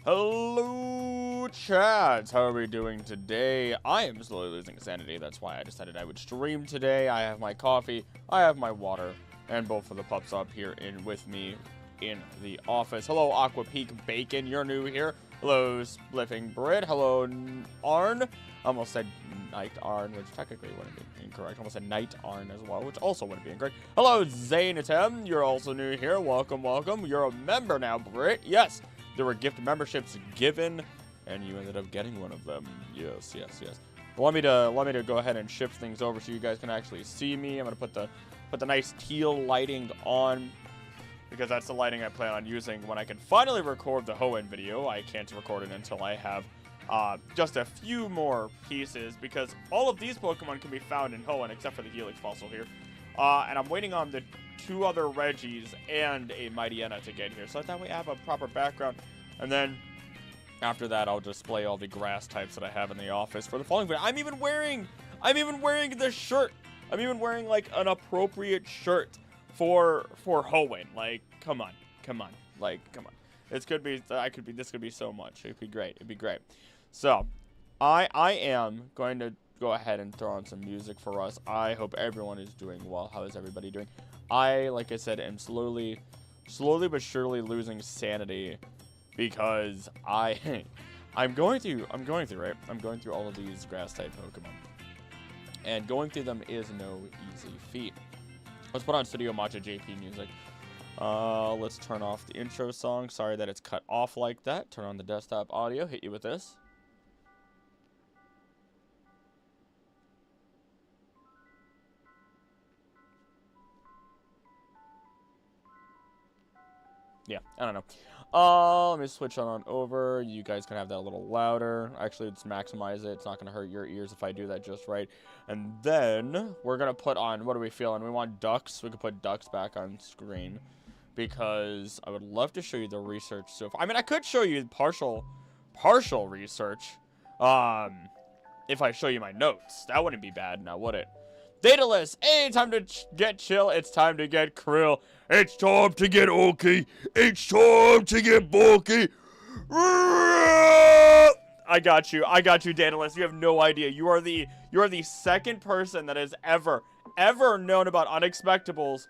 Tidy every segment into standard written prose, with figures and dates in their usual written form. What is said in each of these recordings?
Hello, chads. How are we doing today? I am slowly losing sanity. That's why I decided I would stream today. I have my coffee, I have my water, and both of the pups up here with me in the office. Hello, Aqua Peak Bacon. You're new here. Hello, Spliffing Bread. Hello, Arn. I almost said Night Arn, which technically wouldn't be incorrect. I almost said Night Arn as well, which also wouldn't be incorrect. Hello, Zainatem. You're also new here. Welcome, welcome. You're a member now, Brit. Yes. There were gift memberships given, and you ended up getting one of them. Yes, yes, yes. Let me to go ahead and shift things over so you guys can actually see me. I'm gonna put the nice teal lighting on because that's the lighting I plan on using when I can finally record the Hoenn video. I can't record it until I have just a few more pieces because all of these Pokemon can be found in Hoenn except for the Helix fossil here. And I'm waiting on the 2 other Reggies and a Mightyena to get here, so that way I have a proper background. And then after that, I'll display all the grass types that I have in the office for the following video. I'm even wearing the shirt. I'm even wearing like an appropriate shirt for Hoenn. Like, come on, like, come on. This could be so much. It'd be great. It'd be great. So, I am going to go ahead and throw on some music for us. I hope everyone is doing well. How is everybody doing? I, like I said, am slowly but surely losing sanity because I'm going through all of these grass type Pokemon, and going through them is no easy feat. Let's put on Studio Matcha JP music. Let's turn off the intro song. Sorry that it's cut off like that. Turn on the desktop audio. Hit you with this. Yeah, I don't know. Let me switch on over. You guys can have that a little louder. Actually, let's maximize it. It's not going to hurt your ears if I do that just right. And then we're going to put on, what are we feeling? We want ducks. We can put ducks back on screen because I would love to show you the research so far. I mean, I could show you partial research if I show you my notes. That wouldn't be bad now, would it? Daedalus, hey, time to get chill. It's time to get krill. It's time to get oaky. It's time to get bulky. I got you, Daedalus. You have no idea. You are the second person that has ever known about Unexpectables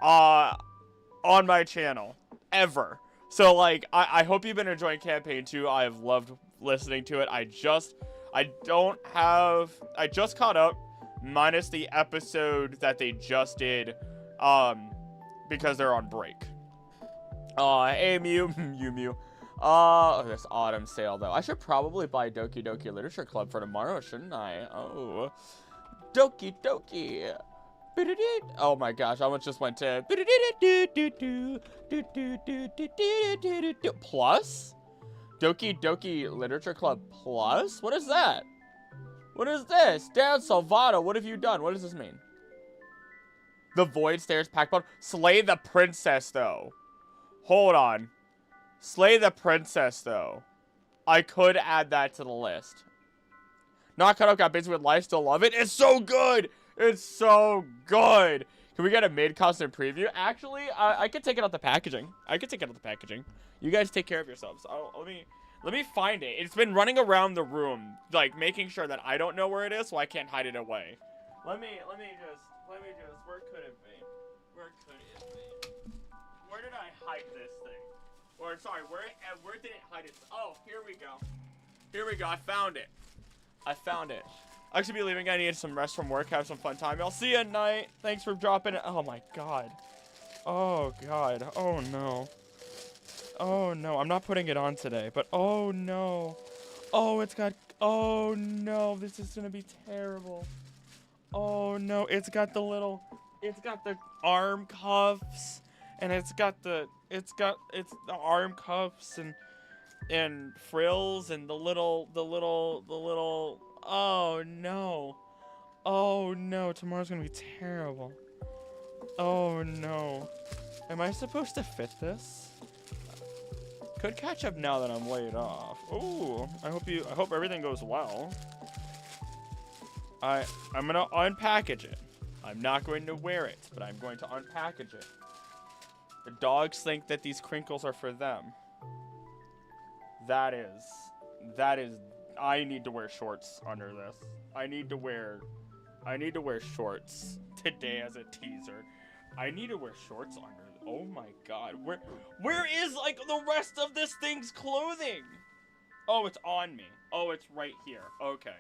on my channel. Ever. So, like, I hope you've been enjoying Campaign 2. I have loved listening to it. I just caught up. Minus the episode that they just did, because they're on break. Hey, Mew. This autumn sale, though. I should probably buy Doki Doki Literature Club for tomorrow, shouldn't I? Oh. Doki Doki. Oh my gosh, how much just went to... Plus? Doki Doki Literature Club Plus? What is that? What is this? Dan Salvato, what have you done? What does this mean? The Void Stairs pack bone. Slay the Princess, though. Hold on. Slay the Princess, though. I could add that to the list. Not cut up, got busy with life, still love it. It's so good! It's so good! Can we get a mid-constant preview? Actually, I could take it out the packaging. You guys take care of yourselves. Let me find it. It's been running around the room, like, making sure that I don't know where it is, so I can't hide it away. Let me just, where could it be? Where did I hide this thing? Or, sorry, where did it hide it? Oh, here we go. I found it. I should be leaving. I need some rest from work, have some fun time. I'll see you at night. Thanks for dropping it. Oh, my God. Oh, God. Oh, no. Oh, no. I'm not putting it on today, but oh, no. Oh, oh, no. This is going to be terrible. Oh, no. It's got the arm cuffs, and it's the arm cuffs and frills and the little, oh, no. Oh, no. Tomorrow's going to be terrible. Oh, no. Am I supposed to fit this? Could catch up now that I'm laid off. Ooh, I hope everything goes well. I'm gonna unpackage it. I'm not going to wear it, but I'm going to unpackage it. The dogs think that these crinkles are for them. that is, I need to wear shorts under this. I need to wear shorts today as a teaser. I need to wear shorts under. Oh my god. Where is, like, the rest of this thing's clothing? Oh, it's on me. Oh, it's right here. Okay.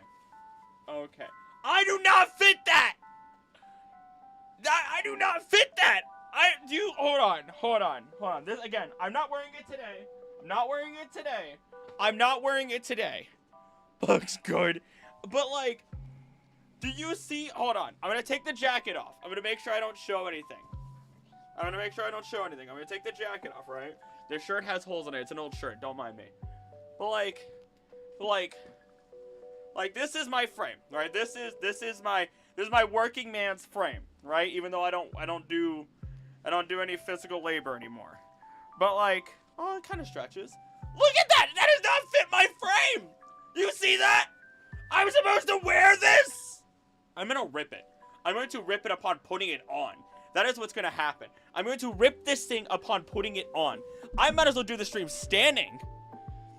Okay. I do not fit that! I do not fit that! Hold on. This, again, I'm not wearing it today. I'm not wearing it today. Looks good. But, like, do you see? Hold on. I'm gonna take the jacket off. I'm gonna make sure I don't show anything. I'm gonna take the jacket off, right? This shirt has holes in it. It's an old shirt. Don't mind me. But, like, this is my frame, right? This is my working man's frame, right? Even though I don't do any physical labor anymore. But, like, oh, it kind of stretches. Look at that! That does not fit my frame! You see that? I'm supposed to wear this? I'm gonna rip it. I'm going to rip it upon putting it on. That is what's gonna happen. I'm going to rip this thing upon putting it on. I might as well do the stream standing.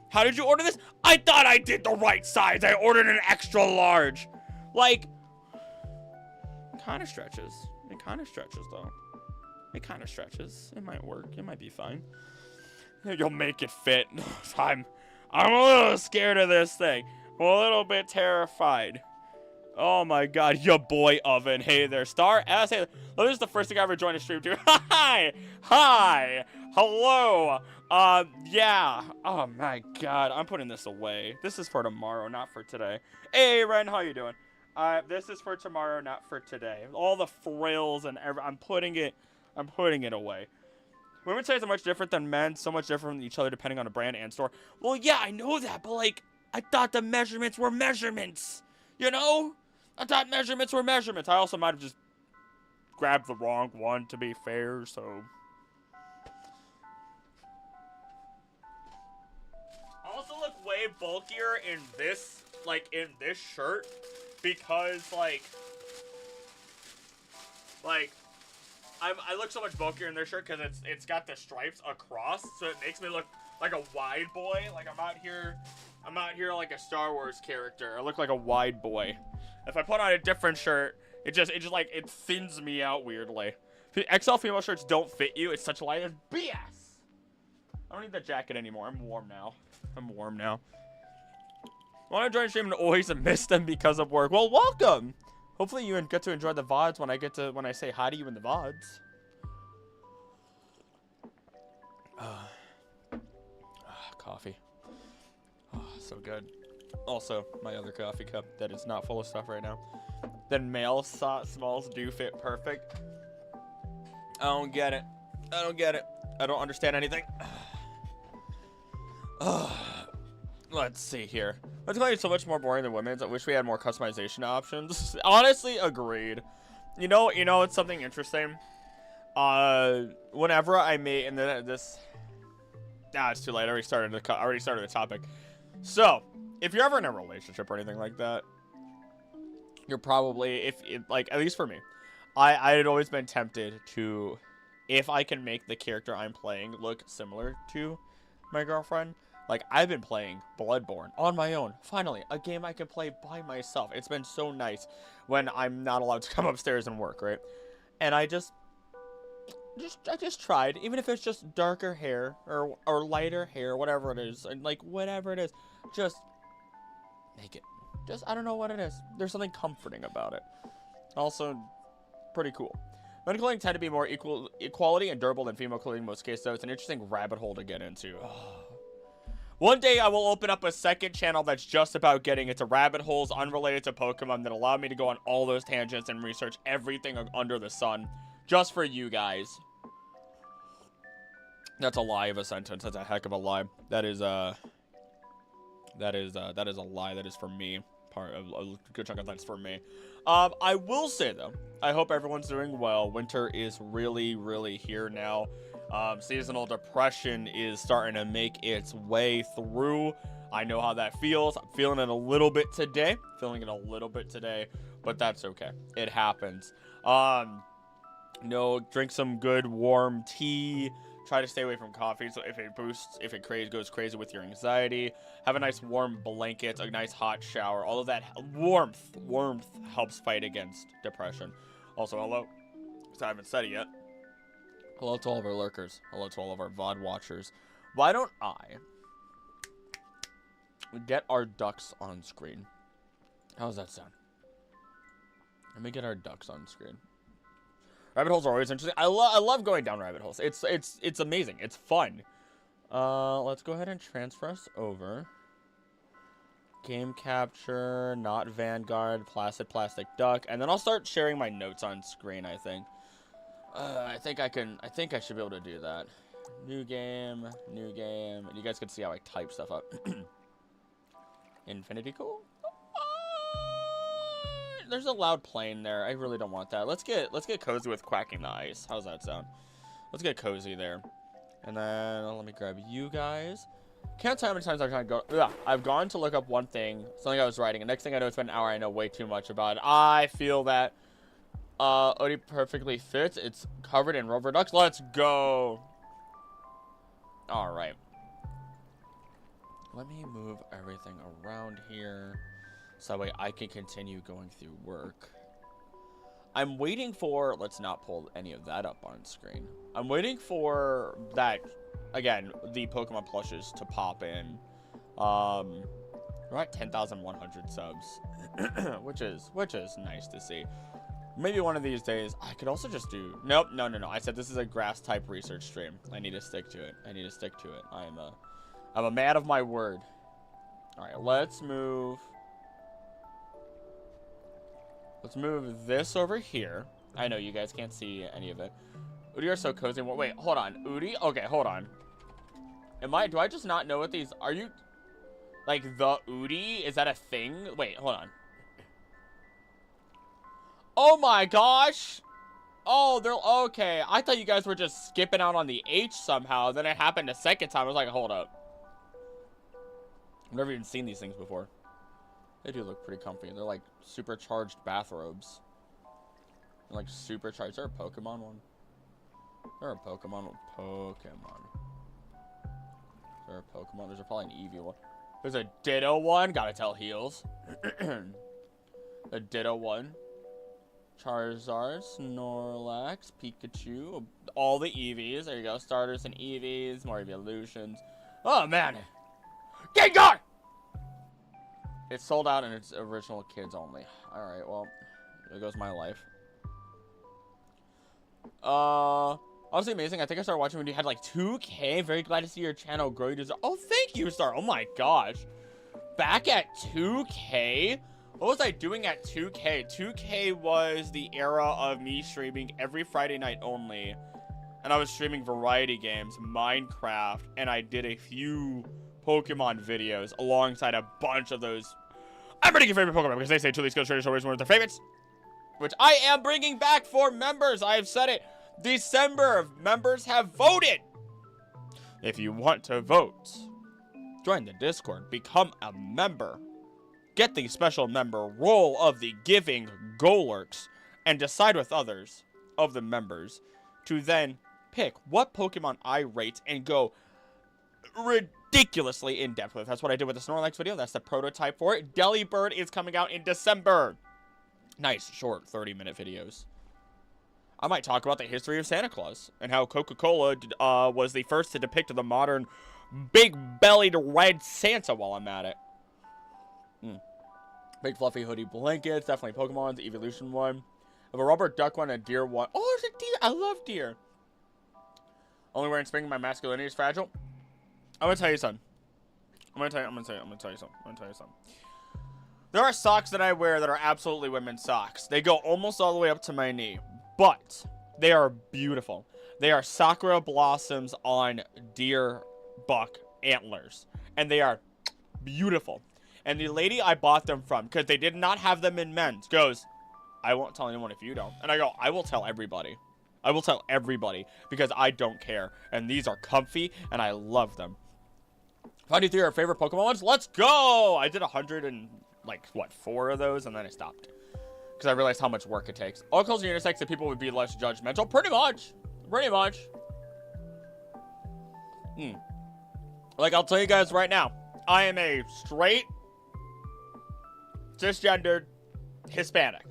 How did you order this? I thought I did the right size. I ordered an extra large. Like, it kind of stretches. Though. It kind of stretches. It might work. It might be fine. You'll make it fit. I'm a little scared of this thing. I'm a little bit terrified. Oh my god, your boy Oven. Hey there, Star S. Hey, this is the first thing I ever joined a stream to. Hi! Hello! Yeah. Oh my god, I'm putting this away. This is for tomorrow, not for today. Hey, Ren, how you doing? This is for tomorrow, not for today. All the frills and I'm putting it away. Women's size are much different than men, so much different from each other depending on the brand and store. Well, yeah, I know that, but, like, I thought the measurements were measurements. You know? I thought measurements were measurements. I also might have just grabbed the wrong one, to be fair, so. I also look way bulkier in this shirt, because, like, I look so much bulkier in this shirt because it's got the stripes across, so it makes me look like a wide boy. Like I'm out here like a Star Wars character. I look like a wide boy. If I put on a different shirt, it just like it thins me out weirdly. XL female shirts don't fit you. It's such a lie. It's BS. I don't need that jacket anymore. I'm warm now. Want to join stream and always miss them because of work. Well, welcome. Hopefully you get to enjoy the VODs when I say hi to you in the VODs. Coffee. Oh, so good. Also, my other coffee cup that is not full of stuff right now. Then male smalls do fit perfect. I don't get it. I don't understand anything. Let's see here. Let's call you so much more boring than women's. I wish we had more customization options. Honestly, agreed. You know, it's something interesting. Whenever I made it's too late. I already started the topic. So, if you're ever in a relationship or anything like that, you're probably, like, at least for me, I had always been tempted to, if I can make the character I'm playing look similar to my girlfriend. Like, I've been playing Bloodborne on my own. Finally, a game I can play by myself. It's been so nice when I'm not allowed to come upstairs and work, right? And I just tried, even if it's just darker hair or lighter hair, whatever it is, and like whatever it is, just make it. I don't know what it is. There's something comforting about it. Also, pretty cool. Men clothing tend to be more equality and durable than female clothing in most cases, though. It's an interesting rabbit hole to get into. One day I will open up a second channel that's just about getting into rabbit holes unrelated to Pokemon that allow me to go on all those tangents and research everything under the sun. Just for you guys. That's a lie of a sentence. That's a heck of a lie. That is a lie. That is for me. Part of a good chunk of that's for me. I will say though, I hope everyone's doing well. Winter is really, really here now. Seasonal depression is starting to make its way through. I know how that feels. I'm feeling it a little bit today. But that's okay. It happens. Drink some good warm tea. Try to stay away from coffee, so if it goes crazy with your anxiety. Have a nice warm blanket, a nice hot shower. All of that warmth helps fight against depression. Also, hello, because I haven't said it yet. Hello to all of our lurkers. Hello to all of our VOD watchers. Why don't I get our ducks on screen? How does that sound? Let me get our ducks on screen. Rabbit holes are always interesting. I love going down rabbit holes. It's amazing. It's fun. Let's go ahead and transfer us over. Game capture, not Vanguard, placid plastic duck, and then I'll start sharing my notes on screen, I think. I think I should be able to do that. New game. And you guys can see how I type stuff up. Infinity cool? There's a loud plane there. I really don't want that. Let's get cozy with quacking the ice. How's that sound? Let's get cozy there. And then let me grab you guys. Can't tell how many times I've tried to go. Yeah, I've gone to look up one thing, something I was writing, and next thing I know, it's been an hour. I know way too much about it. I feel that Odie perfectly fits. It's covered in rubber ducks. Let's go. All right. Let me move everything around here so that way I can continue going through work. I'm waiting for, let's not pull any of that up on screen. I'm waiting for that, again, the Pokemon plushes to pop in. We're at 10,100 subs, which is nice to see. Maybe one of these days, I could also just do, nope, no. I said this is a grass type research stream. I need to stick to it. I'm a man of my word. All right, let's move this over here. I know you guys can't see any of it. Udi are so cozy. Wait, hold on. Udi? Okay, hold on. Do I just not know what these, are you, like, the Udi? Is that a thing? Wait, hold on. Oh my gosh! Oh, they're, okay. I thought you guys were just skipping out on the H somehow. Then it happened a second time. I was like, hold up. I've never even seen these things before. They do look pretty comfy. They're like supercharged bathrobes. They're like supercharged. Is there a Pokemon one? Is there a Pokemon with Pokemon? Is there a Pokemon? There's probably an Eevee one. There's a Ditto one. Gotta tell heels. A Ditto one. Charizard, Snorlax, Pikachu. All the Eevees. There you go. Starters and Eevees. More evolutions. Oh, man. Gengar! It's sold out and it's original kids only. Alright, well, there goes my life. Honestly amazing. I think I started watching when you had like 2K. Very glad to see your channel grow. Oh, thank you, Star. Oh my gosh. Back at 2K? What was I doing at 2K? 2K was the era of me streaming every Friday night only. And I was streaming variety games, Minecraft, and I did a few Pokemon videos alongside a bunch of those. I'm bringing your favorite Pokemon because they say truly skills traders are always one of their favorites, which I am bringing back for members. I have said it. December, members have voted. If you want to vote, join the Discord, become a member, get the special member role of the giving Golurks, and decide with others of the members to then pick what Pokemon I rate and go ridiculously in depth with. That's what I did with the Snorlax video. That's the prototype for it. Delibird is coming out in December. Nice, short, 30-minute videos. I might talk about the history of Santa Claus and how Coca-Cola was the first to depict the modern big-bellied red Santa while I'm at it. Big fluffy hoodie blankets, definitely Pokemon's evolution one. I have a rubber duck one, a deer one. Oh, there's a deer. I love deer. Only wearing spring, my masculinity is fragile. I'm gonna tell you something. I'm gonna tell you something. There are socks that I wear that are absolutely women's socks. They go almost all the way up to my knee, but they are beautiful. They are sakura blossoms on deer buck antlers, and they are beautiful. And the lady I bought them from, because they did not have them in men's, goes, I won't tell anyone if you don't. And I go, I will tell everybody. I will tell everybody because I don't care. And these are comfy, and I love them. 53 are our favorite Pokemon ones. Let's go! I did 100 and, like, what, 4 of those, and then I stopped. Because I realized how much work it takes. All calls are unisex, and people would be less judgmental. Pretty much. Pretty much. Like, I'll tell you guys right now, I am a straight, cisgendered Hispanic.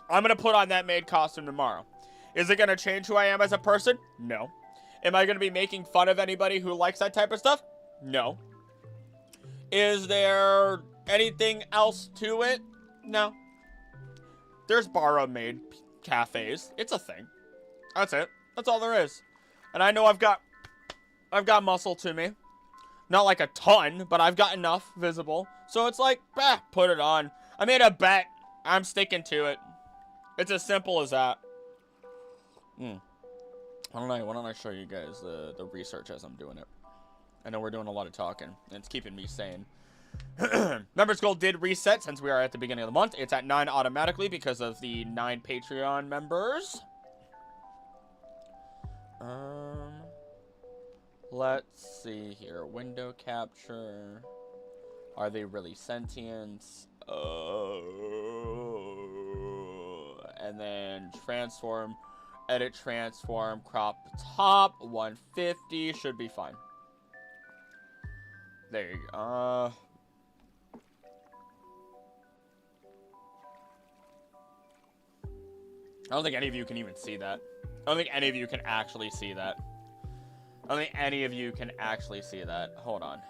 I'm going to put on that maid costume tomorrow. Is it going to change who I am as a person? No. Am I going to be making fun of anybody who likes that type of stuff? No. Is there anything else to it? No. There's borrowed maid cafes. It's a thing. That's it. That's all there is. And I know I've got muscle to me. Not like a ton, but I've got enough visible. So it's like, put it on. I made a bet. I'm sticking to it. It's as simple as that. Why don't I show you guys the research as I'm doing it? I know we're doing a lot of talking, and it's keeping me sane. Members goal did reset since we are at the beginning of the month. It's at 9 automatically because of the 9 Patreon members. Let's see here. Window capture. Are they really sentient? And then transform. Edit transform. Crop top. 150. Should be fine. There you go. I don't think any of you can even see that. I don't think any of you can actually see that. I don't think any of you can actually see that. Hold on.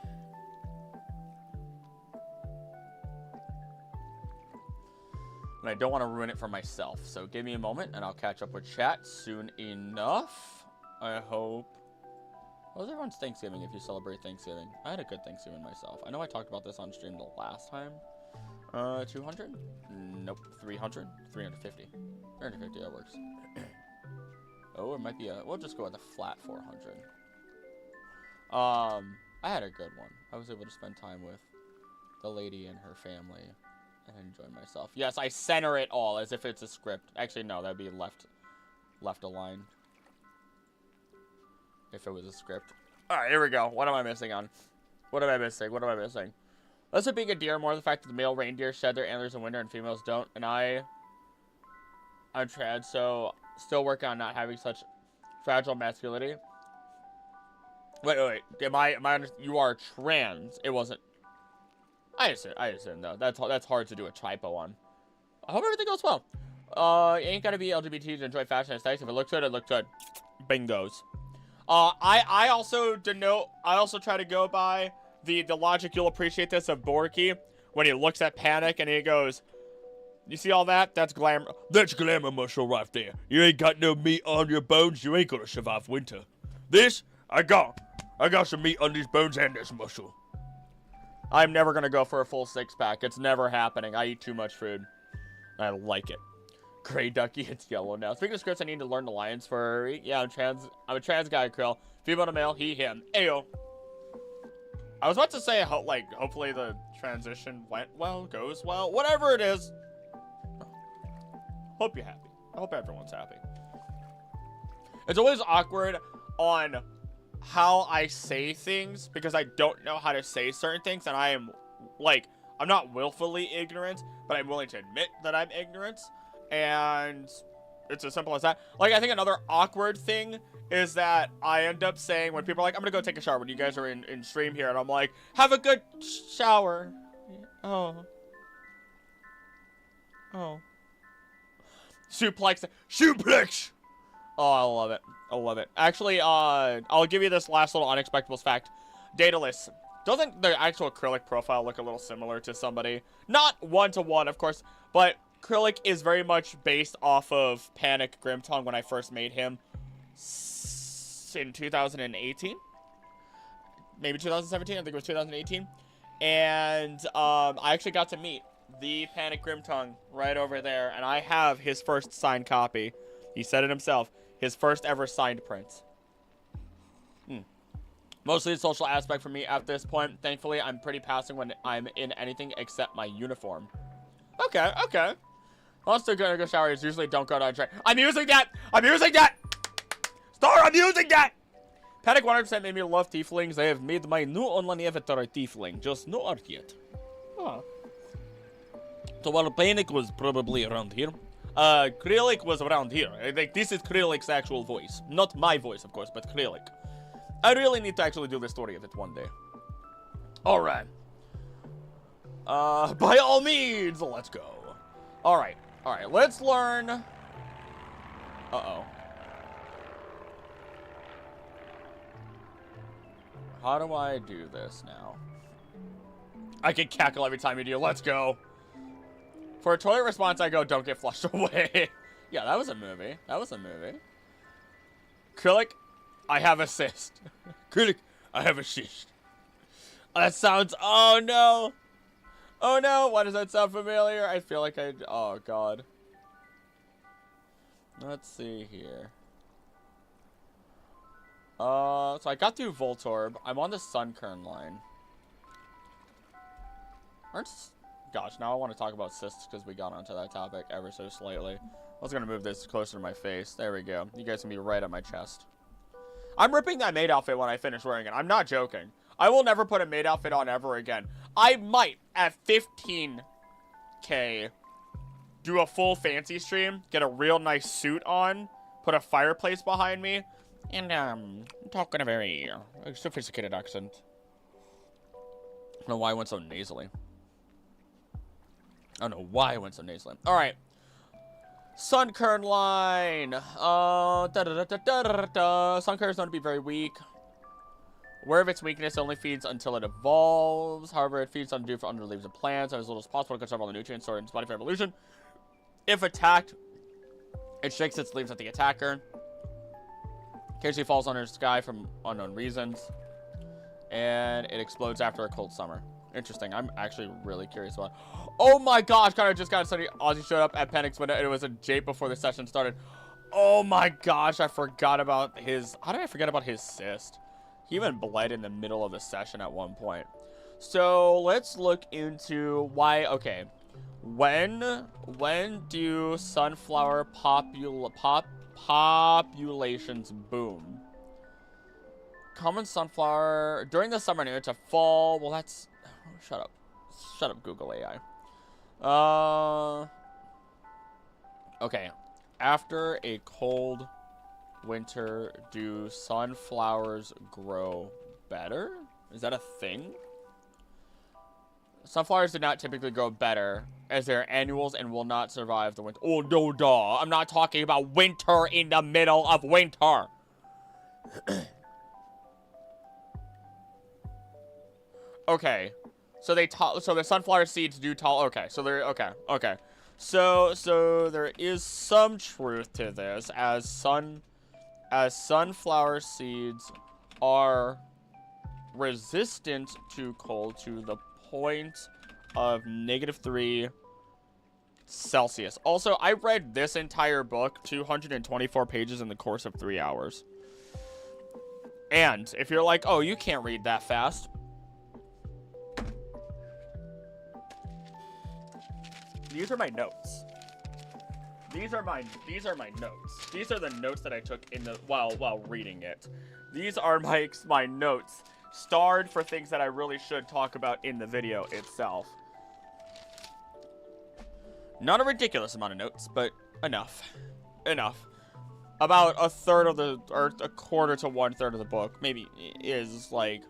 And I don't want to ruin it for myself. So give me a moment and I'll catch up with chat soon enough. I hope. What was everyone's Thanksgiving if you celebrate Thanksgiving? I had a good Thanksgiving myself. I know I talked about this on stream the last time. 200? Nope. 300? 350. 350, that works. Oh, it might be a... We'll just go with a flat 400. I had a good one. I was able to spend time with the lady and her family and enjoy myself. Yes, I center it all as if it's a script. Actually, no, that'd be left aligned. If it was a script. Alright, here we go. What am I missing on? What am I missing? What am I missing? Less than being a deer, more the fact that the male reindeer shed their antlers in winter and females don't. And I'm trans, so still working on not having such fragile masculinity. Wait. Am I you are trans. It wasn't. I assume though. That's hard to do a typo on. I hope everything goes well. You ain't gotta be LGBT to enjoy fashion and aesthetics. If it looks good, it looks good. Bingos. I also try to go by the logic, you'll appreciate this, of Borky when he looks at Panic and he goes, you see all that? That's glamour. That's glamour muscle right there. You ain't got no meat on your bones, you ain't gonna survive winter. This, I got some meat on these bones and this muscle. I'm never gonna go for a full 6-pack. It's never happening. I eat too much food. I like it. Gray ducky, it's yellow now. Speaking of scripts, I need to learn the lines for... Yeah, I'm a trans guy, Krill. Female to male, he, him. Ayo. I was about to say, hopefully the transition went well, goes well. Whatever it is. Hope you're happy. I hope everyone's happy. It's always awkward on how I say things because I don't know how to say certain things, and I'm not willfully ignorant, but I'm willing to admit that I'm ignorant. And it's as simple as that. Like, I think another awkward thing is that I end up saying when people are like, I'm gonna go take a shower when you guys are in stream here, and I'm like, have a good shower. Oh. Suplex! Oh, I love it. I love it. Actually, I'll give you this last little unexpectables fact. Daedalus. Doesn't the actual Acrylic profile look a little similar to somebody? Not one-to-one, of course, but Acrylic is very much based off of Panic Grimtongue when I first made him in 2018. Maybe 2017, I think it was 2018. And I actually got to meet the Panic Grimtongue right over there, and I have his first signed copy. He said it himself. His first ever signed print. Mostly the social aspect for me at this point. Thankfully, I'm pretty passive when I'm in anything except my uniform. Okay. I'm still gonna go shower. Usually don't go to train. I'm using that! Star, I'm using that! Panic 100% made me love tieflings. They have made my new online avatar a tiefling. Just no art yet. Oh. So while Panic was probably around here, Acrylic was around here. I think this is Acrylic's actual voice. Not my voice, of course, but Acrylic. I really need to actually do this story if it's one day. Alright. By all means, let's go. Alright. Alright, let's learn. Uh-oh. How do I do this now? I can cackle every time you do. Let's go. For a toilet response, I go, don't get flushed away. Yeah, that was a movie. That was a movie. Acrylic, I have a cyst. Acrylic, I have a cyst. That sounds, oh no. Oh no, why does that sound familiar? I feel like oh god. Let's see here. So I got through Voltorb. I'm on the Sunkern line. Gosh, now I want to talk about cysts because we got onto that topic ever so slightly. I was going to move this closer to my face. There we go. You guys can be right at my chest. I'm ripping that maid outfit when I finish wearing it. I'm not joking. I will never put a maid outfit on ever again. I might, at 15K, do a full fancy stream, get a real nice suit on, put a fireplace behind me, and, talk in a very sophisticated accent. I don't know why I went so nasally. I don't know why I went so nasally. Alright. Sunkern line. Sunkern is known to be very weak. Aware of its weakness, it only feeds until it evolves. However, it feeds on dew for under leaves of plants, as little as possible to conserve all the nutrients stored in its body for evolution. If attacked, it shakes its leaves at the attacker. Occasionally falls under the sky from unknown reasons. And it explodes after a cold summer. Interesting. I'm actually really curious about. Oh my gosh! Kind of just got sunny. Ozzy showed up at Penix when it was a Jape before the session started. Oh my gosh! I forgot about his. How did I forget about his cyst? He even bled in the middle of the session at one point. So let's look into why. Okay, when do sunflower populations boom? Common sunflower during the summer near to fall. Well, that's shut up, Google AI. Okay, after a cold winter, do sunflowers grow better? Is that a thing? Sunflowers do not typically grow better, as they're annuals and will not survive the winter. Oh, no, duh. I'm not talking about winter in the middle of winter. Okay. So so the sunflower seeds do tall. Okay. So they're okay. So there is some truth to this, as sunflower seeds are resistant to cold to the point of -3 Celsius. Also, I read this entire book, 224 pages in the course of 3 hours. And if you're like, oh, you can't read that fast. These are my notes. These are my notes. These are the notes that I took in the while reading it. These are my notes, starred for things that I really should talk about in the video itself. Not a ridiculous amount of notes, but enough. About a third of or a quarter to 1/3 of the book, maybe, is like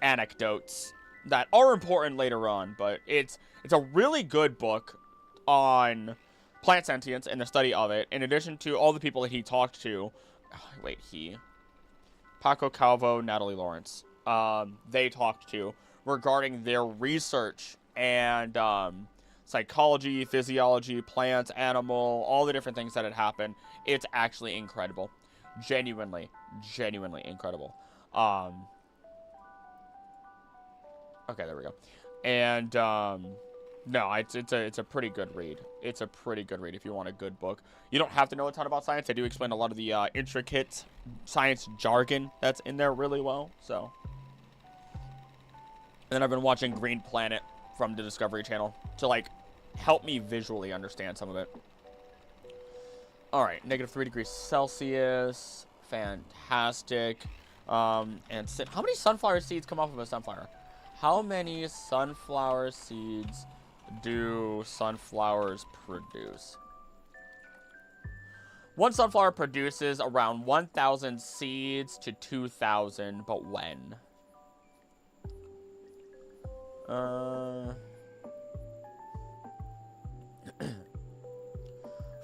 anecdotes that are important later on, but it's a really good book on plant sentience and the study of it, in addition to all the people that he talked to. Paco Calvo, Natalie Lawrence, they talked to regarding their research and psychology, physiology, plants, animal, all the different things that had happened. It's actually incredible. Genuinely incredible. Okay, there we go. And no, it's a pretty good read. It's a pretty good read if you want a good book. You don't have to know a ton about science. I do explain a lot of the intricate science jargon that's in there really well. So, and then I've been watching Green Planet from the Discovery Channel to like help me visually understand some of it. All right, -3 degrees Celsius, fantastic. And how many sunflower seeds come off of a sunflower? How many sunflower seeds do sunflowers produce? One sunflower produces around 1,000 seeds to 2,000, but when?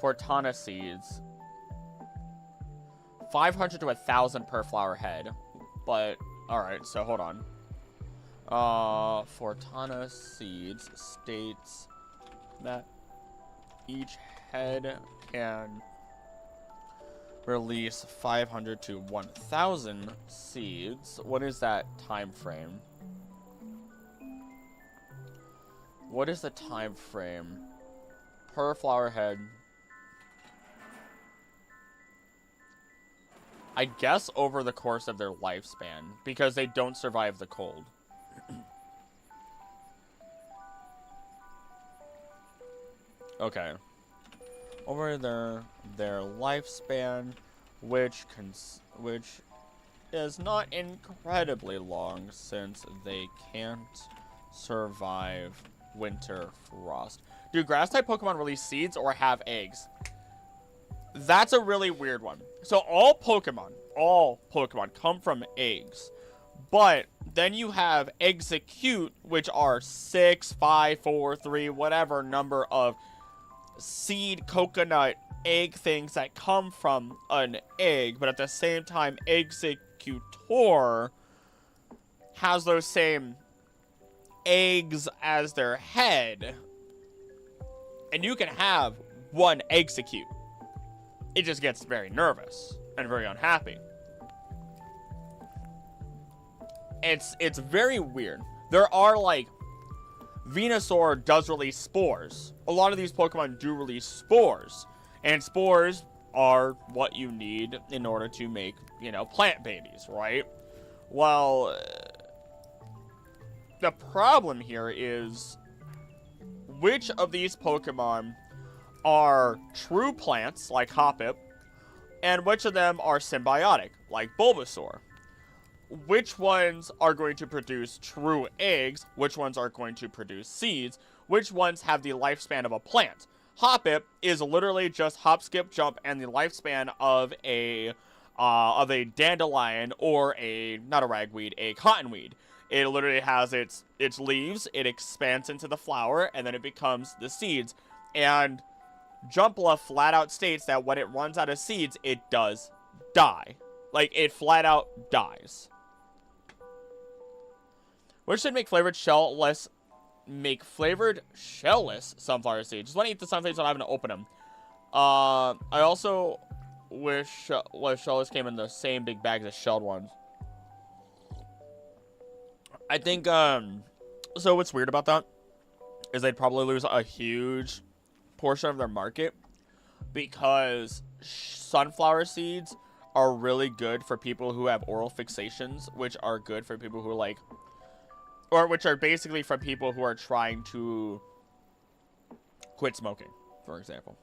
Fortana seeds. 500 to 1,000 per flower head. But, alright, so hold on. Fortana seeds states that each head can release 500 to 1,000 seeds. What is that time frame? What is the time frame per flower head? I guess over the course of their lifespan, because they don't survive the cold. Okay. Over their lifespan, which is not incredibly long, since they can't survive winter frost. Do grass-type Pokemon release seeds or have eggs? That's a really weird one. So all Pokemon come from eggs. But then you have Execute, which are 6, 5, 4, 3, whatever number of seed, coconut, egg things that come from an egg. But at the same time, Executor has those same eggs as their head. And you can have one Execute. It just gets very nervous and very unhappy. It's very weird. There are, like, Venusaur does release spores. A lot of these Pokemon do release spores. And spores are what you need in order to make, you know, plant babies, right? Well, the problem here is which of these Pokemon are true plants, like Hoppip, and which of them are symbiotic, like Bulbasaur. Which ones are going to produce true eggs, which ones are going to produce seeds, which ones have the lifespan of a plant. Hoppip is literally just hop, skip, jump, and the lifespan of a dandelion or not a ragweed, a cottonweed. It literally has its leaves, it expands into the flower, and then it becomes the seeds. And Jumpla flat out states that when it runs out of seeds, it does die. Like, it flat out dies. Which should make flavored shellless sunflower seeds. Just want to eat the sunflower seeds, so I'm having to open them. I also wish shellless came in the same big bags as shelled ones. I think, so what's weird about that is they'd probably lose a huge portion of their market because sunflower seeds are really good for people who have oral fixations, which are good for people who like, or which are basically for people who are trying to quit smoking, for example.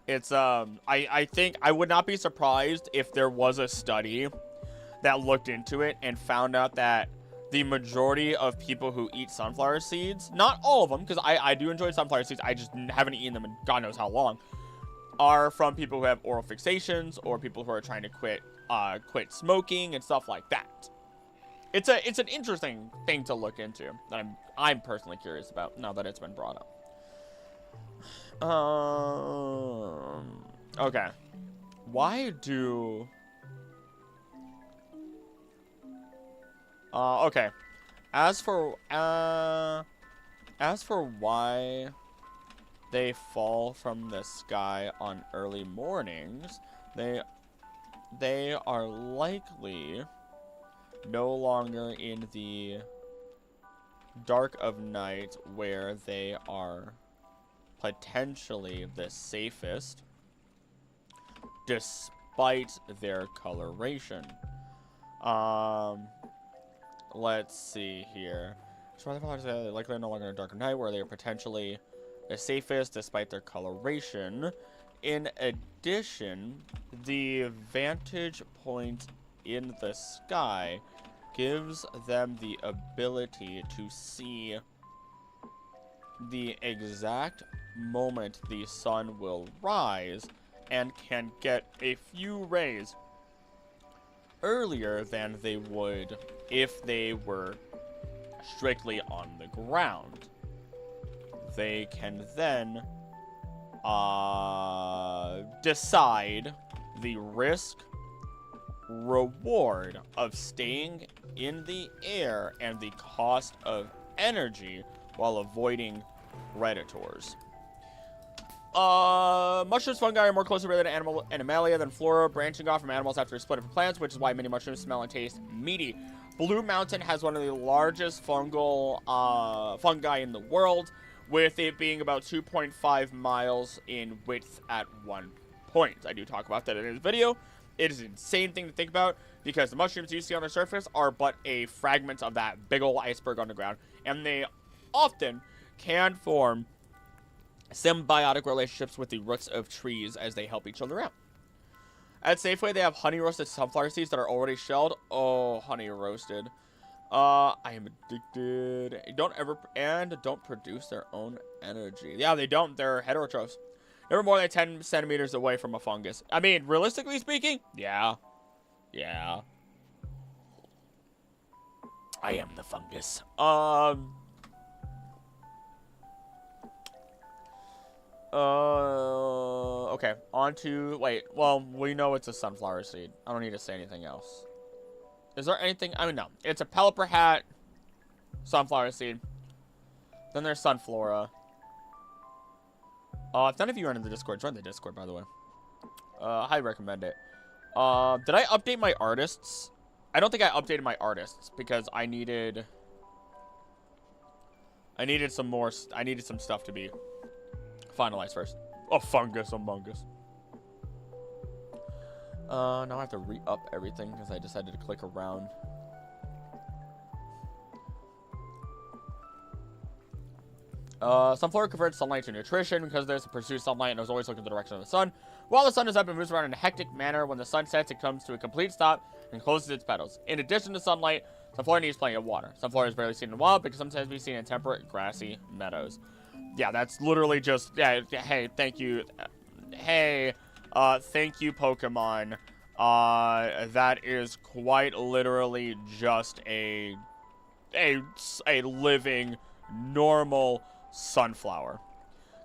It's, I think I would not be surprised if there was a study that looked into it and found out that the majority of people who eat sunflower seeds, not all of them, because I do enjoy sunflower seeds, I just haven't eaten them in God knows how long, are from people who have oral fixations or people who are trying to quit smoking and stuff like that. It's an interesting thing to look into that I'm personally curious about now that it's been brought up. Okay. Why do... okay. As for why they fall from the sky on early mornings, they are likely no longer in the dark of night where they are potentially the safest despite their coloration. Let's see here. Likely no longer in a darker night where they are potentially the safest despite their coloration. In addition, the vantage point in the sky gives them the ability to see the exact moment the sun will rise and can get a few rays earlier than they would if they were strictly on the ground. They can then decide the risk reward of staying in the air and the cost of energy while avoiding predators. Mushrooms, fungi are more closely related to animalia than flora, branching off from animals after splitting from plants, which is why many mushrooms smell and taste meaty. Blue Mountain has one of the largest fungal fungi in the world, with it being about 2.5 miles in width at one point. I do talk about that in this video. It is an insane thing to think about, because the mushrooms you see on the surface are but a fragment of that big old iceberg on the ground, and they often can form symbiotic relationships with the roots of trees as they help each other out. At Safeway, they have honey roasted sunflower seeds that are already shelled. Oh, honey roasted. I am addicted. Don't produce their own energy. Yeah, they don't. They're heterotrophs. Never more than 10 centimeters away from a fungus. I mean, realistically speaking, yeah. Yeah. I am the fungus. Okay, on to, wait, well, we know it's a sunflower seed. I don't need to say anything else. Is there anything, I mean, no. It's a Pelipper hat, sunflower seed. Then there's Sunflora. If none of you are in the Discord, join the Discord, by the way. Highly recommend it. Did I update my artists? I don't think I updated my artists, because I needed some stuff to be finalized first. Oh, fungus among us. Now I have to re-up everything because I decided to click around. Sunflower converts sunlight to nutrition because there's a pursuit sunlight and is always looking in the direction of the sun. While the sun is up, it moves around in a hectic manner. When the sun sets, it comes to a complete stop and closes its petals. In addition to sunlight, Sunflower needs plenty of water. Sunflower is rarely seen in the wild, but can sometimes be seen in temperate, grassy meadows. Yeah, that's literally just, yeah, hey, thank you. Hey, thank you, Pokemon. That is quite literally just a living, normal sunflower.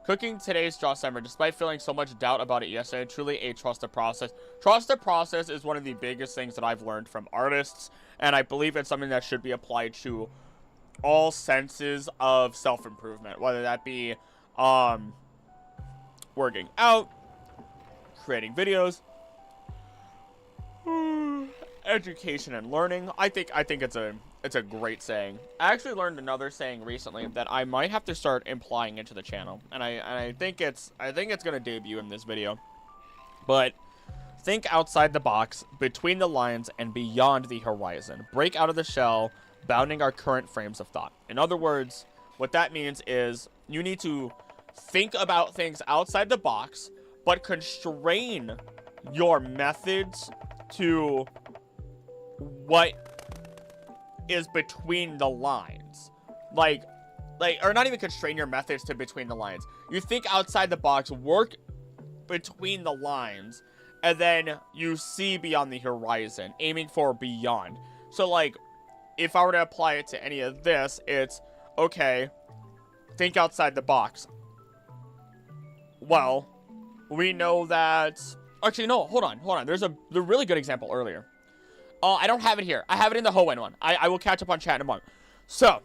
Cooking today's Jaw Simmer, despite feeling so much doubt about it yesterday, truly a trust the process. Trust the process is one of the biggest things that I've learned from artists, and I believe it's something that should be applied to all senses of self-improvement, whether that be working out, creating videos, education and learning. I think it's a great saying. I actually learned another saying recently that I might have to start implying into the channel, and I think it's gonna debut in this video. But think outside the box, between the lines, and beyond the horizon. Break out of the shell, bounding our current frames of thought. In other words, what that means is you need to think about things outside the box, but constrain your methods to what is between the lines. Like, or not even constrain your methods to between the lines. You think outside the box, work between the lines, and then you see beyond the horizon, aiming for beyond. So, like, if I were to apply it to any of this, it's, okay, think outside the box. Well, we know that... Actually, no, hold on. There's a really good example earlier. I don't have it here. I have it in the Hoenn one. I will catch up on chat in a moment. So,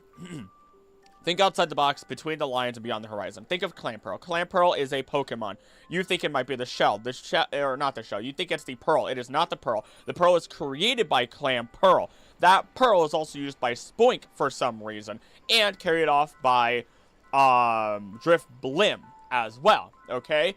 think outside the box, between the lines, and beyond the horizon. Think of Clamperl. Clamperl is a Pokemon. You think it might be the shell. The shell, or not the shell. You think it's the pearl. It is not the pearl. The pearl is created by Clamperl. That pearl is also used by Spoink for some reason, and carried off by Drifblim as well, okay?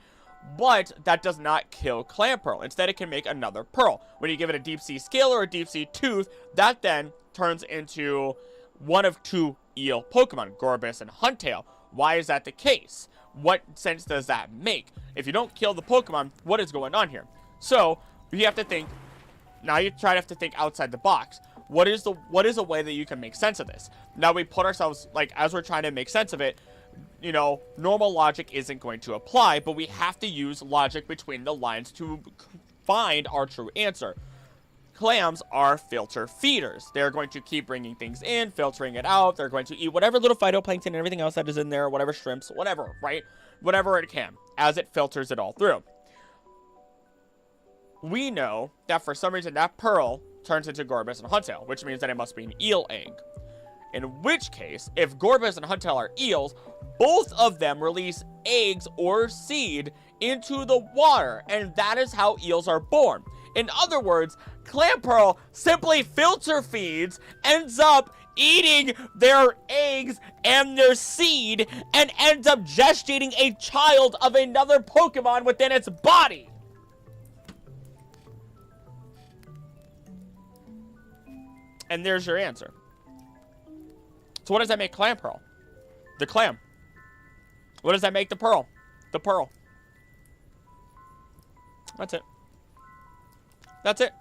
But that does not kill Clamperl. Instead, it can make another pearl. When you give it a deep sea scale or a deep sea tooth, that then turns into one of two eel Pokemon, Gorbis and Huntail. Why is that the case? What sense does that make? If you don't kill the Pokemon, what is going on here? So, you have to think, now you have to think outside the box. What is a way that you can make sense of this? Now we put ourselves, like, as we're trying to make sense of it, you know, normal logic isn't going to apply, but we have to use logic between the lines to find our true answer. Clams are filter feeders. They're going to keep bringing things in, filtering it out. They're going to eat whatever little phytoplankton and everything else that is in there, whatever shrimps, whatever, right? Whatever it can, as it filters it all through. We know that for some reason that pearl turns into Gorbis and Huntail, which means that it must be an eel egg. In which case, if Gorbis and Huntail are eels, both of them release eggs or seed into the water, and that is how eels are born. In other words, Clam Pearl simply filter feeds, ends up eating their eggs and their seed, and ends up gestating a child of another Pokemon within its body. And there's your answer. So what does that make Clam Pearl? The clam. What does that make the pearl? The pearl. That's it. That's it.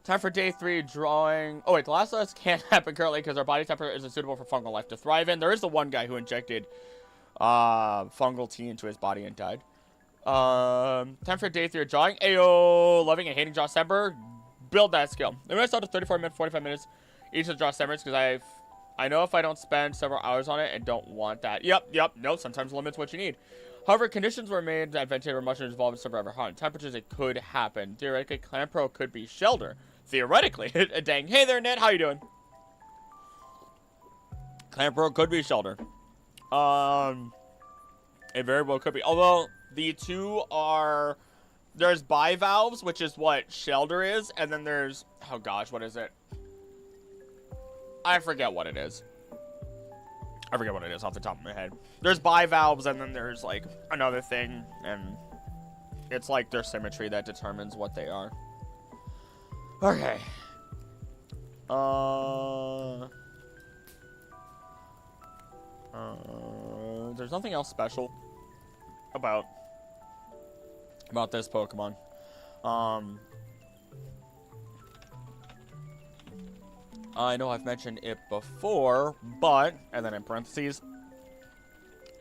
Time for day 3 drawing. Oh wait, the last of us can't happen currently because our body temperature isn't suitable for fungal life to thrive in. There is the one guy who injected fungal tea into his body and died. Time for day 3 of drawing. Ayo, loving and hating draw Semper. Build that skill. I'm gonna start to 34 minutes, 45 minutes each of draw Semmers because I know if I don't spend several hours on it and don't want that. Yep. No, sometimes limits what you need. However, conditions were made that ventilator mushrooms evolve in Semper ever hunt. Temperatures, it could happen. Theoretically, Clam Pearl could be Shelter. Theoretically. Dang. Hey there, Ned. How you doing? Clam Pearl could be Shelter. It very well could be. Although, the two are... There's bivalves, which is what Shelter is, and then there's... Oh gosh, what is it? I forget what it is. I forget what it is off the top of my head. There's bivalves, and then there's, like, another thing, and it's, like, their symmetry that determines what they are. Okay. There's nothing else special about this Pokemon. I know I've mentioned it before, but, and then in parentheses,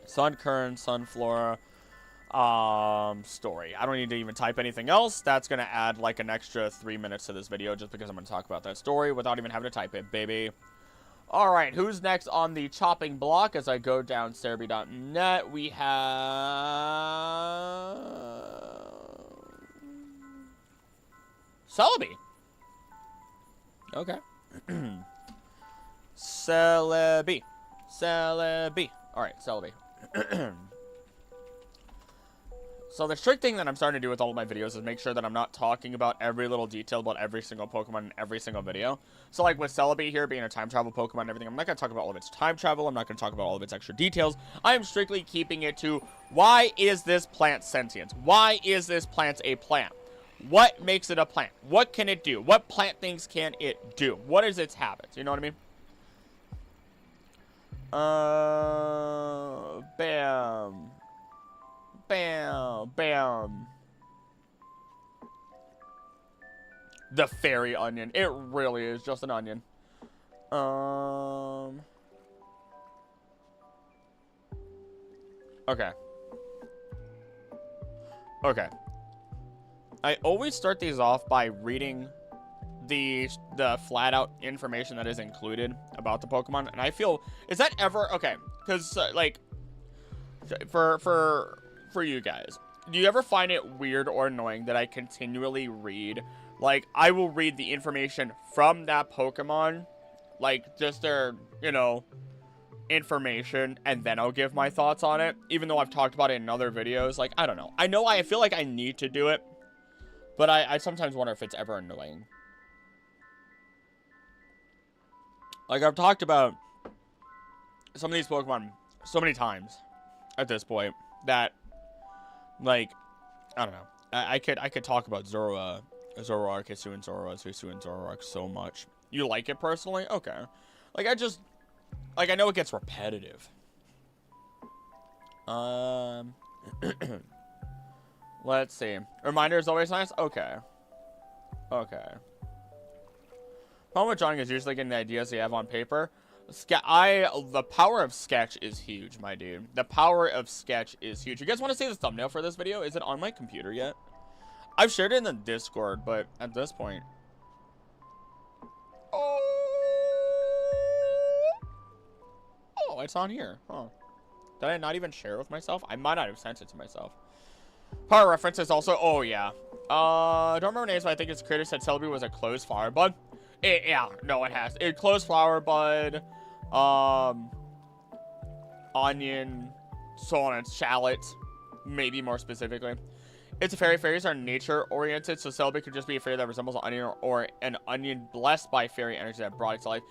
Sunkern, Sunflora, story. I don't need to even type anything else. That's going to add like an extra 3 minutes to this video just because I'm going to talk about that story without even having to type it, baby. Alright, who's next on the chopping block as I go down Cerebi.net? We have... Celebi. Okay. Celebi. Alright, Celebi. So the strict thing that I'm starting to do with all of my videos is make sure that I'm not talking about every little detail about every single Pokemon in every single video. So like with Celebi here being a time travel Pokemon and everything, I'm not going to talk about all of its time travel. I'm not going to talk about all of its extra details. I am strictly keeping it to why is this plant sentient? Why is this plant a plant? What makes it a plant? What can it do? What plant things can it do? What is its habits? You know what I mean? Bam. Bam. Bam. The fairy onion. It really is just an onion. Okay. Okay. I always start these off by reading the flat out information that is included about the Pokemon, and I feel, is that ever okay? Because like for you guys, do you ever find it weird or annoying that I continually read, like I will read the information from that Pokemon, like just their, you know, information, and then I'll give my thoughts on it, even though I've talked about it in other videos? Like, I don't know. I feel like I need to do it, but I sometimes wonder if it's ever annoying. Like, I've talked about some of these Pokemon so many times at this point that, like, I don't know. I could talk about Zoroark, Hisuian Zoroark, Hisuian Zoroark so much. You like it personally? Okay. Like, I know it gets repetitive. Let's see. Reminder is always nice? Okay. Okay. Problem with drawing is usually getting the ideas you have on paper. The power of sketch is huge, my dude. The power of sketch is huge. You guys want to see the thumbnail for this video? Is it on my computer yet? I've shared it in the Discord, but at this point... Oh, it's on here. Huh. Did I not even share it with myself? I might not have sent it to myself. Power references also. Oh, yeah. Don't remember names, but I think its creator said Celebi was a closed flower bud. Yeah, no, it has. It closed flower bud, onion, so on and shallot, maybe more specifically. It's a fairy. Fairies are nature-oriented, so Celebi could just be a fairy that resembles an onion or an onion blessed by fairy energy that brought it to life.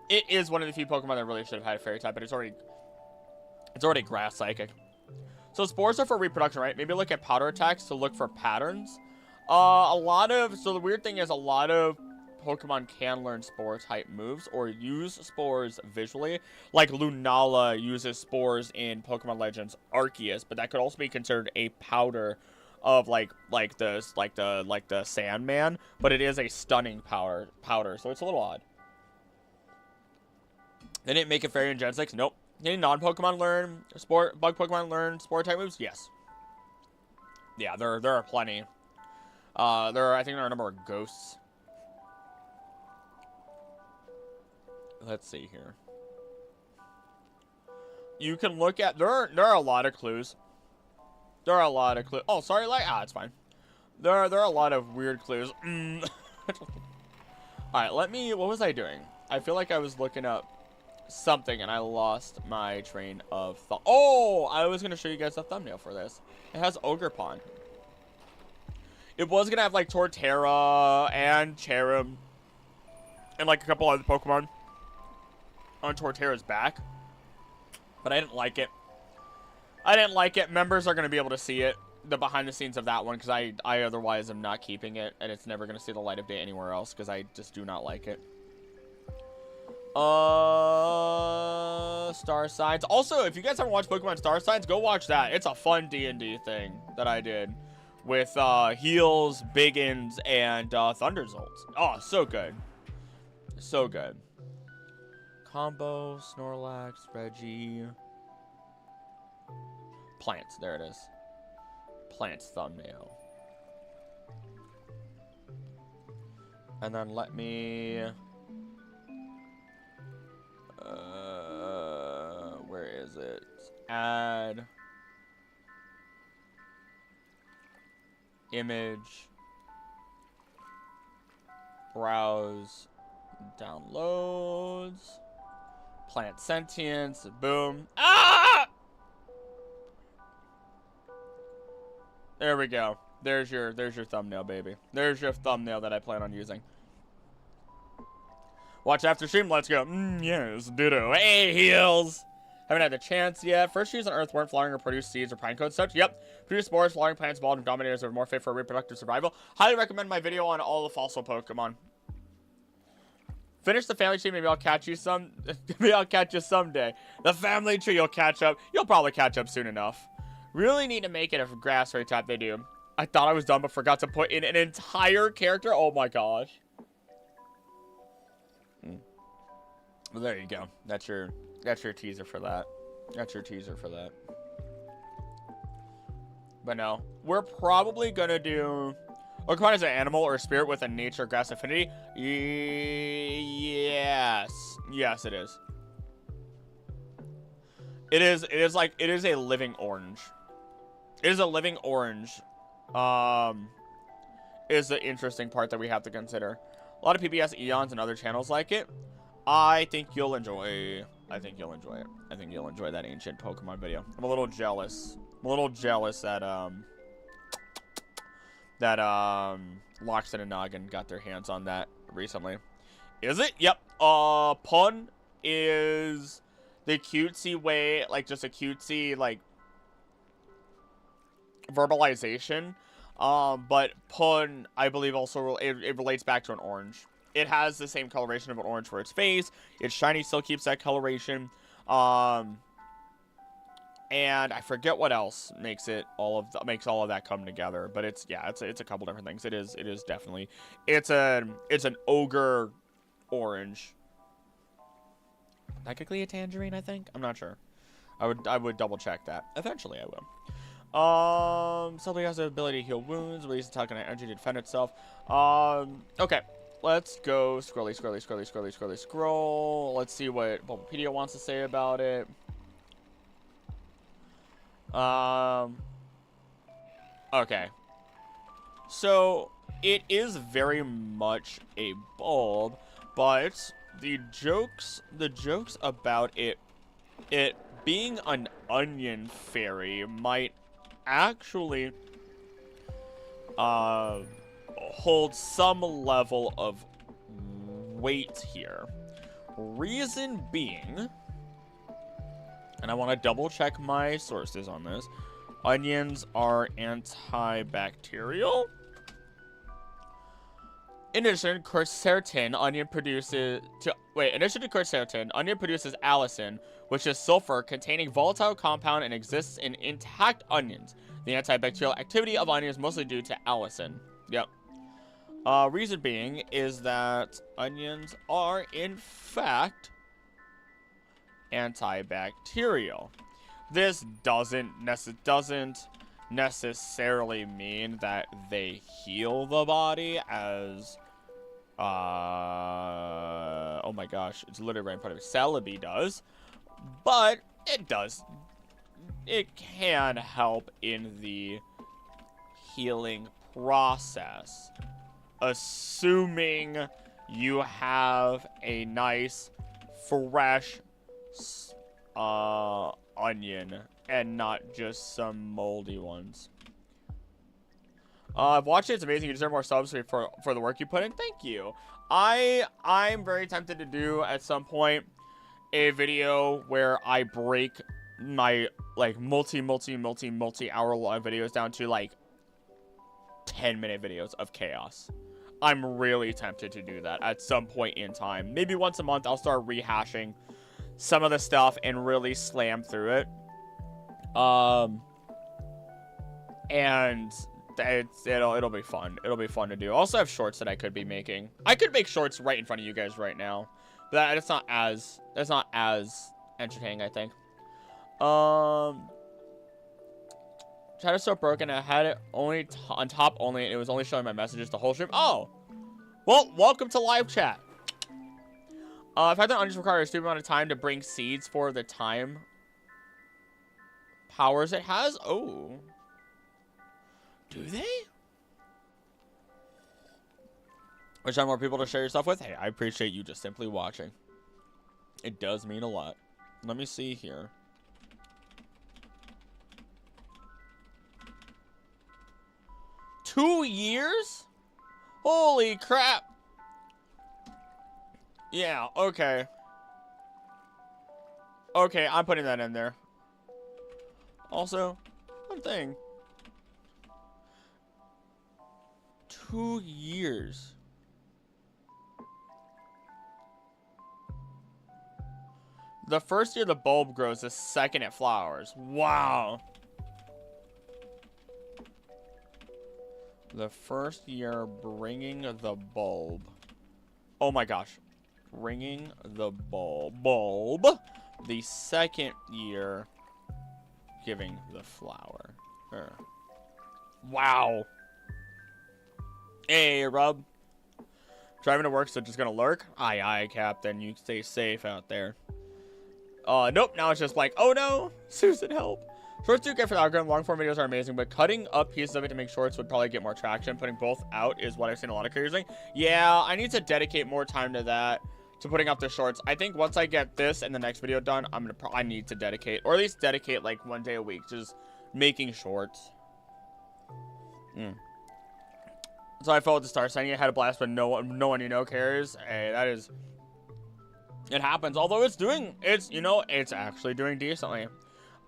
It is one of the few Pokemon that really should have had a fairy type, but it's already grass psychic. So spores are for reproduction, right? Maybe look at powder attacks to look for patterns. So the weird thing is a lot of Pokemon can learn spore type moves or use spores visually. Like Lunala uses spores in Pokemon Legends Arceus, but that could also be considered a powder of like the Sandman, but it is a stunning powder, so it's a little odd. They didn't make it fairy and Gen 6. Nope. Any non-Pokemon learn bug Pokemon learn spore type moves? Yes. Yeah, there are plenty. I think there are a number of ghosts. Let's see here. You can look at there are a lot of clues. There are a lot of clues. Oh, sorry, it's fine. There are a lot of weird clues. All right, what was I doing? I feel like I was looking up something and I lost my train of thought. Oh, I was gonna show you guys the thumbnail for this. It has Ogre Pond. It was gonna have like Torterra and Cherub and like a couple other Pokemon on Torterra's back, but I didn't like it. Members are gonna be able to see it, the behind the scenes of that one, because I otherwise am not keeping it, and it's never gonna see the light of day anywhere else because I just do not like it. Star Signs. Also, if you guys haven't watched Pokemon Star Signs, go watch that. It's a fun D&D thing that I did with Heals, Biggins, and Thunderzolts. Oh, so good. So good. Combo, Snorlax, Reggie. Plants. There it is. Plants thumbnail. And then let me... where is it? Add image, browse, downloads, plant sentience, boom. Ah! There we go. There's your thumbnail, baby. There's your thumbnail that I plan on using. Watch after stream. Let's go. Yes, ditto. Hey, Heals. Haven't had the chance yet. First trees on Earth weren't flowering or produce seeds or pine cones such. Yep. Produce spores, flowering plants, bald, and dominators are more fit for reproductive survival. Highly recommend my video on all the fossil Pokemon. Finish the family tree. Maybe I'll catch you maybe I'll catch you someday. The family tree, you'll catch up. You'll probably catch up soon enough. Really need to make it a grass fairy type. They do. I thought I was done, but forgot to put in an entire character. Oh my gosh. Well, there you go. That's your teaser for that. That's your teaser for that. But no, we're probably gonna do Pokemon as an animal or a spirit with a nature grass affinity. Yes, it is. It is a living orange. It is a living orange. Is the interesting part that we have to consider. A lot of PBS Eons and other channels like it. I think you'll enjoy it. I think you'll enjoy that ancient Pokemon video. I'm a little jealous. That Loxton and Noggin got their hands on that recently. Is it? Yep. Pun is the cutesy way, like just a cutesy like verbalization. But Pun, I believe, also it relates back to an orange. It has the same coloration of an orange for its face. Its shiny still keeps that coloration. And I forget what else makes all of that come together. But it's a couple different things. It is definitely it's an ogre orange. technically a tangerine, I think. I'm not sure. I would double check that. Eventually, I will. Something has the ability to heal wounds, release attack and energy to defend itself. Okay. Let's go scroll. Let's see what Bulbapedia wants to say about it. Okay. So, it is very much a bulb, but the jokes about it being an onion fairy might actually hold some level of weight here. Reason being, and I want to double check my sources on this, onions are antibacterial. In addition to quercetin, onion produces allicin, which is sulfur containing volatile compound and exists in intact onions. The antibacterial activity of onions is mostly due to allicin. Yep. Reason being is that onions are in fact antibacterial. This doesn't necessarily mean that they heal the body as oh my gosh, it's literally right in front of me. Celebi does, but it does. It can help in the healing process, assuming you have a nice, fresh onion and not just some moldy ones. I've watched it. It's amazing. You deserve more subs for the work you put in. Thank you. I'm very tempted to do at some point a video where I break my like multi-hour long videos down to like 10-minute videos of chaos. I'm really tempted to do that at some point in time. Maybe once a month I'll start rehashing some of the stuff and really slam through it. And it'll be fun. It'll be fun to do. I also have shorts that I could be making. I could make shorts right in front of you guys right now. But it's not as entertaining, I think. Chat is so broken. I had it only on top only, and it was only showing my messages the whole stream. Oh, well, welcome to live chat. In fact, onions require a stupid amount of time to bring seeds for the time powers it has. Oh, do they? Wish I had more people to share your stuff with. Hey, I appreciate you just simply watching. It does mean a lot. Let me see here. Two years? Holy crap. Yeah, okay. Okay, I'm putting that in there. Also, one thing. 2 years. The first year the bulb grows, the second it flowers. Wow. The first year bringing the bulb. Oh my gosh. Bringing the bulb. The second year giving the flower. Wow. Hey, Rub. Driving to work, so just gonna lurk? Aye, aye, Captain. You stay safe out there. Nope. Now it's just like, oh no. Susan, help. Shorts do good for the algorithm. Long form videos are amazing, but cutting up pieces of it to make shorts would probably get more traction. Putting both out is what I've seen a lot of creators doing. Yeah, I need to dedicate more time to that, to putting up the shorts. I think once I get this and the next video done, I need to dedicate, or at least dedicate like 1 day a week, just making shorts. So I followed the star signing. I had a blast, but no one you know cares. Hey, that is, it happens. Although it's actually doing decently.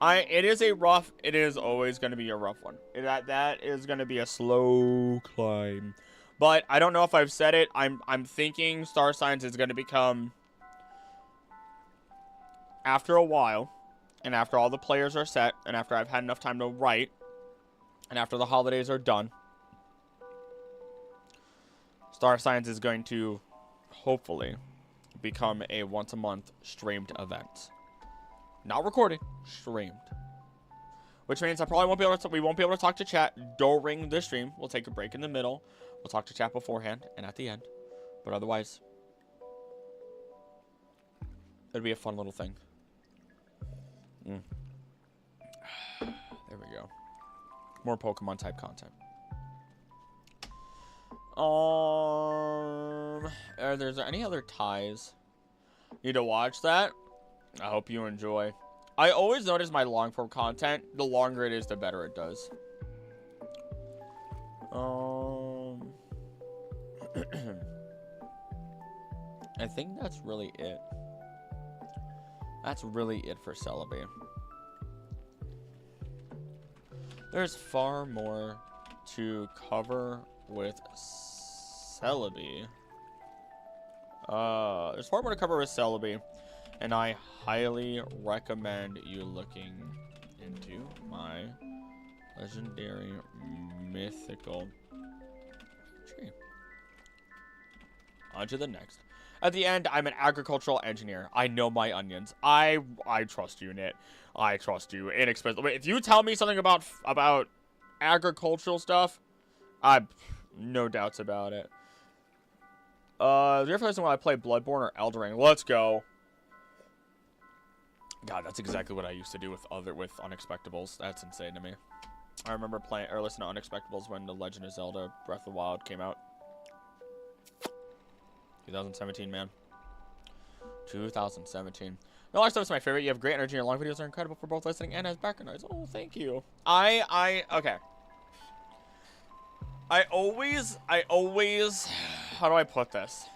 It is always going to be a rough one. That is going to be a slow climb. But I don't know if I've said it. I'm thinking Star Signs is going to become, after a while, and after all the players are set, and after I've had enough time to write, and after the holidays are done, Star Signs is going to, hopefully, become a once-a-month streamed event. Not recorded, streamed. Which means I probably won't be able to, we won't be able to talk to chat during the stream. We'll take a break in the middle. We'll talk to chat beforehand and at the end. But otherwise, it'd be a fun little thing. There we go. More Pokemon type content. Are there any other ties? Need to watch that? I hope you enjoy. I always notice my long form content, the longer it is, the better it does. I think that's really it. That's really it for Celebi. There's far more to cover with Celebi. There's far more to cover with Celebi, and I highly recommend you looking into my legendary mythical tree. On to the next. At the end, I'm an agricultural engineer. I know my onions. I trust you, Nit. I trust you. Inexpensive. If you tell me something about agricultural stuff, no doubts about it. The difference when I play Bloodborne or Elden Ring. Let's go. God, that's exactly what I used to do with Unexpectables. That's insane to me. I remember playing or listening to Unexpectables when The Legend of Zelda Breath of the Wild came out. 2017, man. 2017. No, live stuff is my favorite. You have great energy. Your long videos are incredible for both listening and as background noise. Oh, thank you. Okay. I always, how do I put this?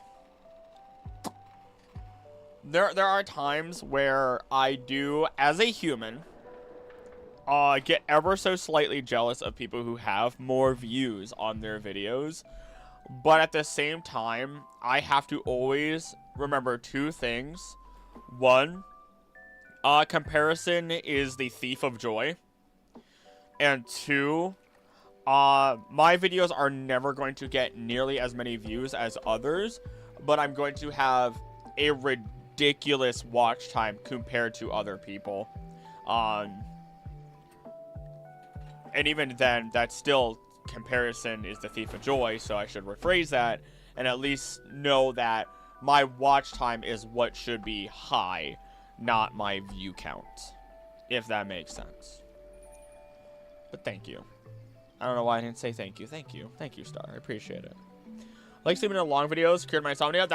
There are times where I do, as a human, get ever so slightly jealous of people who have more views on their videos. But at the same time, I have to always remember two things. One, comparison is the thief of joy. And two, my videos are never going to get nearly as many views as others, but I'm going to have a ridiculous watch time compared to other people. And even then, that's still... comparison is the thief of joy, so I should rephrase that and at least know that my watch time is what should be high, not my view count, if that makes sense. But thank you. I don't know why I didn't say thank you. Thank you, Star. I appreciate it. I like sleeping in long videos, cured my insomnia.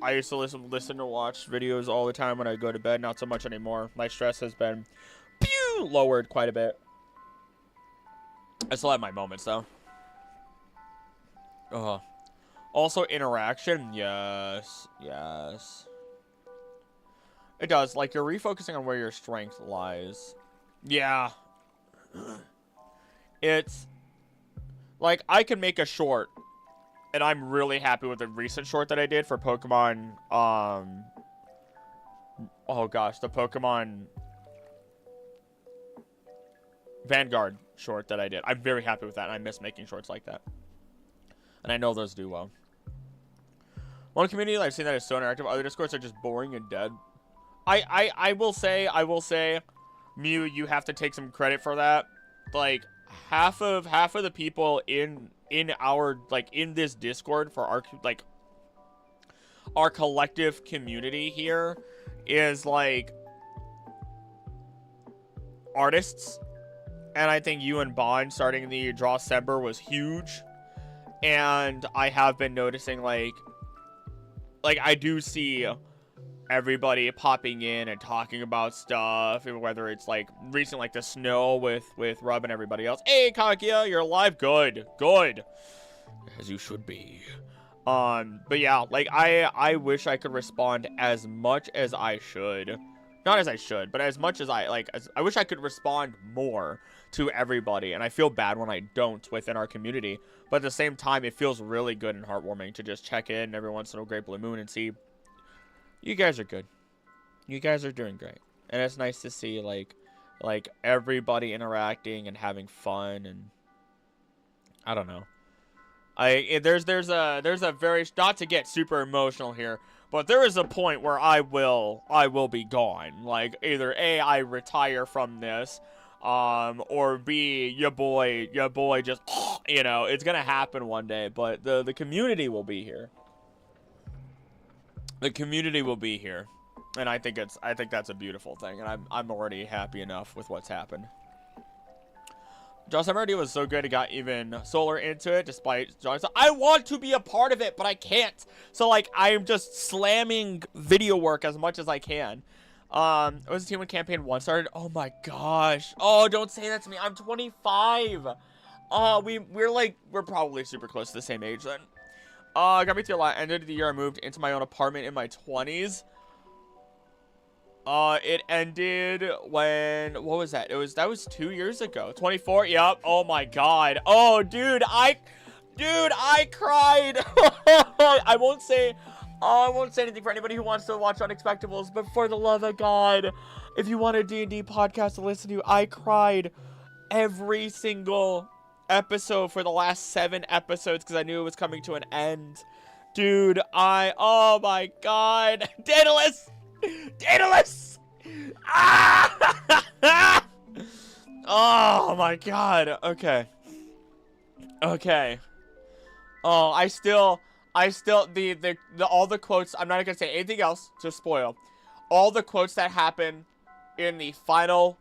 I used to listen to watch videos all the time when I go to bed. Not so much anymore. My stress has been lowered quite a bit. I still have my moments, though. Also, interaction. Yes. It does. Like, you're refocusing on where your strength lies. Yeah. It's... like, I can make a short. And I'm really happy with the recent short that I did for Pokemon, oh, gosh. The Pokemon... Vanguard short that I did. I'm very happy with that, and I miss making shorts like that. And I know those do well. One community I've seen that is so interactive. Other Discords are just boring and dead. I will say, Mew, you have to take some credit for that. Like, half of the people in our, like, in this Discord for our collective community here is, like, artists. And I think you and Bond starting the Drawsember was huge. And I have been noticing, like I do see everybody popping in and talking about stuff, whether it's, like, recent, like, the snow with Rub and everybody else. Hey, Kakia, you're alive? Good. As you should be. But yeah, like, I wish I could respond as much as I should. Not as I should, but as much as I wish I could respond more to everybody, and I feel bad when I don't within our community. But at the same time, it feels really good and heartwarming to just check in every once in a great blue moon and see you guys are good. You guys are doing great, and it's nice to see like everybody interacting and having fun. And I don't know. There's a very, not to get super emotional here, But there is a point where I will be gone. Like, either A, I retire from this, or B, your boy just, you know, it's gonna happen one day. But the community will be here. The community will be here, and I think that's a beautiful thing, and I'm already happy enough with what's happened. Josh Emerdy was so good, he got even Solar into it, despite Josh. I want to be a part of it, but I can't. So, like, I'm just slamming video work as much as I can. It was a team when campaign 1 started. Oh my gosh. Oh, don't say that to me. I'm 25. We're probably super close to the same age then. Got me through a lot. End of the year, I moved into my own apartment in my 20s. It ended when, what was that? That was 2 years ago. 24, yep. Oh my god. Oh, dude, I cried. I won't say anything for anybody who wants to watch Unexpectables, but for the love of God, if you want a D&D podcast to listen to, I cried every single episode for the last 7 episodes because I knew it was coming to an end. Dude, oh my god. Daedalus! Ah! Oh my god. Okay. Oh, I still all the quotes, I'm not gonna say anything else to spoil. All the quotes that happen in the final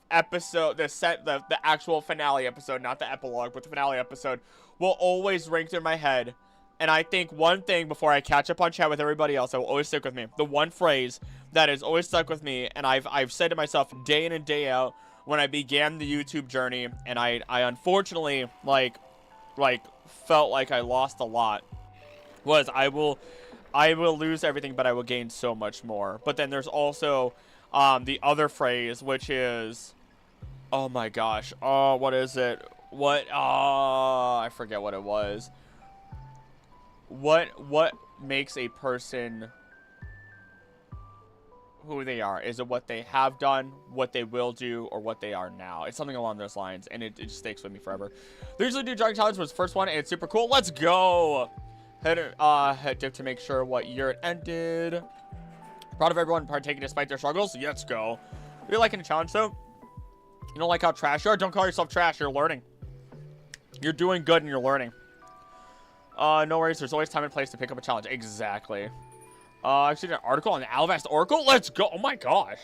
episode, the actual finale episode, not the epilogue, but the finale episode, will always ring through my head. And I think one thing before I catch up on chat with everybody else that will always stick with me, the one phrase that has always stuck with me, and I've said to myself day in and day out when I began the YouTube journey, and I unfortunately like felt like I lost a lot, was I will lose everything, but I will gain so much more. But then there's also the other phrase, which is, oh my gosh, oh, what is it? I forget what it was. What makes a person who they are? Is it what they have done, what they will do, or what they are now? It's something along those lines, and it just sticks with me forever. They usually do jogging challenge was the first one, and it's super cool. Let's go! Head dip to make sure what year it ended. Proud of everyone partaking despite their struggles. Let's go. You're liking the challenge, though? You don't like how trash you are? Don't call yourself trash. You're learning. You're doing good, and you're learning. No worries. There's always time and place to pick up a challenge. Exactly. I've seen an article on the Alvast Oracle. Let's go. Oh my gosh.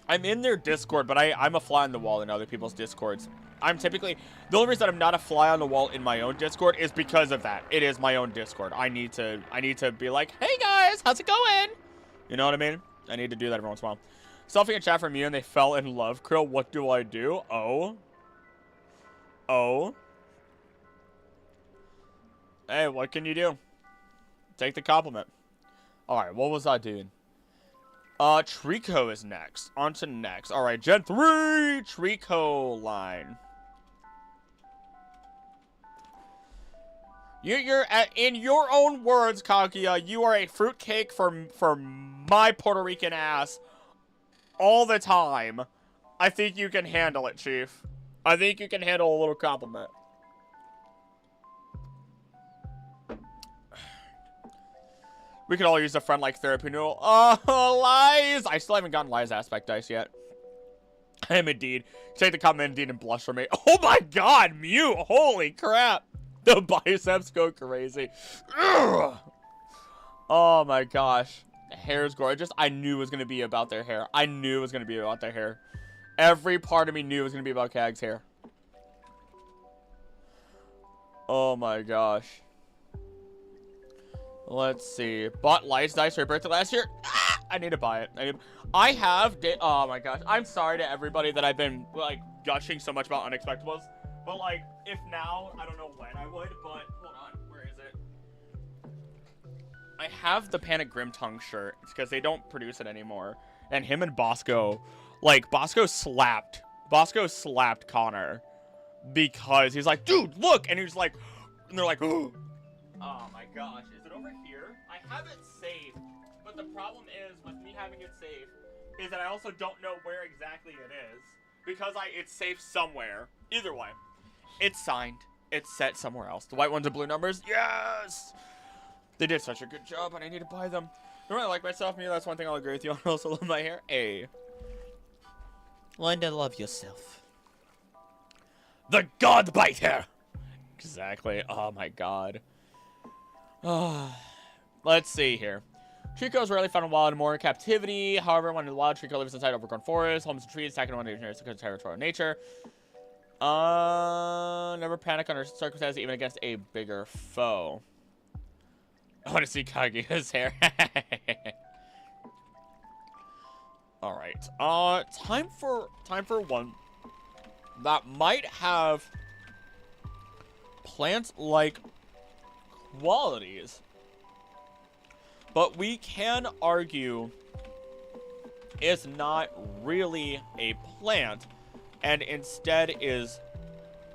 I'm in their Discord, but I'm a fly on the wall in other people's Discords. I'm typically, the only reason I'm not a fly on the wall in my own Discord is because of that. It is my own Discord. I need to be like, hey guys, how's it going? You know what I mean? I need to do that every once in a while. Selfie and chat from you and they fell in love. Krill, what do I do? Oh. Hey, what can you do? Take the compliment. Alright, what was I doing? Trico is next. On to next. Alright, Gen 3! Trico line. You're in your own words, Kaguya, you are a fruitcake for my Puerto Rican ass all the time. I think you can handle it, Chief. I think you can handle a little compliment. We could all use a friend like therapy noodle. Oh, Lies! I still haven't gotten Lies aspect dice yet. I am indeed. Take the comment indeed and blush for me. Oh my god, Mew! Holy crap! The biceps go crazy. Ugh. Oh my gosh. Hair's gorgeous. I knew it was going to be about their hair. I knew it was going to be about their hair. Every part of me knew it was going to be about Kag's hair. Oh my gosh. Let's see. Bought Lights Dice for your birthday last year? Ah, I need to buy it. I have... Oh my gosh. I'm sorry to everybody that I've been, like, gushing so much about Unexpectables. But, like, if now, I don't know when I would, but... Hold on. Where is it? I have the Panic Grimtongue shirt. It's because they don't produce it anymore. And him and Bosco... Like, Bosco slapped Connor. Because he's like, dude, look! And he's like... And they're like, oh my gosh. Is it over here? I have it saved. But the problem is, with me having it saved, is that I also don't know where exactly it is. Because it's safe somewhere. Either way. It's signed. It's set somewhere else. The white ones and blue numbers? Yes! They did such a good job, and I need to buy them. I really like myself. Maybe that's one thing I'll agree with you on. I also love my hair. Hey. Learn to love yourself. The God Biter! Exactly. Oh my god. Let's see here. Trico is rarely found in wild and more in captivity. However, when in the wild, Trico lives inside overgrown forests, homes and trees, attacking one of the territorial nature. Never panic under circumstances, even against a bigger foe. I want to see Kaguya's hair. Alright. Time for one that might have plant-like qualities, but we can argue it's not really a plant, and instead is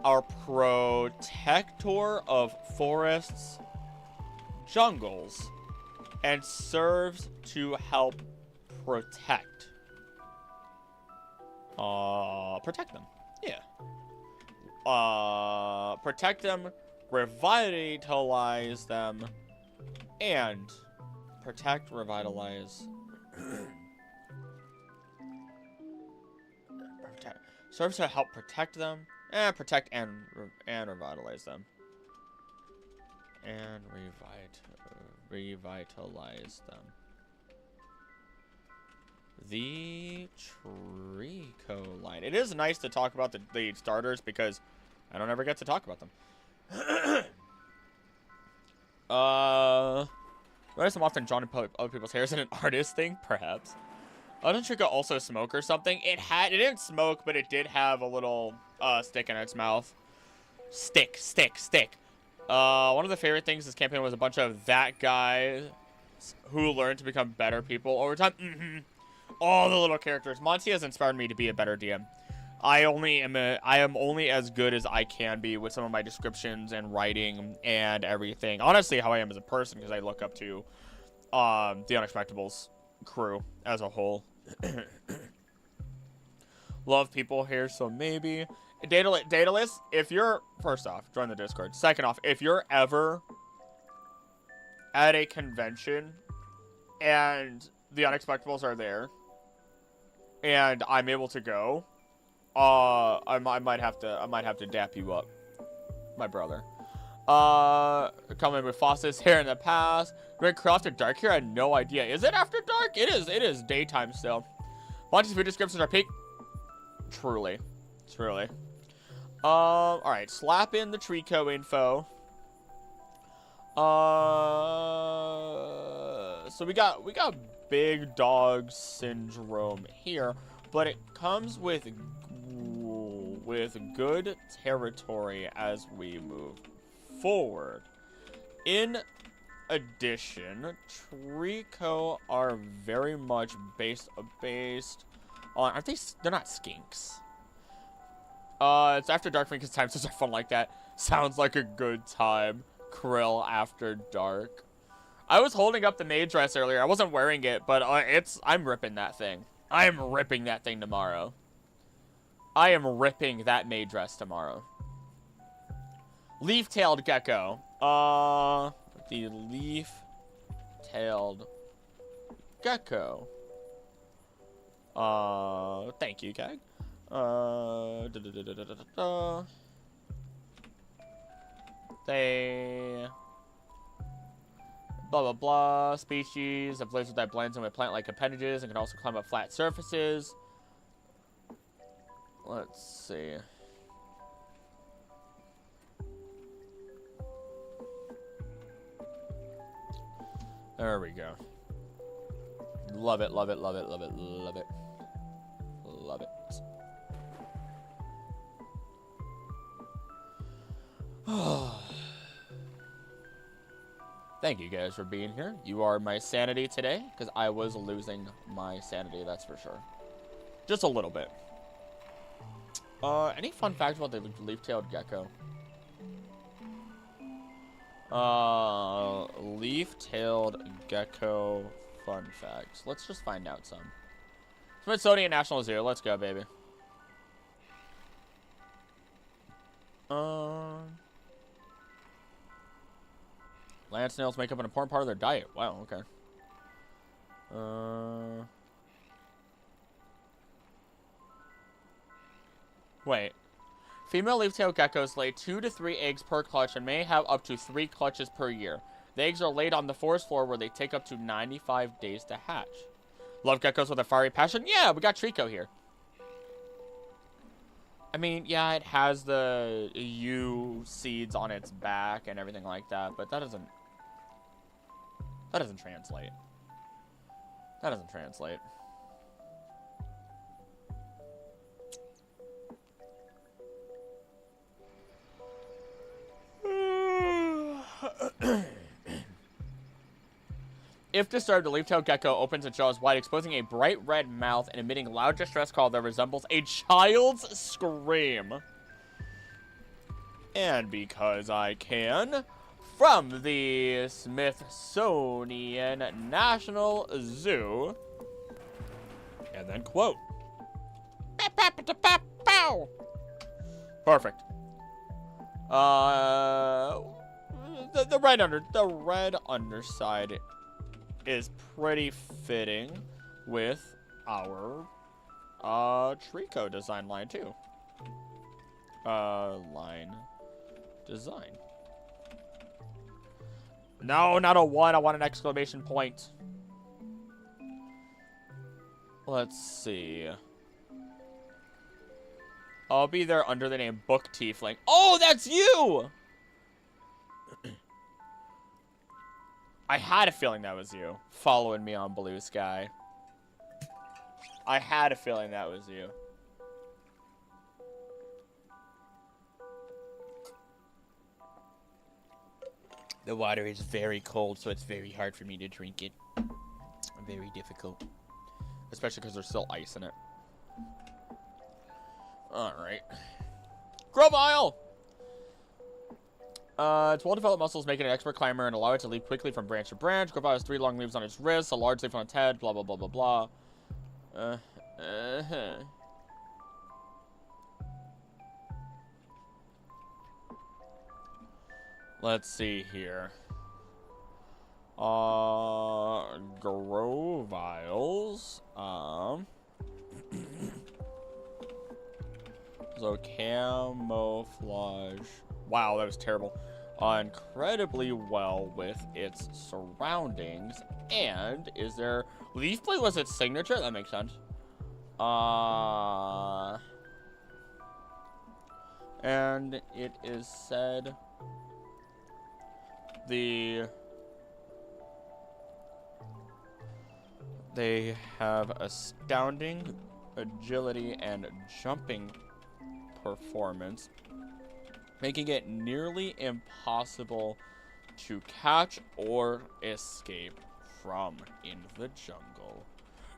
our protector of forests, jungles, and serves to help protect them. Yeah. Protect them, revitalize them, and protect, revitalize. Serves to help protect them, and protect and revitalize them, and revitalize them. The Trico line. It is nice to talk about the starters because I don't ever get to talk about them. Notice I'm often drawn to other people's hair. Is it an artist thing? Perhaps. Doesn't Trico also smoke or something? It didn't smoke, but it did have a little stick in its mouth. Stick. One of the favorite things this campaign was a bunch of that guys who learned to become better people over time. All the little characters. Monty has inspired me to be a better DM. I am only as good as I can be with some of my descriptions and writing and everything. Honestly, how I am as a person, because I look up to the Unexpectables crew as a whole. Love people here, so maybe. Daedalus, if you're, first off, join the Discord. Second off, if you're ever at a convention and the Unexpectables are there, and I'm able to go, I might have to dap you up, my brother. Coming with Foster's hair in the past. Red Cross to dark here. I had no idea. Is it after dark? It is. It is daytime still. Monty's food descriptions are peak. Truly. All right. Slap in the Trico info. So we got big dog syndrome here, but it comes with good territory as we move forward. In addition, Trico are very much based on, aren't they? They're not skinks. It's after dark because time zones are fun like that. Sounds like a good time. Krill after dark. I was holding up the maid dress earlier. I wasn't wearing it, but I'm ripping that thing. I am ripping that thing tomorrow. I am ripping that maid dress tomorrow. Leaf-tailed gecko. The leaf-tailed gecko. Thank you, Keg. They blah blah blah species of lizard that blends in with plant-like appendages and can also climb up flat surfaces. Let's see. There we go. Love it, love it, love it, love it, love it. Love it. Thank you guys for being here. You are my sanity today, because I was losing my sanity, that's for sure. Just a little bit. Any fun facts about the leaf-tailed gecko? Leaf-tailed gecko fun facts. Let's just find out some. Smithsonian National Zoo. Let's go, baby. Land snails make up an important part of their diet. Wow, okay. Wait. Female leaf-tailed geckos lay 2 to 3 eggs per clutch and may have up to 3 clutches per year. The eggs are laid on the forest floor where they take up to 95 days to hatch. Love geckos with a fiery passion? Yeah, we got Trico here. I mean, yeah, it has the U seeds on its back and everything like that, but that doesn't translate. That doesn't translate. If disturbed, a leaf-tailed gecko opens its jaws wide, exposing a bright red mouth and emitting a loud distress call that resembles a child's scream. And because I can, from the Smithsonian National Zoo, and then quote. Perfect. The red underside is pretty fitting with our Trico design line too. Line design. No, not a 1. I want an exclamation point. Let's see. I'll be there under the name Book Tiefling. Oh, that's you! I had a feeling that was you, following me on Blue Sky. I had a feeling that was you. The water is very cold, so it's very hard for me to drink it. Very difficult. Especially because there's still ice in it. Alright. Grovile! Its well-developed muscles make it an expert climber and allow it to leap quickly from branch to branch. Grovile has 3 long leaves on its wrists, a large leaf on its head, blah, blah, blah, blah, blah. Let's see here. Groviles. So camouflage. Wow, that was terrible. Incredibly well with its surroundings. And is there... Leaf blade was its signature? That makes sense. And it is said... They have astounding agility and jumping performance, making it nearly impossible to catch or escape from in the jungle.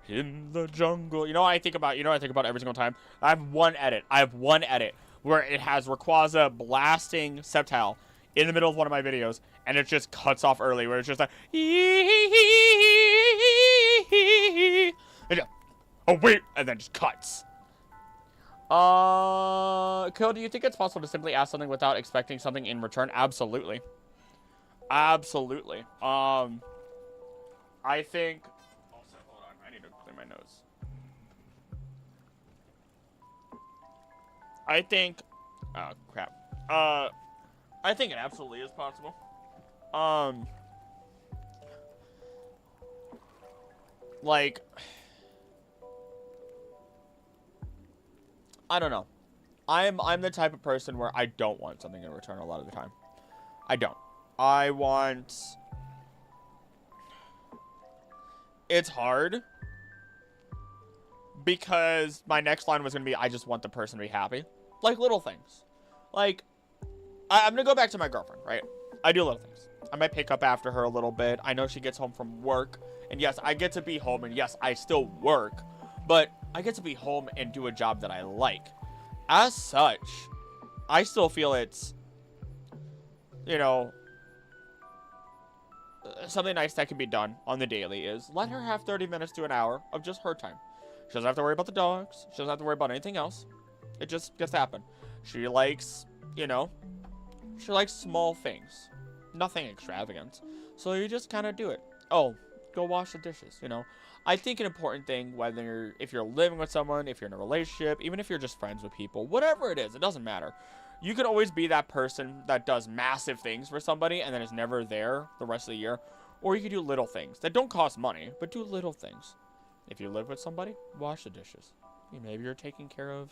In the jungle. You know what I think about? You know what I think about every single time? I have one edit where it has Rayquaza blasting Sceptile in the middle of one of my videos, and it just cuts off early, where it's just like, and oh wait, and then just cuts. Kill, do you think it's possible to simply ask something without expecting something in return? Absolutely. Absolutely. I think... Also, hold on. I need to clear my nose. I think... Oh, crap. I think it absolutely is possible. Like... I don't know. I'm the type of person where I don't want something in return a lot of the time. I don't. I want... It's hard. Because my next line was going to be, I just want the person to be happy. Like, little things. Like, I'm going to go back to my girlfriend, right? I do little things. I might pick up after her a little bit. I know she gets home from work. And yes, I get to be home. And yes, I still work. But I get to be home and do a job that I like. As such, I still feel it's, you know, something nice that can be done on the daily is let her have 30 minutes to an hour of just her time. She doesn't have to worry about the dogs. She doesn't have to worry about anything else. It just gets to happen. She likes, you know, she likes small things. nothing extravagant. So you just kind of do it. Oh, go wash the dishes, you know. I think an important thing, whether if you're living with someone, if you're in a relationship, even if you're just friends with people, whatever it is, it doesn't matter. You can always be that person that does massive things for somebody and then is never there the rest of the year. Or you can do little things that don't cost money, but do little things. If you live with somebody, wash the dishes. Maybe you're taking care of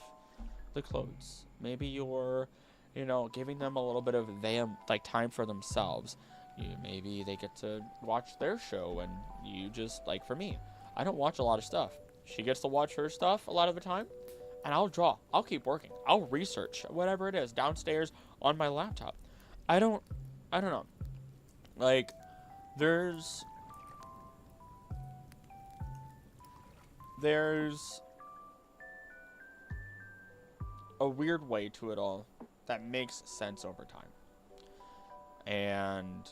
the clothes. Maybe you're, you know, giving them a little bit of time for themselves. Maybe they get to watch their show and you just, like for me, I don't watch a lot of stuff. She gets to watch her stuff a lot of the time, and I'll draw. I'll keep working. I'll research whatever it is downstairs on my laptop. I don't know. Like, there's a weird way to it all that makes sense over time. And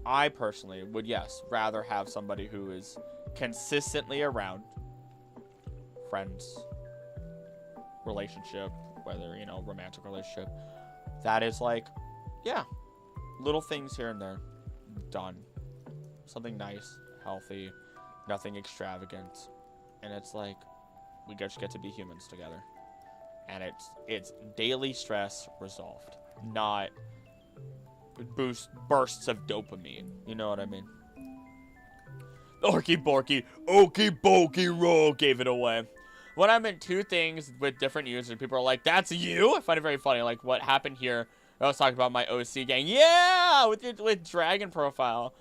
I personally would, yes, rather have somebody who is consistently around. Friends, relationship, whether, you know, romantic relationship. That is like, yeah, little things here and there. Done. Something nice, healthy, nothing extravagant. And it's like, we just get to be humans together. And it's daily stress resolved, not bursts of dopamine. You know what I mean? Orky Borky, Okie Bokie Roll gave it away. When I'm in two things with different users, people are like, that's you? I find it very funny. Like, what happened here, I was talking about my OC gang. Yeah! With Dragon profile.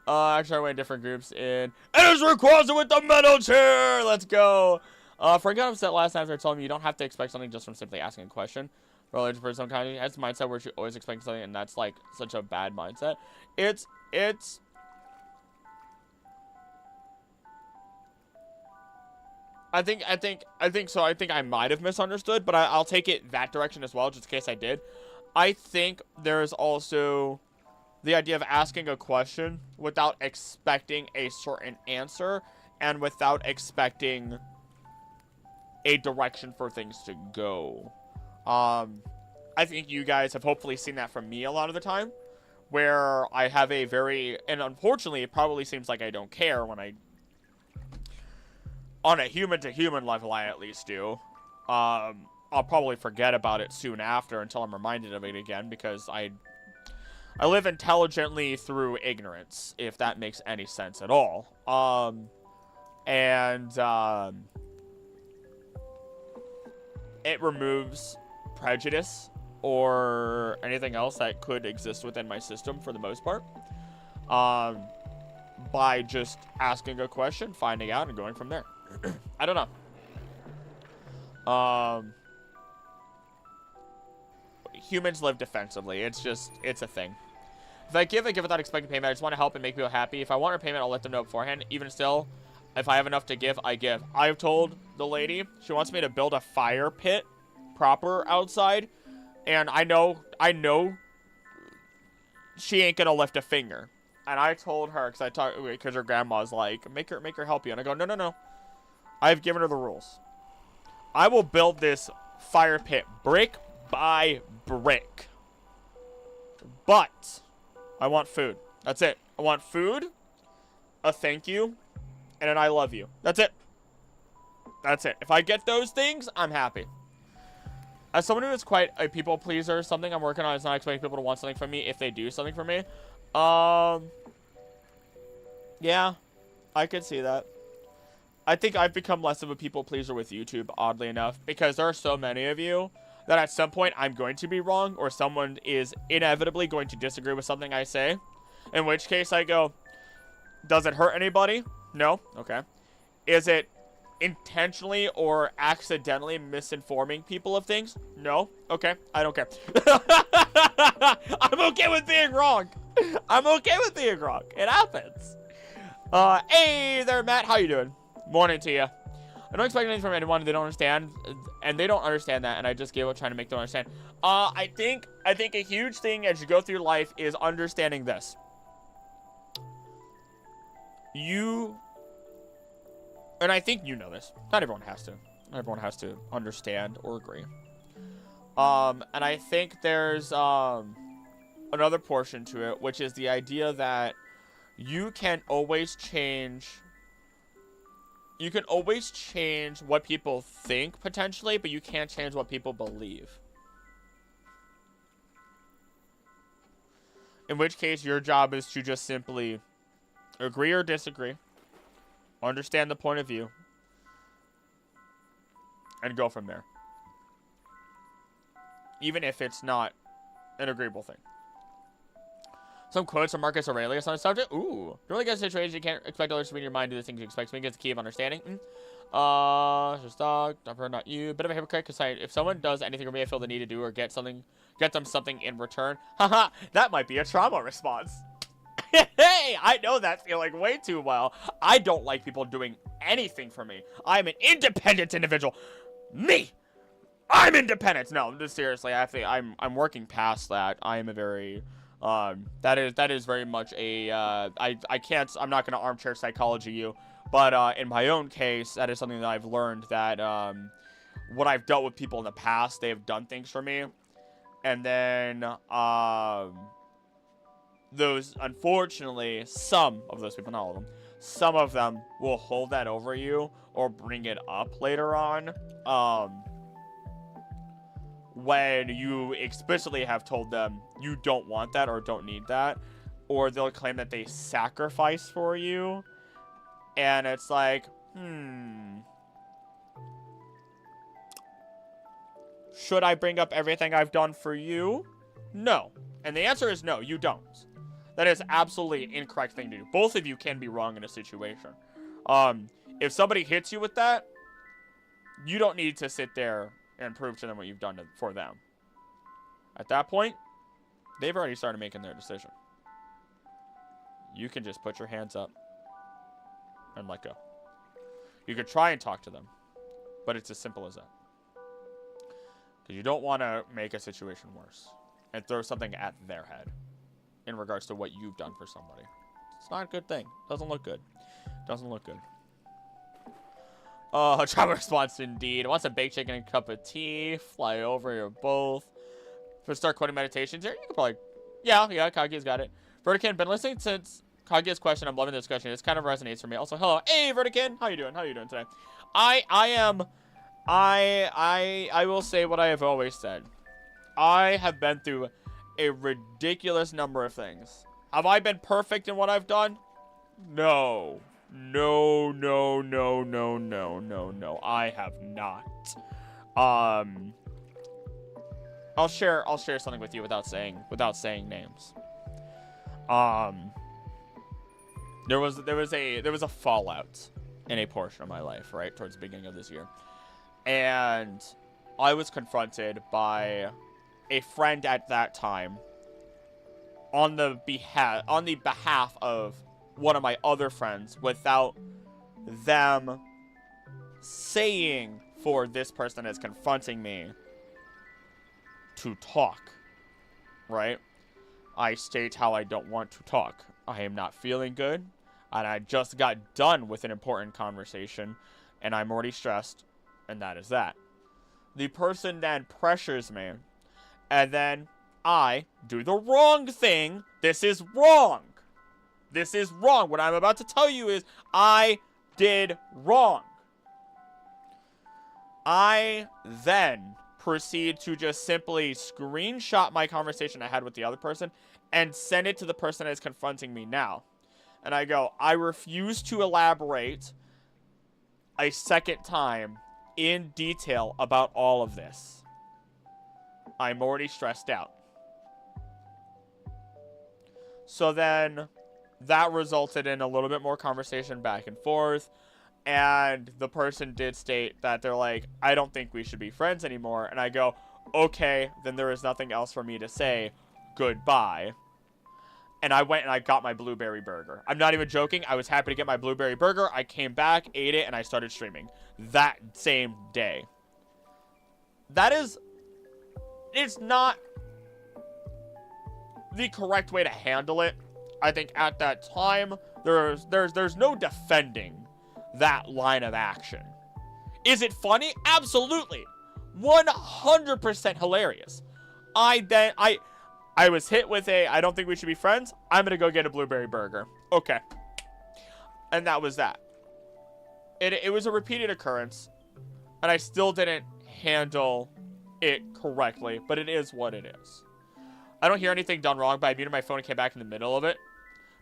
Actually, I went in different groups in Ezra Quaza with the metal chair! Let's go! For I got upset last night after I told him you don't have to expect something just from simply asking a question. Related for some kind of has a mindset where you always expect something, and that's like such a bad mindset. It's I think so. I think I might have misunderstood, but I'll take it that direction as well, just in case I did. I think there's also the idea of asking a question without expecting a certain answer and without expecting a direction for things to go. I think you guys have hopefully seen that from me a lot of the time, where I have a very, and unfortunately, it probably seems like I don't care when I, on a human-to-human level, I at least do. I'll probably forget about it soon after until I'm reminded of it again, because I live intelligently through ignorance, if that makes any sense at all. It removes prejudice or anything else that could exist within my system for the most part. By just asking a question, finding out, and going from there. I don't know. Humans live defensively. It's a thing. If I give without expecting payment. I just want to help and make people happy. If I want repayment, I'll let them know beforehand. Even still, if I have enough to give, I give. I've told the lady she wants me to build a fire pit proper outside, and I know she ain't gonna lift a finger. And I told her, because her grandma's like, make her help you. And I go, no. I've given her the rules. I will build this fire pit brick by brick. But I want food. That's it. I want food, a thank you, and an I love you. That's it. That's it. If I get those things, I'm happy. As someone who is quite a people pleaser, something I'm working on is not expecting people to want something from me if they do something for me. Yeah, I could see that. I think I've become less of a people pleaser with YouTube, oddly enough, because there are so many of you that at some point I'm going to be wrong, or someone is inevitably going to disagree with something I say. In which case I go, does it hurt anybody? No. Okay. Is it intentionally or accidentally misinforming people of things? No. Okay. I don't care. I'm okay with being wrong. I'm okay with being wrong. It happens. Hey there, Matt. How you doing? Morning to you. I don't expect anything from anyone. They don't understand, and they don't understand that, and I just gave up trying to make them understand. I think a huge thing as you go through life is understanding this. And I think you know this. Not everyone has to. Not everyone has to understand or agree. And I think there's, another portion to it, which is the idea that you can always change what people think, potentially, but you can't change what people believe. In which case, your job is to just simply agree or disagree, understand the point of view, and go from there. Even if it's not an agreeable thing. Some quotes from Marcus Aurelius on the subject. Ooh. To really get a situation, you can't expect others to read your mind, do the things you expect. Speaking is the key of understanding. Just dog. Never, not you. Bit of a hypocrite, because if someone does anything for me, I feel the need to do or get them something in return. Haha, that might be a trauma response. Hey, I know that feeling way too well. I don't like people doing anything for me. I'm an independent individual. Me! I'm independent! No, just seriously, I'm working past that. I am a very... that is very much a, I'm not gonna armchair psychology you, but, in my own case, that is something that I've learned that, when I've dealt with people in the past, they have done things for me, and then, unfortunately, some of those people, not all of them, some of them will hold that over you, or bring it up later on, when you explicitly have told them you don't want that or don't need that, or they'll claim that they sacrifice for you, and it's like, should I bring up everything I've done for you? No. And the answer is no, you don't. That is absolutely an incorrect thing to do. Both of you can be wrong in a situation. If somebody hits you with that, you don't need to sit there and prove to them what you've done for them. At that point, they've already started making their decision. You can just put your hands up and let go. You could try and talk to them, but it's as simple as that. Because you don't want to make a situation worse and throw something at their head in regards to what you've done for somebody. It's not a good thing. Doesn't look good. Doesn't look good. Travel response indeed. Wants a baked chicken and a cup of tea. Fly over, you're both. For start quoting meditations here, you could probably... Yeah, Kaguya's got it. Vertican, been listening since Kaguya's question. I'm loving the discussion. This kind of resonates for me. Also, hello. Hey, Vertican. How you doing? How you doing today? I will say what I have always said. I have been through a ridiculous number of things. Have I been perfect in what I've done? No. No, no, no, no, no, no, no. I have not. I'll share something with you without saying names. There was a fallout in a portion of my life, right, towards the beginning of this year. And I was confronted by a friend at that time on the behalf of one of my other friends without them saying for this person that's confronting me to talk, right? I state how I don't want to talk. I am not feeling good, and I just got done with an important conversation, and I'm already stressed, and that is that. The person then pressures me, and then I do the wrong thing. This is wrong. This is wrong. What I'm about to tell you is I did wrong. I then proceed to just simply screenshot my conversation I had with the other person and send it to the person that is confronting me now. And I go, I refuse to elaborate a second time in detail about all of this. I'm already stressed out. So then that resulted in a little bit more conversation back and forth. And the person did state that they're like, I don't think we should be friends anymore. And I go, okay, then there is nothing else for me to say. Goodbye. And I went and I got my blueberry burger. I'm not even joking. I was happy to get my blueberry burger. I came back, ate it, and I started streaming that same day. It's not the correct way to handle it. I think at that time, there's no defending that line of action. Is it funny? Absolutely. 100% hilarious. I was hit with I don't think we should be friends. I'm going to go get a blueberry burger. Okay. And that was that. It was a repeated occurrence. And I still didn't handle it correctly. But it is what it is. I don't hear anything done wrong, but I muted my phone and came back in the middle of it.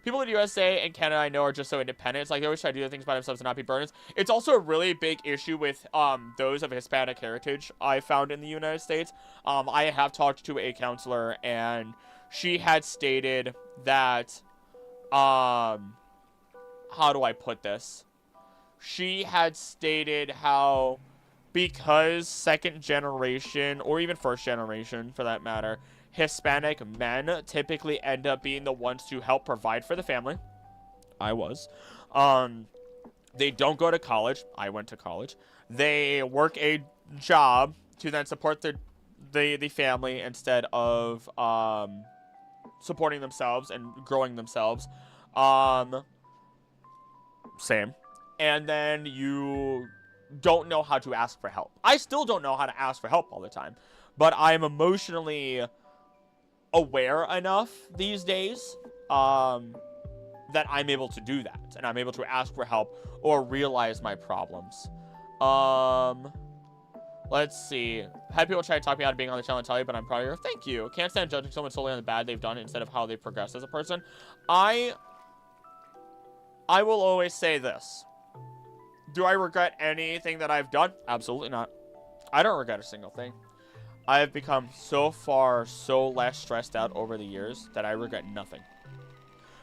People in the USA and Canada, I know, are just so independent. It's like they always try to do things by themselves and not be burdens. It's also a really big issue with those of Hispanic heritage I found in the United States. I have talked to a counselor, and she had stated that, how do I put this? She had stated how because second generation, or even first generation for that matter, Hispanic men typically end up being the ones to help provide for the family. I was. They don't go to college. I went to college. They work a job to then support the family instead of supporting themselves and growing themselves. Same. And then you don't know how to ask for help. I still don't know how to ask for help all the time. But I'm emotionally aware enough these days that I'm able to do that, and I'm able to ask for help or realize my problems. Let's see. Had people try to talk me out of being on the channel and tell you, but I'm proud of you. Thank you. Can't stand judging someone solely on the bad they've done instead of how they progressed as a person. I will always say this. Do I regret anything that I've done? Absolutely not. I don't regret a single thing. I have become so less stressed out over the years that I regret nothing.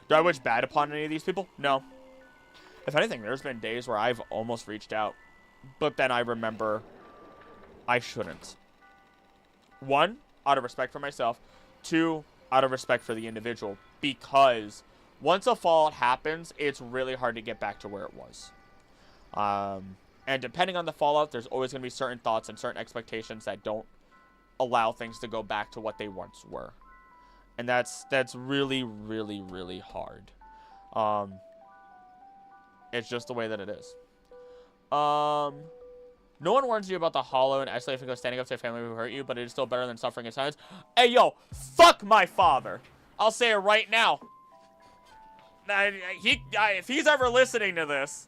Do I wish bad upon any of these people? No. If anything, there's been days where I've almost reached out, but then I remember I shouldn't. 1, out of respect for myself. 2, out of respect for the individual. Because once a fallout happens, it's really hard to get back to where it was. And depending on the fallout, there's always going to be certain thoughts and certain expectations that don't allow things to go back to what they once were. And that's really, really, really hard. It's just the way that it is. No one warns you about the hollow and isolation of standing up to a family who hurt you, but it is still better than suffering in silence. Hey, yo, fuck my father. I'll say it right now. If he's ever listening to this,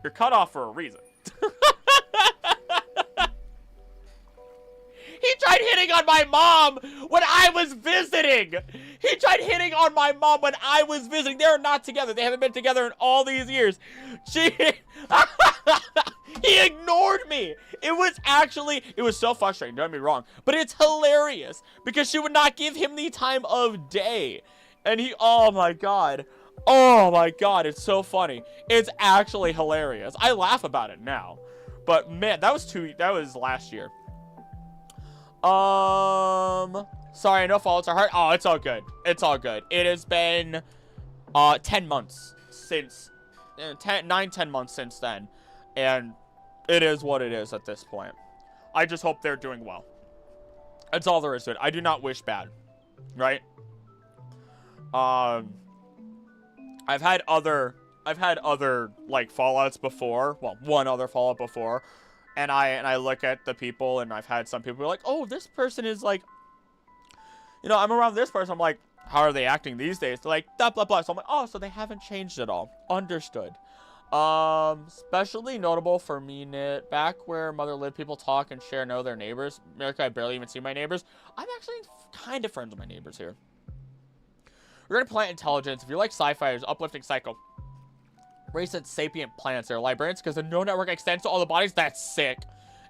you're cut off for a reason. He tried hitting on my mom when I was visiting. They're not together. They haven't been together in all these years. He ignored me. It was so frustrating. Don't get me wrong. But it's hilarious because she would not give him the time of day. And oh my God. Oh my God. It's so funny. It's actually hilarious. I laugh about it now. But man, that was last year. Sorry, I know faults are hard. Oh, it's all good. It's all good. It has been 10 months since 9-10 months since then, and it is what it is at this point. I just hope they're doing well. That's all there is to it. I do not wish bad, right? I've had other like fallouts before. Well, one other fallout before. And I look at the people, and I've had some people who are like, oh, this person is like, you know, I'm around this person. I'm like, how are they acting these days? They're like, blah, blah, blah. So I'm like, oh, so they haven't changed at all. Understood. Especially notable for me, back where Mother lived, people talk and know their neighbors. America, I barely even see my neighbors. I'm actually kind of friends with my neighbors here. We're going to plant intelligence. If you like sci-fi, there's uplifting cycle. Race said sapient plants. They're librarians because the neural network extends to all the bodies. That's sick.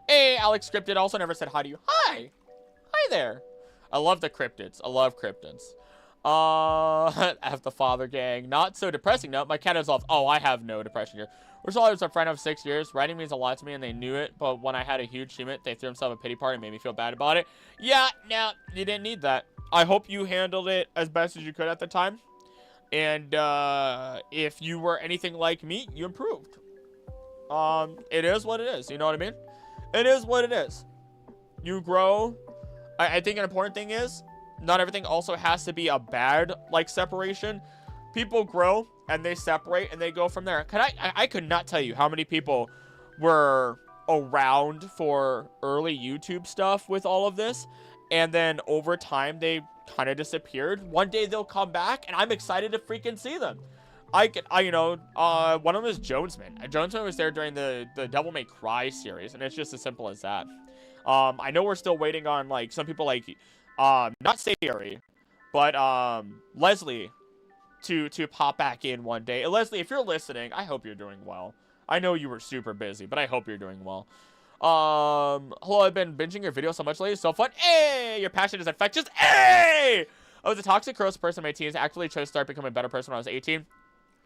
Hey, Alex Cryptid also never said hi to you. Hi. Hi there. I love the cryptids. I love cryptids. F the father gang. Not so depressing. No, my cat is off. Oh, I have no depression here. We're still always a friend of 6 years. Writing means a lot to me, and they knew it. But when I had a huge achievement, they threw themselves a pity party and made me feel bad about it. Yeah, no, you didn't need that. I hope you handled it as best as you could at the time. And if you were anything like me, you improved. It is what it is. You know what I mean? It is what it is. You grow. I think an important thing is not everything also has to be a bad like separation. People grow and they separate and they go from there. I could not tell you how many people were around for early YouTube stuff with all of this, and then over time they kind of disappeared. One day they'll come back, and I'm excited to freaking see them. You know, one of them is Jonesman. Jonesman was there during the Devil May Cry series, and it's just as simple as that. I know we're still waiting on, like, some people like, not Sayori, but, Leslie to pop back in one day. And Leslie, if you're listening, I hope you're doing well. I know you were super busy, but I hope you're doing well. Hello, I've been binging your videos so much lately. So fun. Hey, your passion is infectious. Hey! I was a toxic, gross person in my teens. Actively chose to start becoming a better person when I was 18.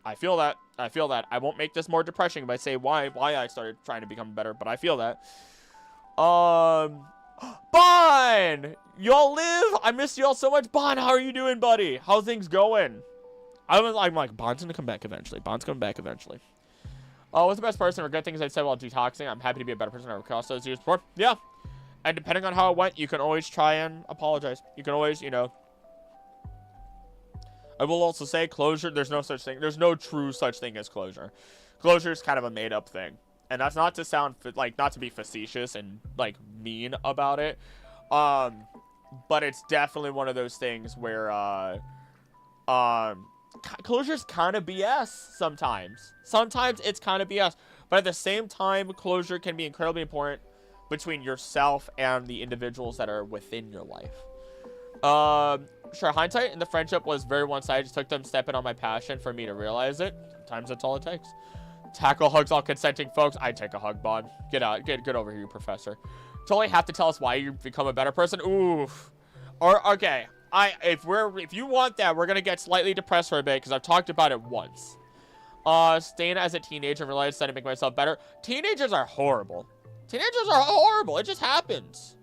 I feel that. I feel that. I won't make this more depressing by saying why I started trying to become better, but I feel that. Bon! Y'all live? I miss y'all so much. Bon, how are you doing, buddy? How's things going? I'm like, Bon's gonna come back eventually. Bon's coming back eventually. What's the best person or good things I've said while detoxing? I'm happy to be a better person. I've crossed those years before. Yeah. And depending on how it went, you can always try and apologize. You can always, you know. I will also say closure, there's no such thing. There's no true such thing as closure. Closure is kind of a made-up thing. And that's not to sound, like, not to be facetious and, like, mean about it. But it's definitely one of those things where, closure's kind of BS sometimes. Sometimes it's kind of BS. But at the same time, closure can be incredibly important between yourself and the individuals that are within your life. Sure, hindsight in the friendship was very one-sided. It just took them stepping on my passion for me to realize it. Sometimes that's all it takes. Tackle hugs all consenting folks. I'd take a hug, Bon. Get out. Get over here, you professor. Totally have to tell us why you become a better person. Oof. Or okay. If you want that, we're gonna get slightly depressed for a bit because I've talked about it once. Staying as a teenager and realized that to make myself better. Teenagers are horrible. Teenagers are horrible. It just happens.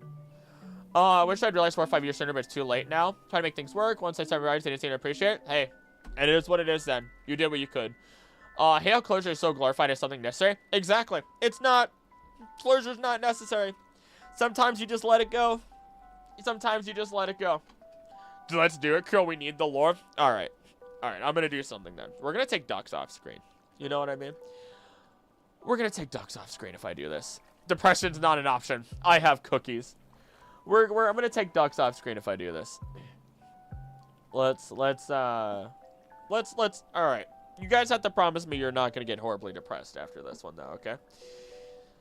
I wish I'd realized 4 or 5 years sooner, but it's too late now. Trying to make things work. Once I started realizing I didn't seem to appreciate it. Hey, it is what it is then. You did what you could. Hey, how closure is so glorified as something necessary. Exactly. It's not. Closure's not necessary. Sometimes you just let it go. Sometimes you just let it go. Let's do it, Krill. We need the lore. All right. All right. I'm going to do something then. We're going to take ducks off screen. You know what I mean? We're going to take ducks off screen if I do this. Depression's not an option. I have cookies. I'm going to take ducks off screen if I do this. Let's, all right. You guys have to promise me you're not going to get horribly depressed after this one, though, okay?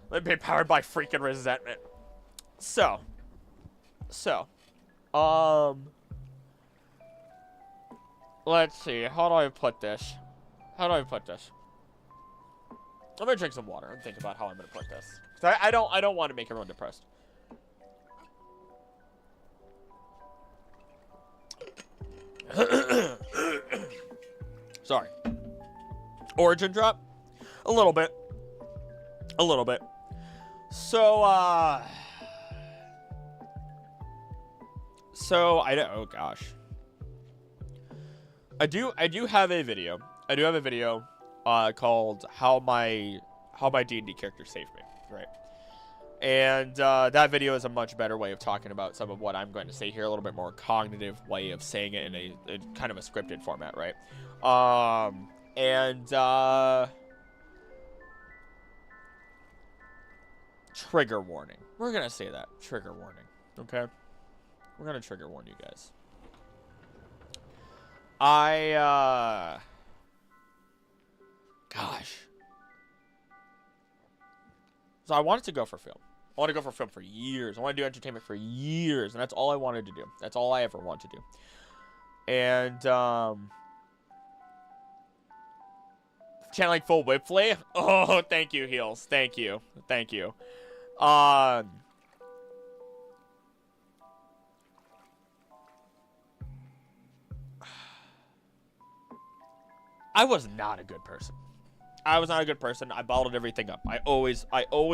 Let me be powered by freaking resentment. So, let's see. How do I put this? I'm going to drink some water and think about how I'm going to put this. I don't want to make everyone depressed. Sorry. Origin drop? A little bit. So, oh gosh. I do have a video. Called How My D&D Character Saved Me, right? And that video is a much better way of talking about some of what I'm going to say here, a little bit more cognitive way of saying it in a kind of a scripted format, right? Trigger warning. We're going to say that. Trigger warning, okay? We're going to trigger warn you guys. Gosh. So I wanted to go for film. I want to go for film for years. I want to do entertainment for years. And that's all I wanted to do. That's all I ever wanted to do. And, channeling full Whipflay. Oh, thank you, Heels. Thank you. I was not a good person. I bottled everything up. I always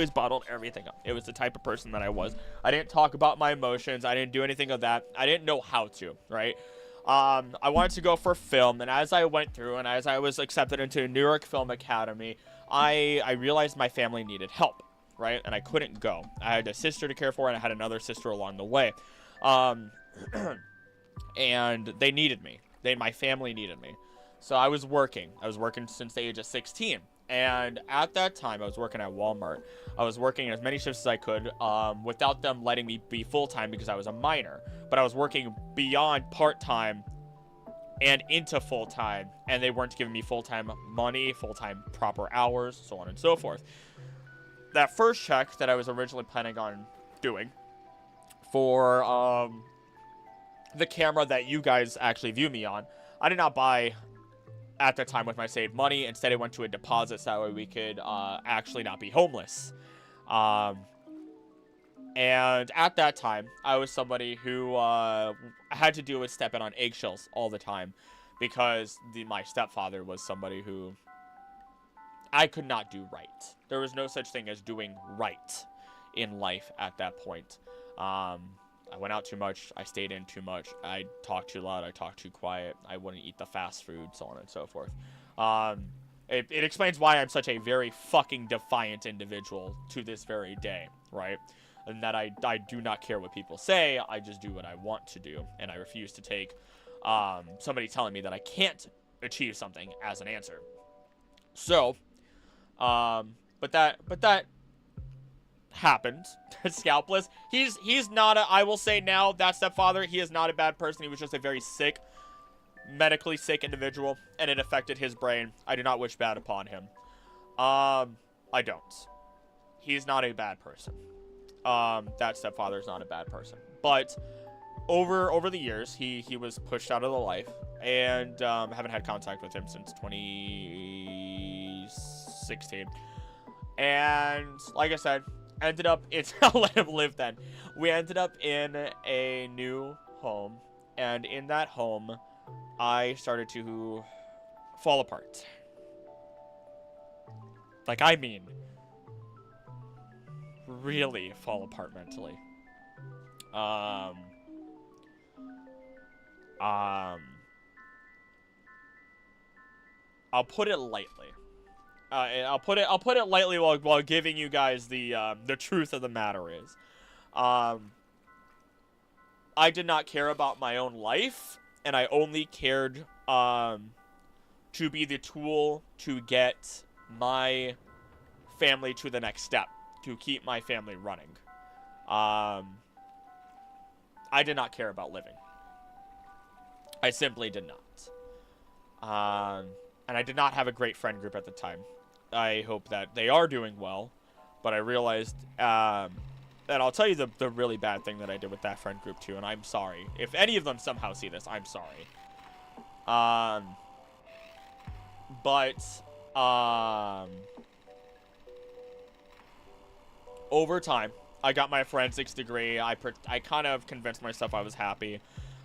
bottled everything up. It was the type of person that I was. I didn't talk about my emotions. I didn't do anything of that. I didn't know how to, right? I wanted to go for film, and as I went through and as I was accepted into New York Film Academy, I realized my family needed help, right? And I couldn't go. I had a sister to care for, and I had another sister along the way. And they needed me. My family needed me. So I was working. Since the age of 16. And at that time, I was working at Walmart. I was working as many shifts as I could without them letting me be full-time because I was a minor. But I was working beyond part-time and into full-time, and they weren't giving me full-time money, full-time proper hours, so on and so forth. That first check that I was originally planning on doing for the camera that you guys actually view me on, I did not buy at the time with my saved money. Instead, it went to a deposit so that way we could actually not be homeless. And at that time, I was somebody who had to deal with stepping on eggshells all the time because my stepfather was somebody who I could not do right. There was no such thing as doing right in life at that point. I went out too much. I stayed in too much. I talked too loud. I talked too quiet. I wouldn't eat the fast food, so on and so forth. It explains why I'm such a very fucking defiant individual to this very day, right? And that I do not care what people say. I just do what I want to do, and I refuse to take somebody telling me that I can't achieve something as an answer. So, but that happened. Scalpless. He's not a, I will say now, that stepfather, he is not a bad person. He was just a very sick, medically sick individual, and it affected his brain. I do not wish bad upon him. I don't. He's not a bad person. That stepfather is not a bad person. But over the years, he was pushed out of the life, and haven't had contact with him since 2016. And like I said, ended up, I'll let him live then. We ended up in a new home, and in that home, I started to fall apart. Like, I mean, really fall apart mentally. I'll put it lightly. I'll put it lightly while giving you guys the truth of the matter is, I did not care about my own life, and I only cared to be the tool to get my family to the next step, to keep my family running. I did not care about living. I simply did not. And I did not have a great friend group at the time. I hope that they are doing well, but I realized, and I'll tell you the really bad thing that I did with that friend group too, and I'm sorry. If any of them somehow see this, I'm sorry. Over time, I got my forensics degree. I kind of convinced myself I was happy.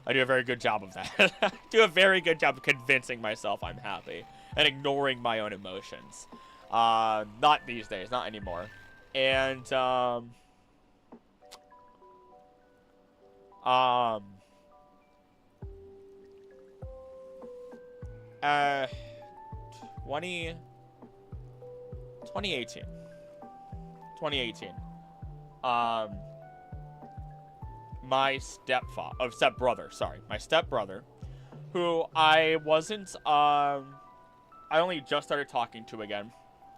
I do a very good job of that. I do a very good job of convincing myself I'm happy and ignoring my own emotions. Not these days, not anymore. And, 2018. My stepbrother, who I wasn't, I only just started talking to again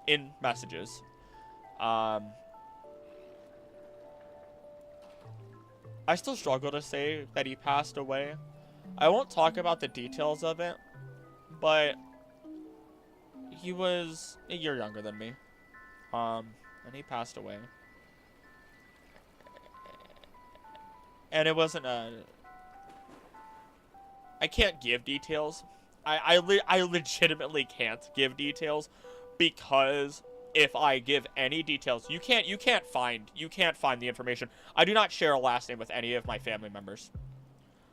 in messages. I still struggle to say that he passed away. I won't talk about the details of it, but he was a year younger than me. And he passed away. And it wasn't a... I can't give details. I legitimately can't give details, because if I give any details, you can't find the information. I do not share a last name with any of my family members.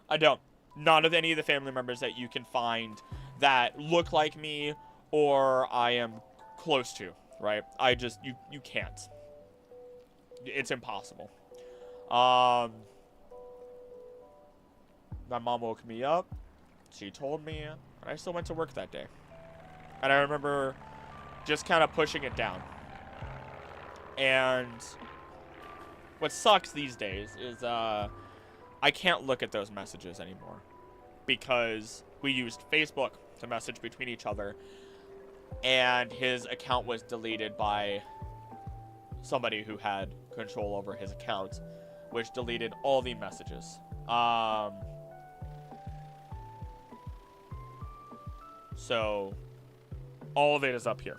I don't. None of any of the family members that you can find that look like me or I am close to, right? I just, you can't. It's impossible. My mom woke me up. She told me, and I still went to work that day. And I remember just kind of pushing it down. And what sucks these days is I can't look at those messages anymore, because we used Facebook to message between each other. and his account was deleted by somebody who had control over his account, which deleted all the messages. So all of it is up here,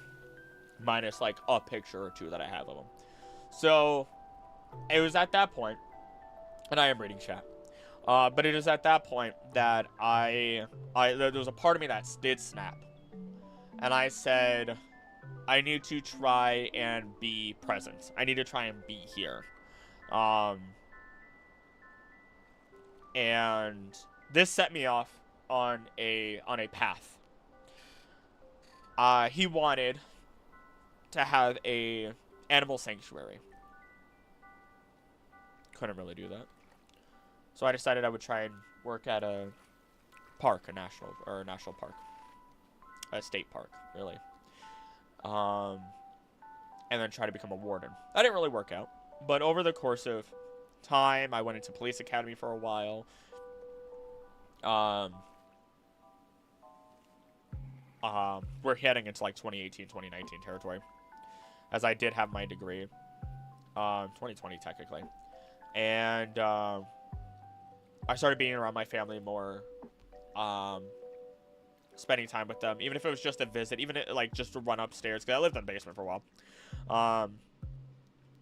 minus like a picture or two that I have of him. So it was at that point, and I am reading chat, but it is at that point that there was a part of me that did snap, and I said, I need to try and be present. I need to try and be here. And this set me off on a path. He wanted to have a animal sanctuary. Couldn't really do that. So I decided I would try and work at a park, a national park. A state park, really. And then try to become a warden. That didn't really work out. But over the course of time, I went into police academy for a while. We're heading into like 2018, 2019 territory, as I did have my degree, 2020 technically, and I started being around my family more, spending time with them, even if it was just a visit, even like just to run upstairs, because I lived in the basement for a while,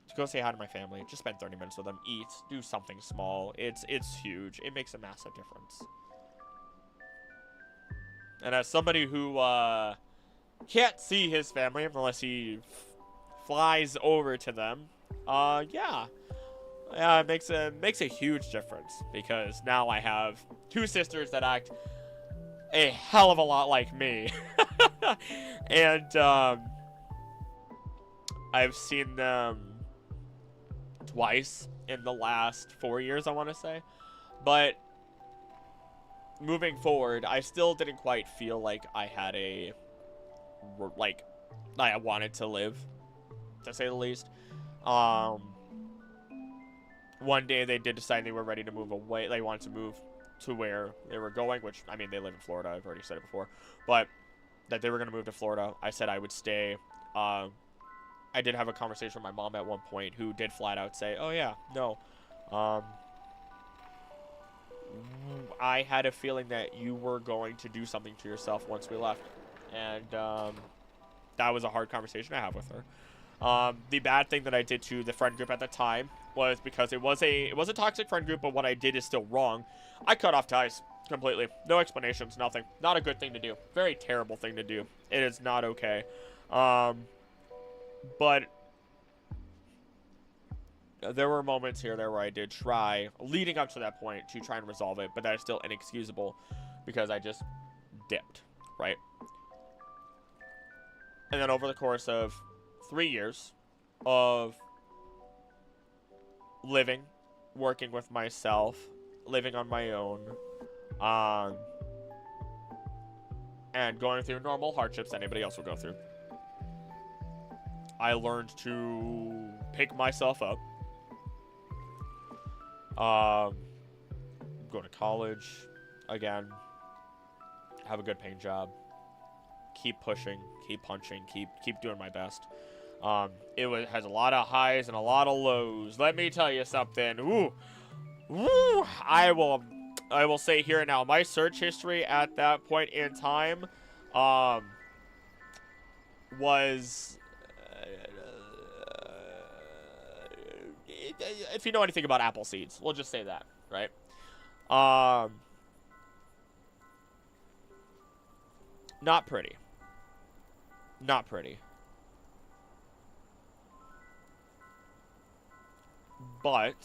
to go say hi to my family, just spend 30 minutes with them, eat, do something small. It's huge. It makes a massive difference. And as somebody who can't see his family unless he flies over to them, yeah, it makes a huge difference, because now I have two sisters that act a hell of a lot like me, and I've seen them twice in the last 4 years, I want to say, but moving forward, I still didn't quite feel like I had I wanted to live, to say the least. One day they did decide they were ready to move away. They wanted to move to where they were going, which, I mean, they live in Florida. I've already said it before. But that they were going to move to Florida. I said I would stay. I did have a conversation with my mom at one point, who did flat out say, oh, yeah, no. I had a feeling that you were going to do something to yourself once we left. And that was a hard conversation to have with her. The bad thing that I did to the friend group at the time was, because it was a toxic friend group, but what I did is still wrong. I cut off ties completely. No explanations, nothing. Not a good thing to do. Very terrible thing to do. It is not okay. But there were moments here there where I did try, leading up to that point, to try and resolve it, but that is still inexcusable, because I just dipped, right? And then over the course of 3 years of living, working with myself, living on my own, and going through normal hardships that anybody else would go through, I learned to pick myself up, go to college again, have a good paying job, keep pushing, keep punching, keep doing my best. It has a lot of highs and a lot of lows. Let me tell you something. Ooh, I will say here and now, my search history at that point in time, was, if you know anything about apple seeds, we'll just say that, right? Not pretty. Not pretty. But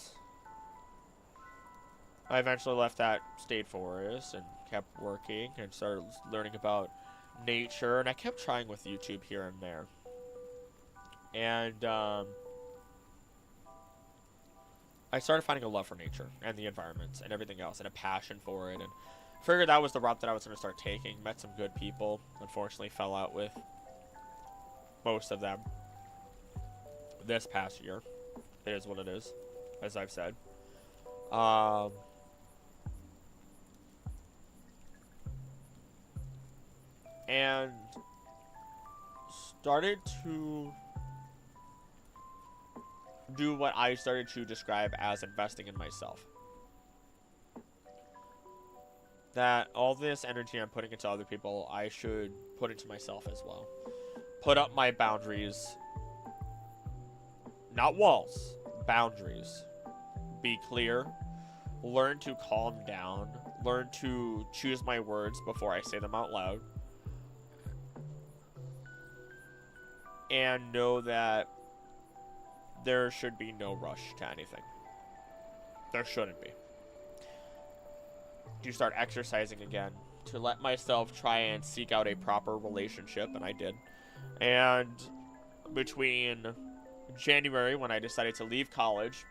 I eventually left that state forest and kept working and started learning about nature, and I kept trying with YouTube here and there. And I started finding a love for nature and the environment and everything else, and a passion for it, and figured that was the route that I was going to start taking. Met some good people. Unfortunately, fell out with most of them this past year. It is what it is, as I've said. And started to do what I started to describe as investing in myself. That all this energy I'm putting into other people, I should put into myself as well. Put up my boundaries. Not walls, boundaries. Be clear. Learn to calm down. Learn to choose my words before I say them out loud. And know that there should be no rush to anything. There shouldn't be. To start exercising again. To let myself try and seek out a proper relationship, and I did. And between January, when I decided to leave college,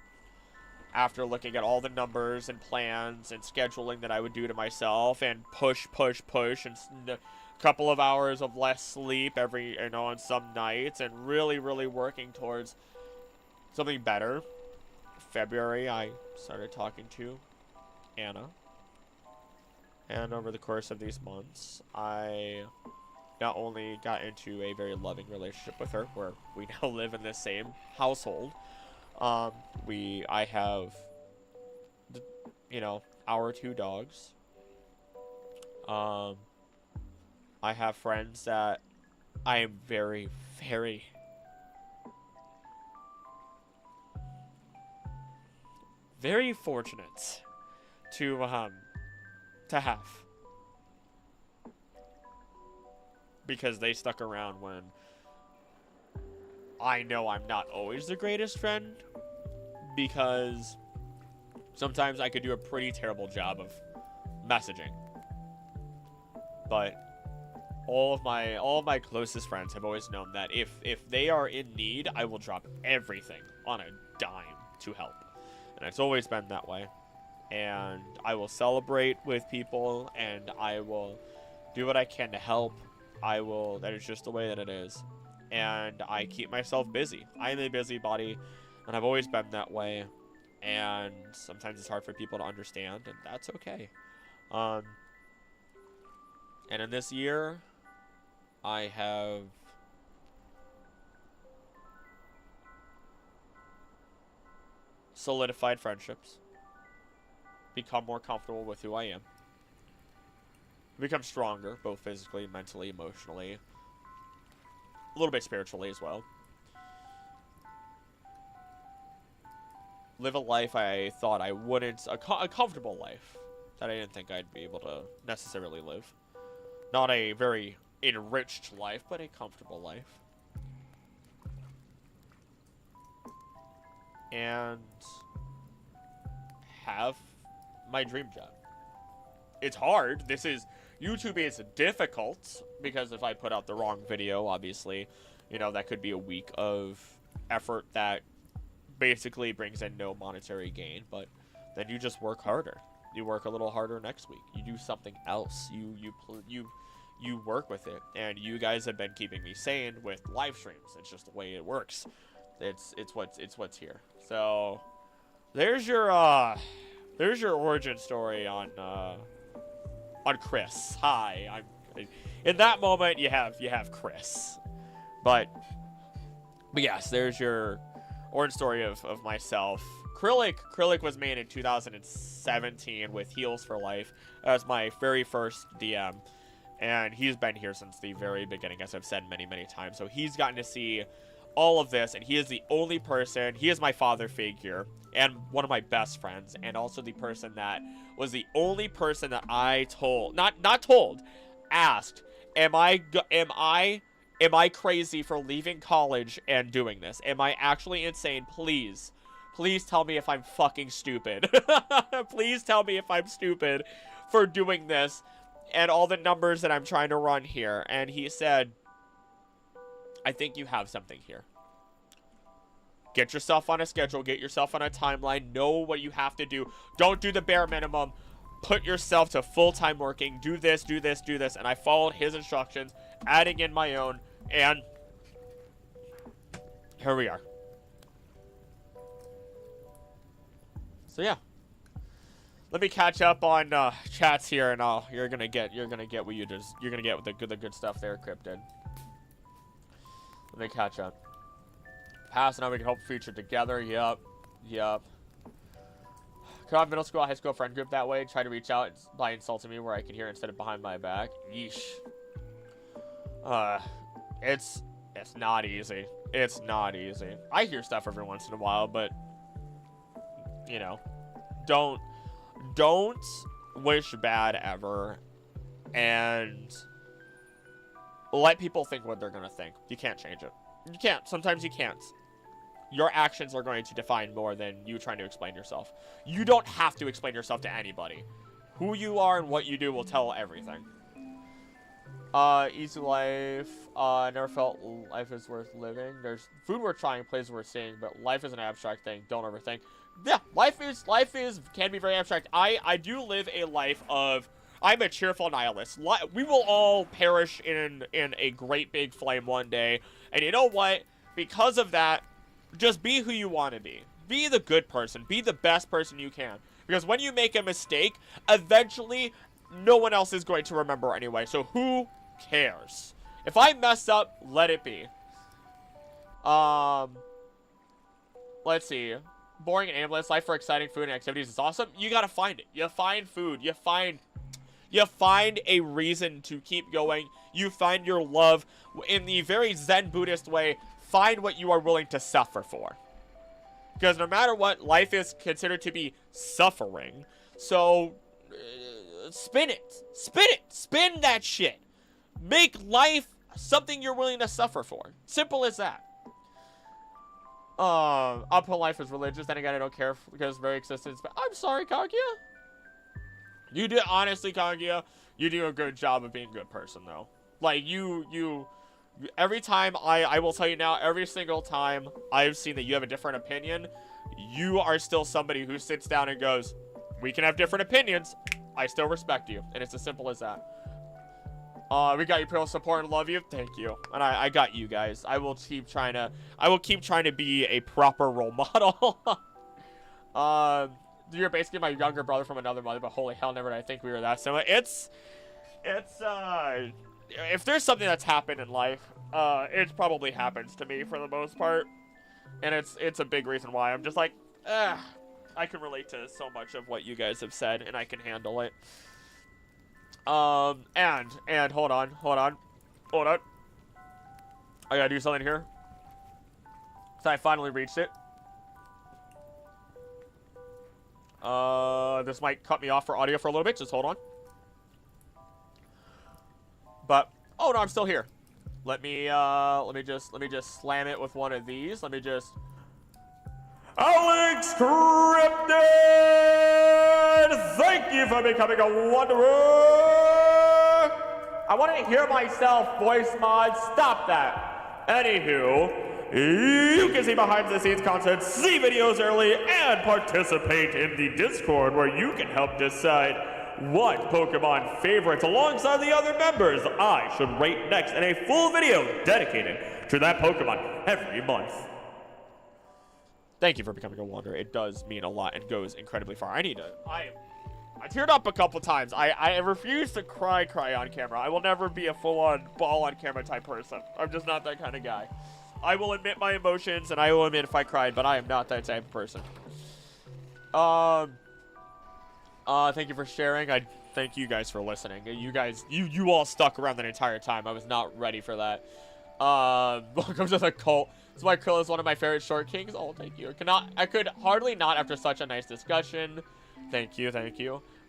after looking at all the numbers and plans and scheduling that I would do to myself, and push, and a couple of hours of less sleep on some nights, and really, really working towards something better. February, I started talking to Anna. And over the course of these months, I not only got into a very loving relationship with her, where we now live in the same household. I have, our 2 dogs. I have friends that I am very, very, very fortunate to have, because they stuck around when I know I'm not always the greatest friend, because sometimes I could do a pretty terrible job of messaging. But all of my closest friends have always known that if they are in need, I will drop everything on a dime to help. And it's always been that way. And I will celebrate with people, and I will do what I can to help. That is just the way that it is. And I keep myself busy. I am a busybody, and I've always been that way. And sometimes it's hard for people to understand, and that's okay. And in this year, I have solidified friendships. Become more comfortable with who I am. Become stronger, both physically, mentally, emotionally. A little bit spiritually as well. Live a life I thought I wouldn't. A comfortable life that I didn't think I'd be able to necessarily live. Not a very enriched life, but a comfortable life. And have my dream job. It's hard. YouTube is difficult, because if I put out the wrong video, obviously, that could be a week of effort that basically brings in no monetary gain, but then you just work harder. You work a little harder next week. You do something else. You work with it, and you guys have been keeping me sane with live streams. It's just the way it works. It's what's here. So there's your origin story on Chris. Hi, in that moment you have Chris, but yes, there's your origin story of myself. Krillic was made in 2017 with Heals for Life as my very first DM, and he's been here since the very beginning, as I've said many times. So he's gotten to see all of this, and he is the only person. He is my father figure and one of my best friends, and also the person that was the only person that I told, asked, am I crazy for leaving college and doing this? Am I actually insane? Please tell me if I'm fucking stupid. Please tell me if I'm stupid for doing this and all the numbers that I'm trying to run here. And he said, I think you have something here. Get yourself on a schedule. Get yourself on a timeline. Know what you have to do. Don't do the bare minimum. Put yourself to full-time working. Do this, do this, do this. And I followed his instructions, adding in my own. And here we are. So yeah. Let me catch up on chats here, and you're gonna get what you're gonna get with the good stuff there, Cryptid. Let me catch up. Past, now we can hope future together. Yup. Yup. Cut off middle school, high school friend group that way. Try to reach out by insulting me where I can hear it instead of behind my back. Yeesh. It's not easy. It's not easy. I hear stuff every once in a while, but you know, don't wish bad ever, and let people think what they're gonna think. You can't change it. You can't. Sometimes you can't. Your actions are going to define more than you trying to explain yourself. You don't have to explain yourself to anybody. Who you are and what you do will tell everything. Easy life. Never felt life is worth living. There's food worth trying, places worth seeing, but life is an abstract thing. Don't overthink. Yeah, life can be very abstract. I do live a life of, I'm a cheerful nihilist. We will all perish in a great big flame one day. And you know what? Because of that, just be who you want to be. Be the good person. Be the best person you can. Because when you make a mistake, eventually, no one else is going to remember anyway. So who cares? If I mess up, let it be. Let's see. Boring and aimless. Life for exciting food and activities is awesome. You gotta find it. You find food. You find a reason to keep going. You find your love in the very Zen Buddhist way. Find what you are willing to suffer for. Because no matter what, life is considered to be suffering. So, spin it. Spin it. Spin that shit. Make life something you're willing to suffer for. Simple as that. I'll put life as religious. Then again, I don't care because very existence. But I'm sorry, Kaguya. You did, honestly, Kaguya, you do a good job of being a good person, though. Like, every time, I will tell you now, every single time I've seen that you have a different opinion, you are still somebody who sits down and goes, we can have different opinions, I still respect you. And it's as simple as that. We got your people support and love you. Thank you. And I got you guys. I will keep trying to be a proper role model. You're basically my younger brother from another mother, but holy hell, never did I think we were that similar. It's if there's something that's happened in life, it probably happens to me for the most part. And it's a big reason why I'm just like, I can relate to so much of what you guys have said, and I can handle it. And hold on. I gotta do something here. So I finally reached it. This might cut me off for audio for a little bit. Just hold on. But, oh no, I'm still here. Let me just slam it with one of these. Let me just... Alex Scripted! Thank you for becoming a wanderer! I want to hear myself, voice mod. Stop that. Anywho, you can see behind the scenes content, see videos early, and participate in the Discord where you can help decide what Pokemon favorites alongside the other members I should rate next in a full video dedicated to that Pokemon every month. Thank you for becoming a wanderer. It does mean a lot and goes incredibly far. I teared up a couple times. I refuse to cry on camera. I will never be a full-on ball on camera type person. I'm just not that kind of guy. I will admit my emotions and I will admit if I cried, but I am not that type of person. Thank you for sharing. I thank you guys for listening. You guys, you all stuck around that entire time. I was not ready for that. Welcome to the cult. This is why Krill is one of my favorite short kings. Oh, thank you. I could hardly not after such a nice discussion. Thank you.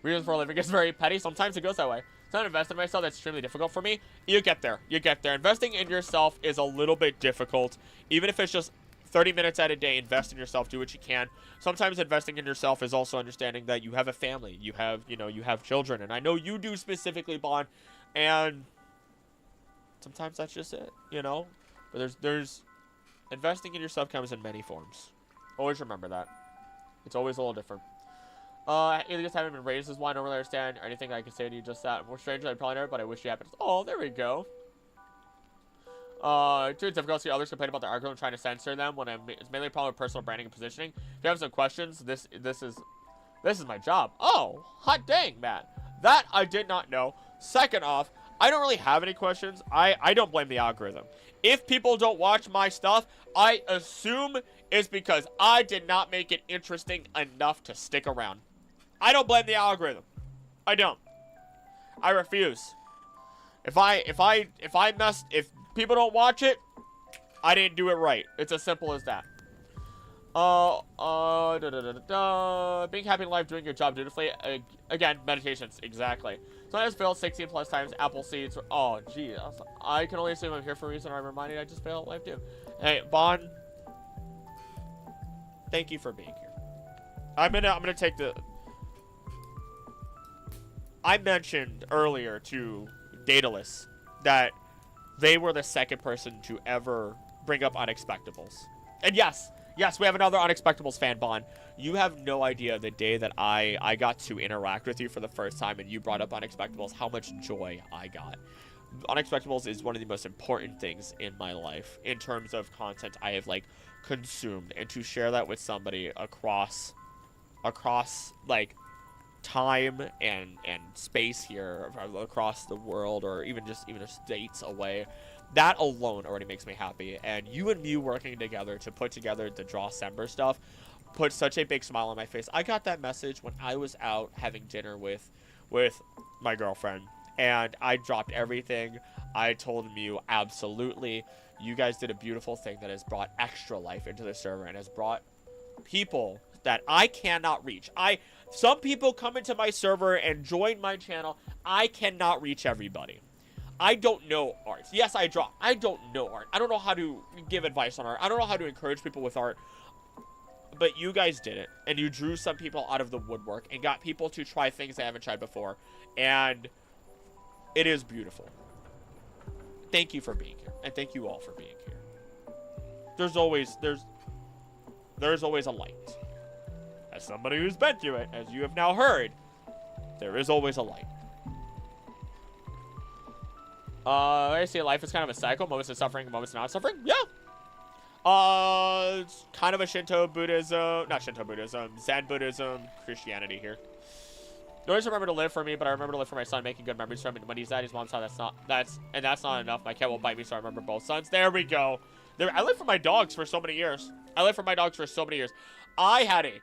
Reasons for a living is very petty. Sometimes it goes that way. It's not investing in myself that's extremely difficult for me. You get there. Investing in yourself is a little bit difficult. Even if it's just 30 minutes out of a day, invest in yourself. Do what you can. Sometimes investing in yourself is also understanding that you have a family. You have children. And I know you do specifically, Bond. And sometimes that's just it, But there's investing in yourself comes in many forms. Always remember that. It's always a little different. You just haven't been raised is why I don't really understand anything I can say to you just that. More strange than I probably never, but I wish you happened. Oh, there we go. Too difficult to see others complain about their algorithm trying to censor them when it's mainly a problem with personal branding and positioning. If you have some questions, this is my job. Oh, hot dang, Matt. That I did not know. Second off, I don't really have any questions. I don't blame the algorithm. If people don't watch my stuff, I assume it's because I did not make it interesting enough to stick around. I don't blame the algorithm. I don't. I refuse. If people don't watch it, I didn't do it right. It's as simple as that. Being happy in life, doing your job dutifully. Again, meditations, exactly. So I just failed 16 plus times. Apple seeds. Oh, gee. I can only assume I'm here for a reason. I'm reminded I just failed at life too. Hey, Bon. Thank you for being here. I'm gonna take the. I mentioned earlier to Daedalus that they were the second person to ever bring up Unexpectables. And yes, we have another Unexpectables fan, Bon. You have no idea the day that I got to interact with you for the first time and you brought up Unexpectables, how much joy I got. Unexpectables is one of the most important things in my life in terms of content I have, like, consumed. And to share that with somebody across like, time and space here, across the world, or even states away, that alone already makes me happy. And you and me working together to put together the Drawcember stuff put such a big smile on my face. I got that message when I was out having dinner with my girlfriend, and I dropped everything. I told Mew, absolutely, you guys did a beautiful thing that has brought extra life into the server and has brought people that I cannot reach. Some people come into my server and join my channel. I cannot reach everybody. I don't know art. Yes, I draw. I don't know art. I don't know how to give advice on art. I don't know how to encourage people with art. But you guys did it. And you drew some people out of the woodwork and got people to try things they haven't tried before. And it is beautiful. Thank you for being here. And thank you all for being here. There's always a light. As somebody who's been through it, as you have now heard, there is always a light. I see life is kind of a cycle. Moments of suffering, moments of not suffering. Yeah. It's kind of a Shinto Buddhism, not Shinto Buddhism, Zen Buddhism, Christianity here. You always remember to live for me, but I remember to live for my son, making good memories from him. When he's at his mom's house, that's not enough. My cat will bite me, so I remember both sons. There we go. I lived for my dogs for so many years. I had a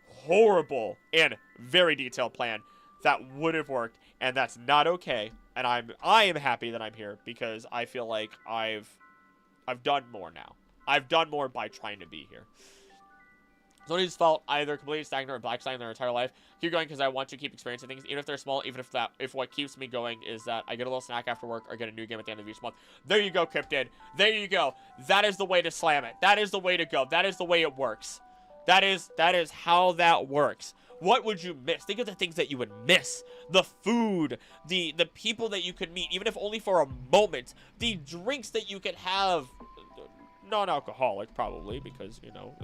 horrible and very detailed plan that would have worked, and that's not okay. And I am happy that I'm here because I feel like I've done more now. I've done more by trying to be here. Somebody's felt either completely stagnant or black stagnant their entire life. Keep going because I want to keep experiencing things, even if they're small. Even if what keeps me going is that I get a little snack after work or get a new game at the end of each month. There you go, Cryptid. There you go. That is the way to slam it. That is the way to go. That is the way it works. That is how that works. What would you miss? Think of the things that you would miss. The food, the people that you could meet, even if only for a moment. The drinks that you could have. Non-alcoholic, probably, because, you know,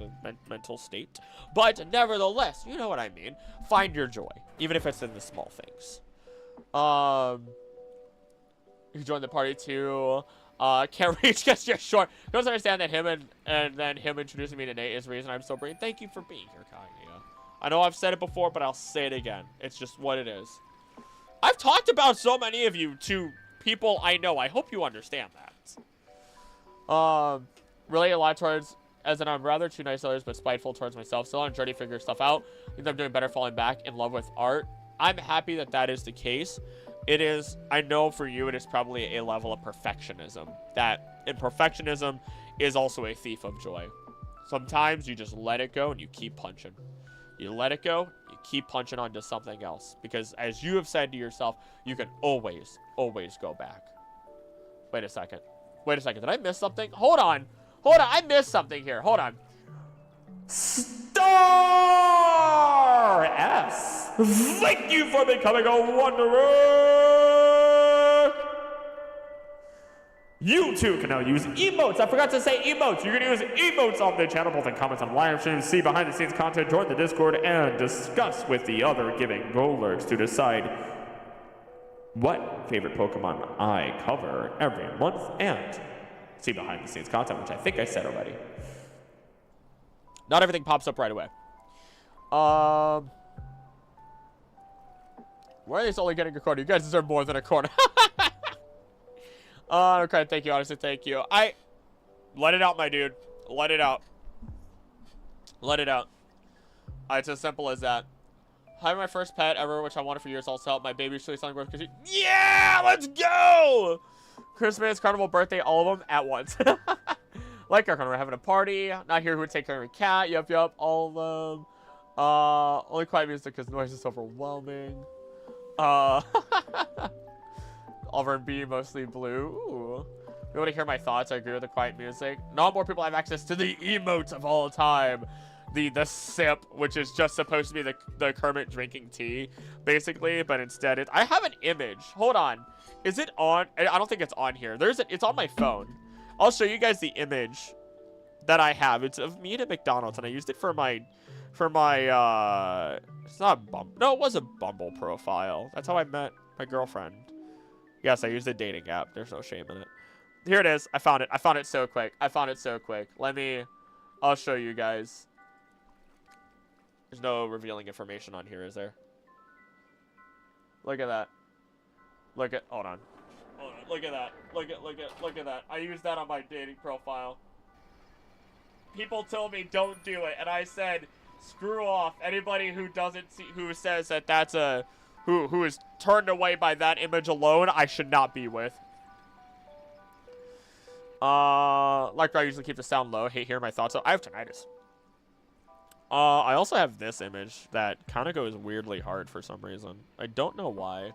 mental state. But nevertheless, you know what I mean. Find your joy, even if it's in the small things. You joined the party too. Can't reach because you're short. Don't understand that him and then him introducing me to Nate is the reason I'm so brave. Thank you for being here, Kanye. I know I've said it before, but I'll say it again. It's just what it is. I've talked about so many of you to people I know. I hope you understand that. Relate a lot towards, as in I'm rather too nice to others, but spiteful towards myself. Still on a journey to figure stuff out. I think I'm doing better falling back in love with art. I'm happy that that is the case. It is, I know for you, it is probably a level of perfectionism. And perfectionism is also a thief of joy. Sometimes you just let it go and you keep punching. You let it go, you keep punching onto something else. Because as you have said to yourself, you can always, always go back. Wait a second. Did I miss something? Hold on. I missed something here. Hold on. Star S. Thank you for becoming a wanderer. You too can now use emotes. I forgot to say emotes. You can use emotes on the channel, both in comments on live streams, see behind the scenes content, join the Discord, and discuss with the other giving goal lurks to decide what favorite Pokemon I cover every month, and see behind the scenes content, which I think I said already. Not everything pops up right away. Why are they only getting a corner? You guys deserve more than a corner. Okay, thank you, honestly, thank you. Let it out, my dude. Let it out. Let it out. It's as simple as that. Having my first pet ever, which I wanted for years, also helped. My baby's really selling birth. Yeah, let's go! Christmas, carnival, birthday, all of them at once. Like our carnival, having a party. Not here who would take care of a cat. Yup, all of them. Only quiet music because noise is overwhelming. Oliver and B, mostly blue. Ooh. You want to hear my thoughts? I agree with the quiet music. Not more people have access to the emotes of all time. The sip, which is just supposed to be the Kermit drinking tea, basically, but instead I have an image. Hold on. Is it on? I don't think it's on here. It's on my phone. I'll show you guys the image that I have. It's of me at McDonald's, and I used it for my it's not Bumble. No, it was a Bumble profile. That's how I met my girlfriend. Yes, I used a dating app. There's no shame in it. Here it is. I found it. I found it so quick. I'll show you guys. There's no revealing information on here, is there? Look at that. Hold on. Look at that. Look at that. I used that on my dating profile. People told me don't do it, and I said, screw off. Anybody who who says that that's who is turned away by that image alone, I should not be with. Like I usually keep the sound low. Hate hearing my thoughts. I have tinnitus. I also have this image that kind of goes weirdly hard for some reason. I don't know why.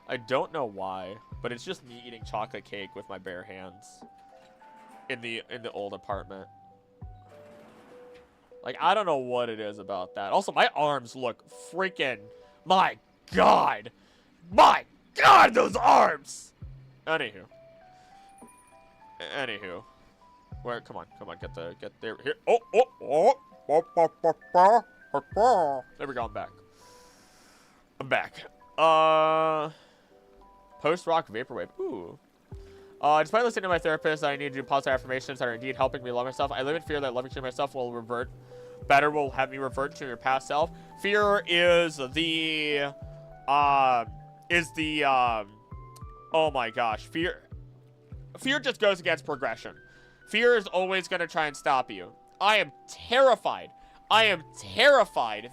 But it's just me eating chocolate cake with my bare hands in the old apartment. Like, I don't know what it is about that. Also, my arms look freaking... My God! My God, those arms! Anywho. Where? Come on, get there. Here. Oh! There we go, I'm back. Post-rock vaporwave. Ooh. Despite listening to my therapist, I need to do positive affirmations that are indeed helping me love myself. I live in fear that loving to myself will have me revert to your past self. Fear is the, oh my gosh. Fear just goes against progression. Fear is always going to try and stop you. I am terrified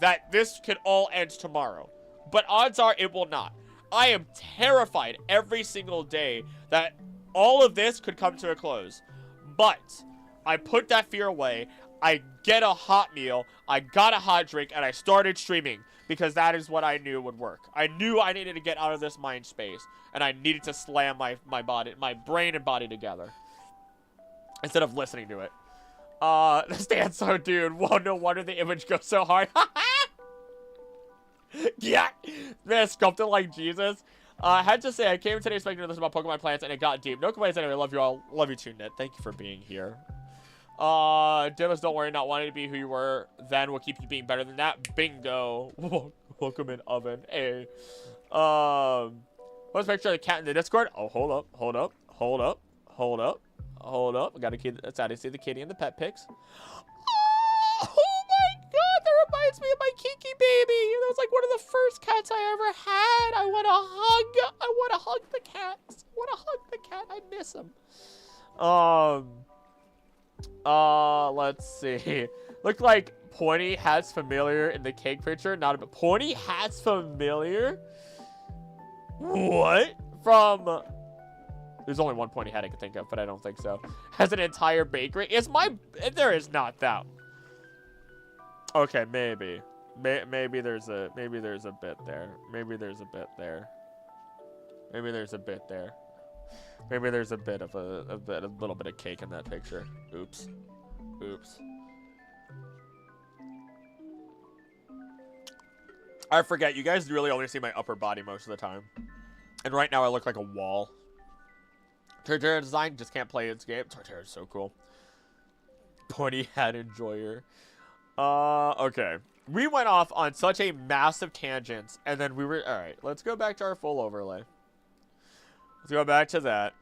that this could all end tomorrow. But odds are it will not. I am terrified every single day that all of this could come to a close. But I put that fear away. I get a hot meal. I got a hot drink, and I started streaming because that is what I knew would work. I knew I needed to get out of this mind space, and I needed to slam my brain and body together instead of listening to it. Stand so, dude. Whoa, no wonder the image goes so hard. Yeah, man, sculpted like Jesus. I had to say, I came today expecting to listen about Pokemon plants, and it got deep. No complaints anyway. Love you all. Love you too, Ned. Thank you for being here. Dimas, don't worry. Not wanting to be who you were then will keep you being better than that. Bingo. Welcome in, oven. Hey. Let's picture the cat in the Discord. Oh, hold up. I gotta keep. That's how to see the kitty in the pet pics. Oh my God, that reminds me of my Kiki baby. That was like one of the first cats I ever had. I want to hug the cat. I miss him. Let's see. Looked like Pointy Hat's familiar in the cake picture. Not a bit. Pointy Hat's familiar? What? From... There's only one Pointy Hat I can think of, but I don't think so. Has an entire bakery. There is not that. Okay, maybe. Maybe there's a bit there. Maybe there's a bit of a little bit of cake in that picture. Oops. I forget. You guys really only see my upper body most of the time. And right now I look like a wall. Torterra design, just can't play its game. Torterra is so cool. Pointy Hat enjoyer. Okay. We went off on such a massive tangent, and then we were... Alright, let's go back to our full overlay. Let's go back to that.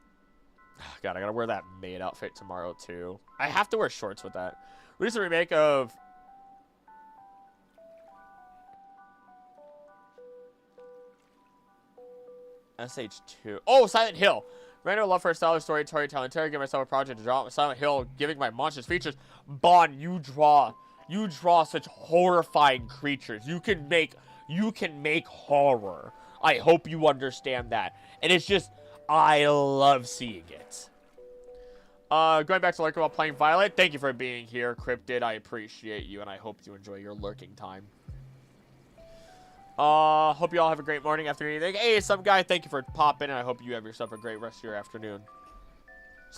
God, I gotta wear that maid outfit tomorrow, too. I have to wear shorts with that. Recent remake of... SH2. Oh, Silent Hill. Random love for a style of storytelling. Give myself a project to draw Silent Hill, giving my monsters features. Bon, you draw such horrifying creatures. You can make horror. I hope you understand that. And it's just, I love seeing it. Going back to lurking while playing Violet. Thank you for being here, Cryptid. I appreciate you, and I hope you enjoy your lurking time. Hope you all have a great morning, afternoon, evening. Hey, some guy, thank you for popping, and I hope you have yourself a great rest of your afternoon.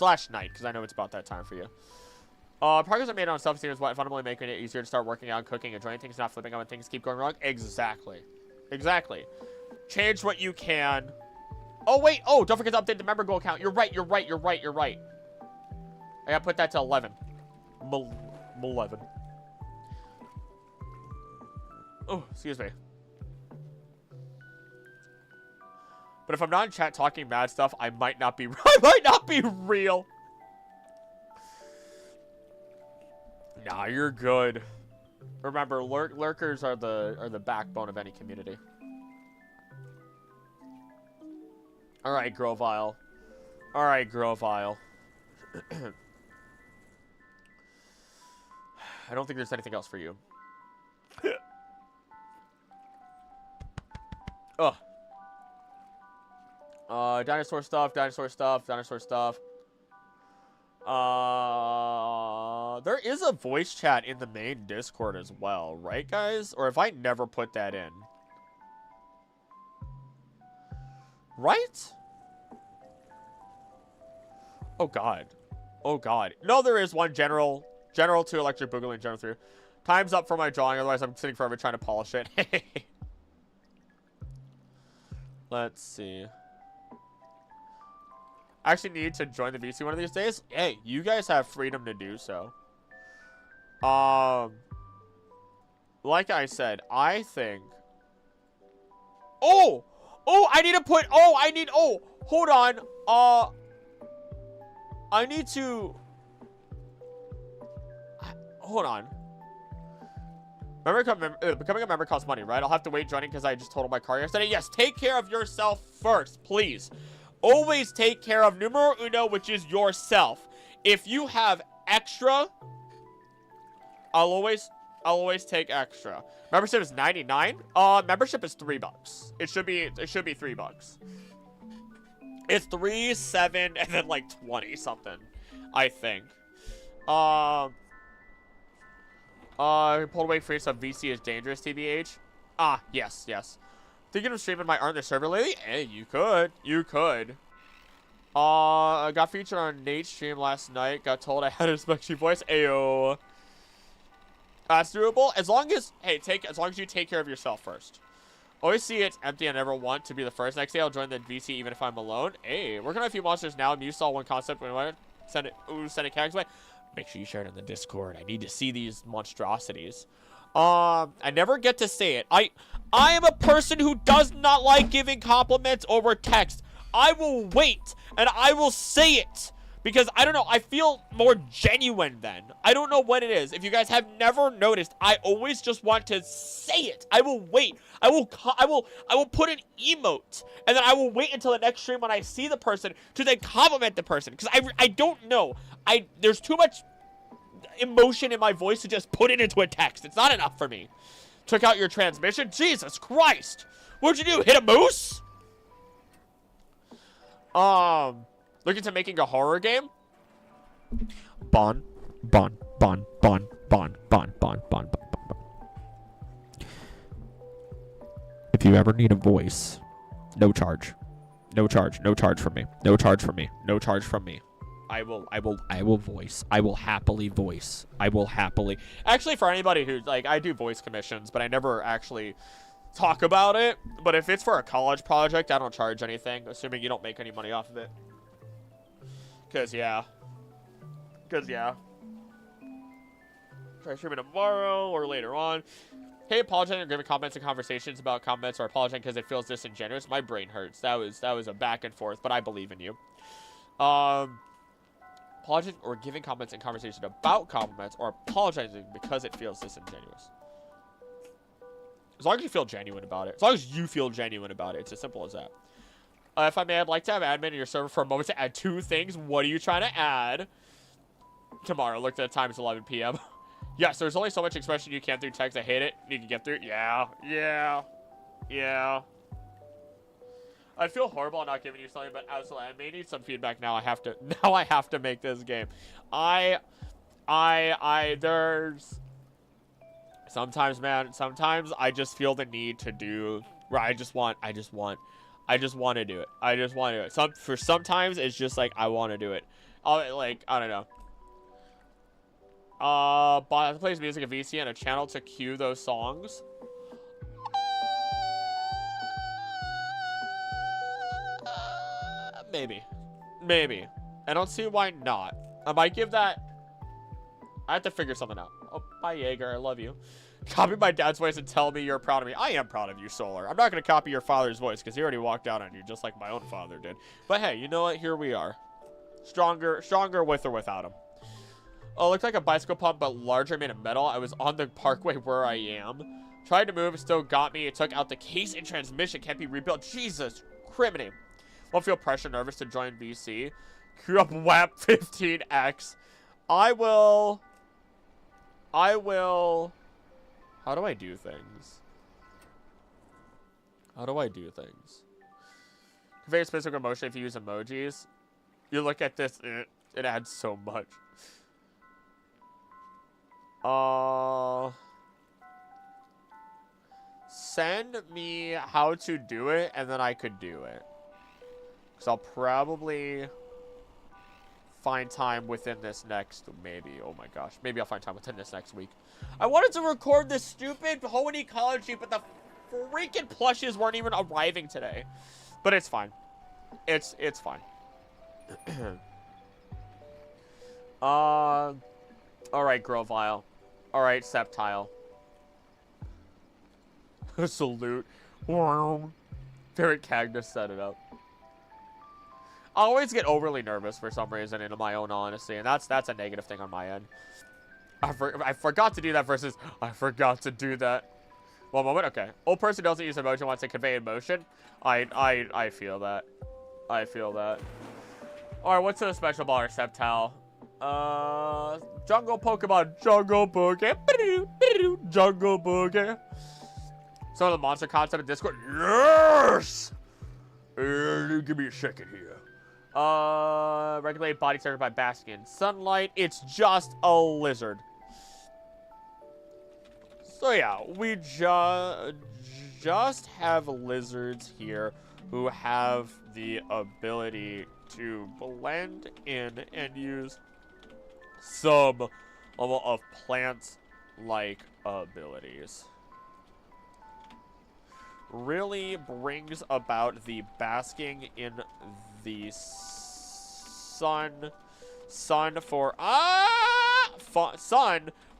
/ night, because I know it's about that time for you. Progress I made on self-esteem is what fundamentally making it easier to start working out, cooking, enjoying things, not flipping out when things keep going wrong. Exactly. Exactly. Change what you can. Oh, wait. Oh, don't forget to update the member goal count. You're right. I gotta put that to 11. 11. Oh, excuse me. But if I'm not in chat talking mad stuff, I might not be real. Nah, you're good. Remember, lurkers are the backbone of any community. Alright, Grovile. Alright, Grovile. I don't think there's anything else for you. Ugh. Dinosaur stuff. There is a voice chat in the main Discord as well, right, guys? Or have I never put that in? Right? Oh, God. Oh, God. No, there is one. General 2, Electric Boogaloo, General 3. Time's up for my drawing, otherwise I'm sitting forever trying to polish it. Let's see. I actually need to join the VC one of these days. Hey, you guys have freedom to do so. Like I said, I think... Oh! Oh, I need to put... Oh, hold on. I need to... Hold on. Becoming a member costs money, right? I'll have to wait joining because I just totaled my car yesterday. Yes, take care of yourself first, please. Always take care of numero uno, which is yourself. If you have extra, I'll always take extra. Membership is $99. Membership is $3. It should be $3. It's 3, 7, and then like 20 something, I think. Pulled away free stuff. VC is dangerous, TBH. Ah, yes. Thinking of streaming my Art in the server lately? Hey, you could. I got featured on Nate's stream last night. Got told I had a sexy voice. Ayo. That's doable. As long as you take care of yourself first. Always see it's empty and never want to be the first. Next day I'll join the VC even if I'm alone. Hey, working on a few monsters now. You saw one concept when I went. Send it characters away. Make sure you share it in the Discord. I need to see these monstrosities. I never get to say it. I am a person who does not like giving compliments over text. I will wait and I will say it because I don't know. I feel more genuine then. I don't know what it is. If you guys have never noticed, I always just want to say it. I will wait. I will put an emote and then I will wait until the next stream when I see the person to then compliment the person because I don't know. There's too much emotion in my voice to just put it into a text. It's not enough for me. Took out your transmission? Jesus Christ. What'd you do? Hit a moose? Looking to making a horror game? Bon. If you ever need a voice, no charge. No charge from me. I will voice. I will happily voice. Actually, for anybody who's like, I do voice commissions, but I never actually talk about it. But if it's for a college project, I don't charge anything, assuming you don't make any money off of it. Cause yeah. Try streaming tomorrow or later on. Hey, apologizing or giving comments and conversations about comments or apologizing because it feels disingenuous. My brain hurts. That was a back and forth, but I believe in you. Apologizing or giving comments and conversation about compliments or apologizing because it feels disingenuous. As long as you feel genuine about it. As long as you feel genuine about it. It's as simple as that. If I may, I'd like to have admin in your server for a moment to add 2 things. What are you trying to add? Tomorrow. Look at the time. It's 11 p.m. Yes, there's only so much expression you can through text. I hate it. You can get through. Yeah. I feel horrible not giving you something, but absolutely, I may need some feedback now. I have to make this game. There's sometimes, man, sometimes I just feel the need to do, where I just want to do it. I just want to do it. Sometimes it's just like, I want to do it. I don't know. Plays music, a VC, and a channel to cue those songs. Maybe. I don't see why not. I might give that. I have to figure something out. Oh, bye, Jaeger. I love you. Copy my dad's voice and tell me you're proud of me. I am proud of you, Solar. I'm not going to copy your father's voice because he already walked out on you just like my own father did. But hey, you know what? Here we are. Stronger with or without him. Oh, looks like a bicycle pump, but larger, made of metal. I was on the parkway where I am. Tried to move, it still got me. It took out the case and transmission. Can't be rebuilt. Jesus, criminy. Won't feel pressure, nervous to join VC. Queue up WAP 15X. I will. How do I do things? Convey specific emotion if you use emojis. You look at this, it adds so much. Send me how to do it, and then I could do it. Because I'll probably find time within this next, oh my gosh, maybe I'll find time within this next week. I wanted to record this stupid Hoenn Ecology, but the freaking plushes weren't even arriving today. But it's fine. It's fine. Alright, Grovile. Alright, Septile. Salute. Very Cagnes set it up. I always get overly nervous for some reason, in my own honesty, and that's a negative thing on my end. I forgot to do that versus I forgot to do that. One moment, okay. Old person doesn't use emotion, wants to convey emotion. I feel that. Alright, what's the special baller, Septile? Jungle Pokemon, Jungle Boogie, Jungle Boogie. Some of the monster concept in Discord. Yes! Give me a second here. Regulate body temperature by basking in sunlight. It's just a lizard. So yeah, we just have lizards here who have the ability to blend in and use some level of plants-like abilities. Really brings about the basking in the sun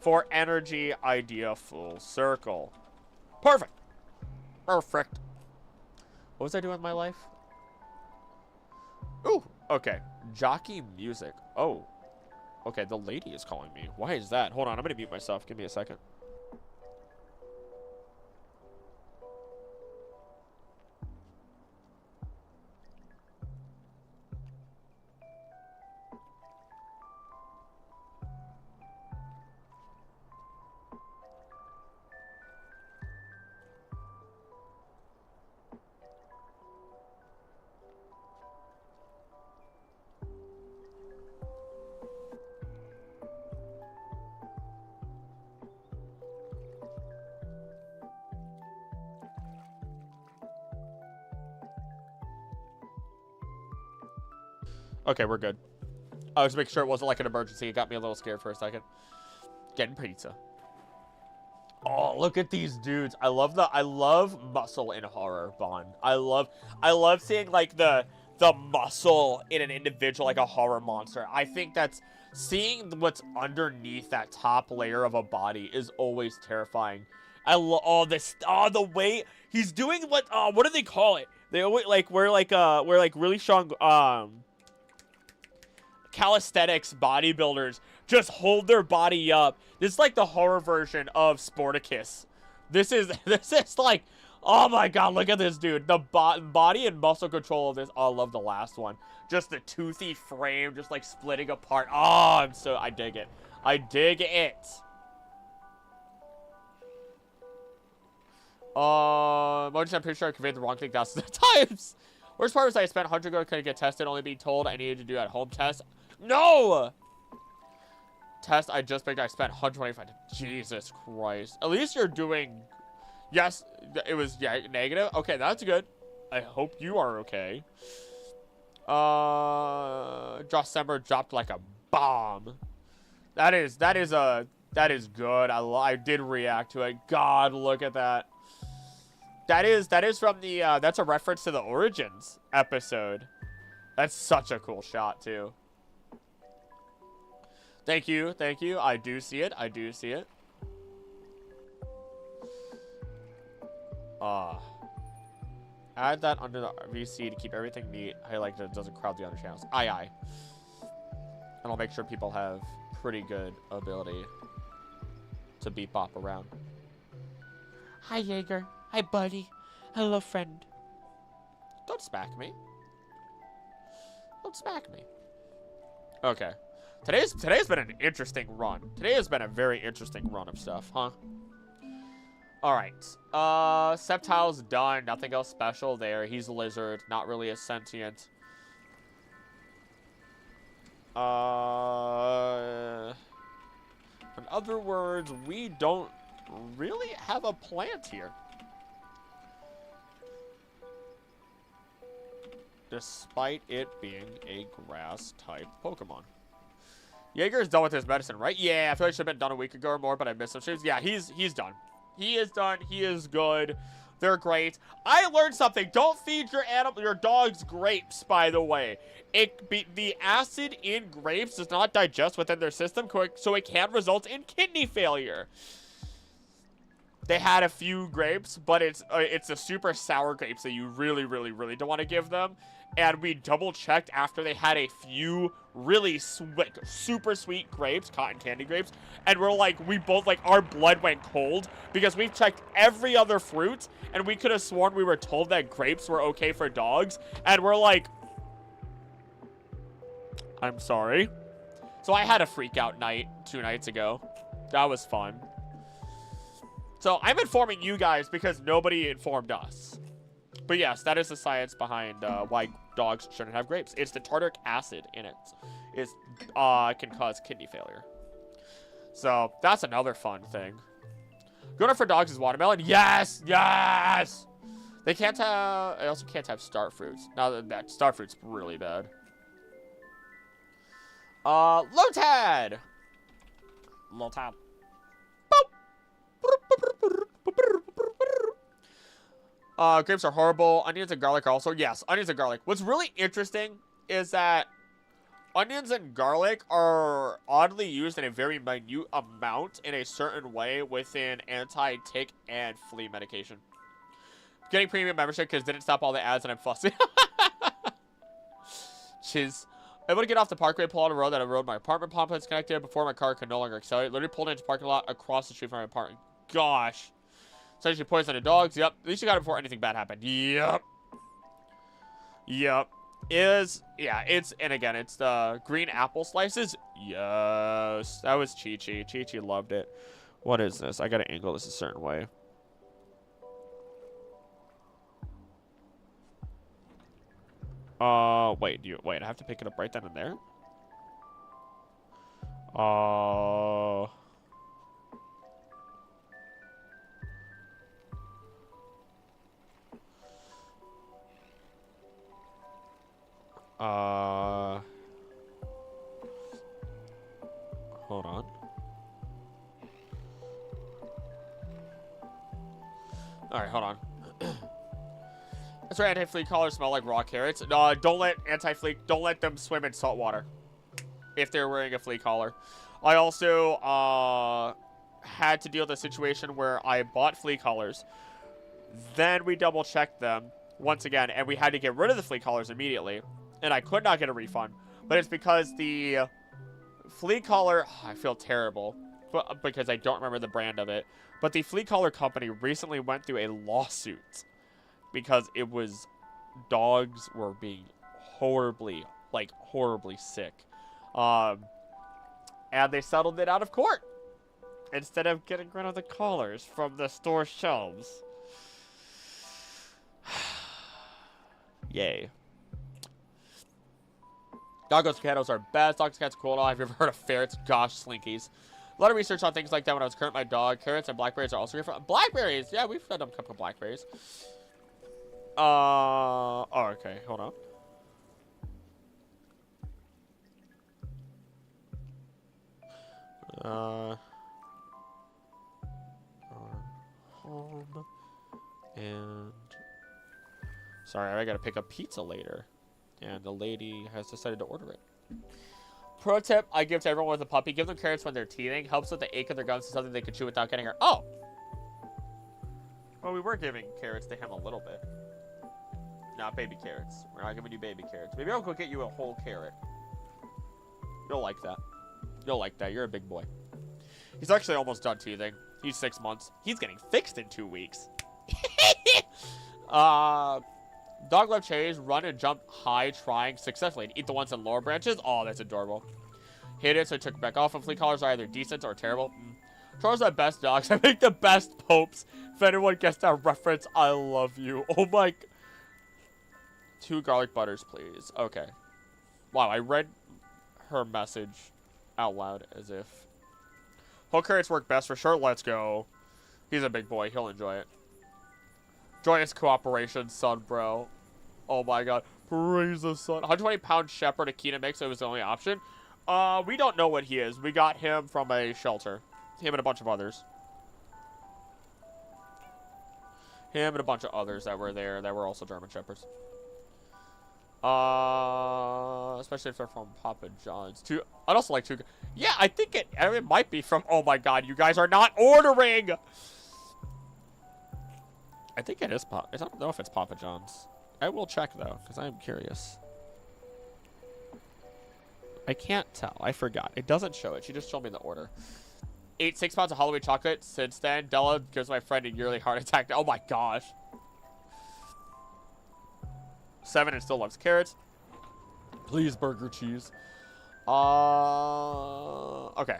for energy idea full circle. Perfect. What was I doing with my life? Ooh, okay. Jockey music. Oh. Okay, the lady is calling me. Why is that? Hold on, I'm gonna mute myself. Give me a second. Okay, we're good. I was making sure it wasn't like an emergency. It got me a little scared for a second. Getting pizza. Oh, look at these dudes. I love muscle in horror, Bond. I love seeing like the muscle in an individual, like a horror monster. I think that's seeing what's underneath that top layer of a body is always terrifying. I love the way he's doing what do they call it? They always we're really strong calisthenics bodybuilders just hold their body up. This is like the horror version of Sportacus. This is like, Oh my god, look at this dude. The body and muscle control of this. Oh, I love the last one. Just the toothy frame, just like splitting apart. Oh, I dig it. I dig it. I'm pretty sure I conveyed the wrong thing thousands of times. Worst part was I spent 100 ago, couldn't get tested, only being told I needed to do at home test. No! Test I just picked, I spent 125. Jesus Christ. At least you're doing... Yes, it was negative. Okay, that's good. I hope you are okay. December dropped like a bomb. That is good. I did react to it. God, look at that. That is from the that's a reference to the Origins episode. That's such a cool shot too. Thank you. I do see it. Add that under the VC to keep everything neat. Highlight that it doesn't crowd the other channels. Aye. And I'll make sure people have pretty good ability to beep bop around. Hi, Jaeger. Hi, buddy. Hello, friend. Don't smack me. Okay. Today's been an interesting run. Today has been a very interesting run of stuff, huh? Alright. Sceptile's done. Nothing else special there. He's a lizard. Not really a sentient. In other words, we don't really have a plant here. Despite it being a grass-type Pokemon. Jaeger's done with his medicine, right? Yeah, I feel like I should have been done a week ago or more, but I missed some streams. Yeah, he's done. He is done. He is good. They're great. I learned something. Don't feed your dogs grapes, by the way. The acid in grapes does not digest within their system quick, so it can result in kidney failure. They had a few grapes, but it's the super sour grapes that you really, really, really don't want to give them. And we double-checked after they had a few really super sweet grapes, cotton candy grapes, and we both, our blood went cold because we've checked every other fruit, and we could have sworn we were told that grapes were okay for dogs, and we're like, I'm sorry. So I had a freak-out night 2 nights ago. That was fun. So I'm informing you guys because nobody informed us. But yes, that is the science behind why dogs shouldn't have grapes. It's the tartaric acid in it. It can cause kidney failure. So that's another fun thing. Good enough for dogs is watermelon. Yes! Yes! They also can't have star fruits. Now that star fruit's really bad. Lotad! Lotad. Grapes are horrible. Onions and garlic are also... Yes, onions and garlic. What's really interesting is that onions and garlic are oddly used in a very minute amount in a certain way within anti-tick and flea medication. Getting premium membership because didn't stop all the ads and I'm fussy. Jeez. I want to get off the parkway, pull out a road that I rode my apartment complex connected before my car could no longer accelerate. Literally pulled into the parking lot across the street from my apartment. Gosh. So you poison the dogs. Yep. At least you got it before anything bad happened. Yep. And again, it's the green apple slices. Yes. That was Chi-Chi. Chi-Chi loved it. What is this? I gotta angle this a certain way. Wait, I have to pick it up right then and there? Hold on. Alright, hold on. That's right, anti-flea collars smell like raw carrots. No, don't let them swim in salt water if they're wearing a flea collar. I also had to deal with a situation where I bought flea collars. Then we double-checked them once again, and we had to get rid of the flea collars immediately. And I could not get a refund. But it's because the flea collar... I feel terrible because I don't remember the brand of it. But the flea collar company recently went through a lawsuit because dogs were being horribly sick. And they settled it out of court instead of getting rid of the collars from the store shelves. Yay. Doggos and cattles are best. Dogs and cats are cool. Have you ever heard of ferrets? Gosh, slinkies. A lot of research on things like that when I was current my dog. Carrots and blackberries are also different. Blackberries! Yeah, we've fed them a couple of blackberries. Oh, okay. Hold on. Home. And... Sorry, I gotta pick up pizza later. And the lady has decided to order it. Pro tip I give to everyone with a puppy: give them carrots when they're teething. Helps with the ache of their gums. It's something they can chew without getting hurt. Oh! Well, we were giving carrots to him a little bit. Not baby carrots. We're not giving you baby carrots. Maybe I'll go get you a whole carrot. You'll like that. You'll like that. You're a big boy. He's actually almost done teething. He's 6 months. He's getting fixed in 2 weeks. Dog love cherries, run and jump high, trying successfully to eat the ones in lower branches. Oh, that's adorable. Hate it, so I took it back off. And flea collars are either decent or terrible. Charles are the best dogs. I make the best popes. If anyone gets that reference, I love you. Oh my... 2 garlic butters, please. Okay. Wow, I read her message out loud as if... Whole carrots work best for sure. Let's go. He's a big boy. He'll enjoy it. Joyous cooperation, son, bro. Oh my god. Praise the sun. 120-pound shepherd Akita mix. It was the only option. We don't know what he is. We got him from a shelter. Him and a bunch of others. Him and a bunch of others that were there that were also German shepherds. Especially if they're from Papa John's. I'd also like to... Yeah, I think it might be from... Oh my god, you guys are not ordering! I think it is I don't know if it's Papa John's. I will check, though, because I'm curious. I can't tell. I forgot. It doesn't show it. She just showed me the order. 6 pounds of Halloween chocolate. Since then, Della gives my friend a yearly heart attack. Oh, my gosh. 7 and still loves carrots. Please, burger cheese. Okay.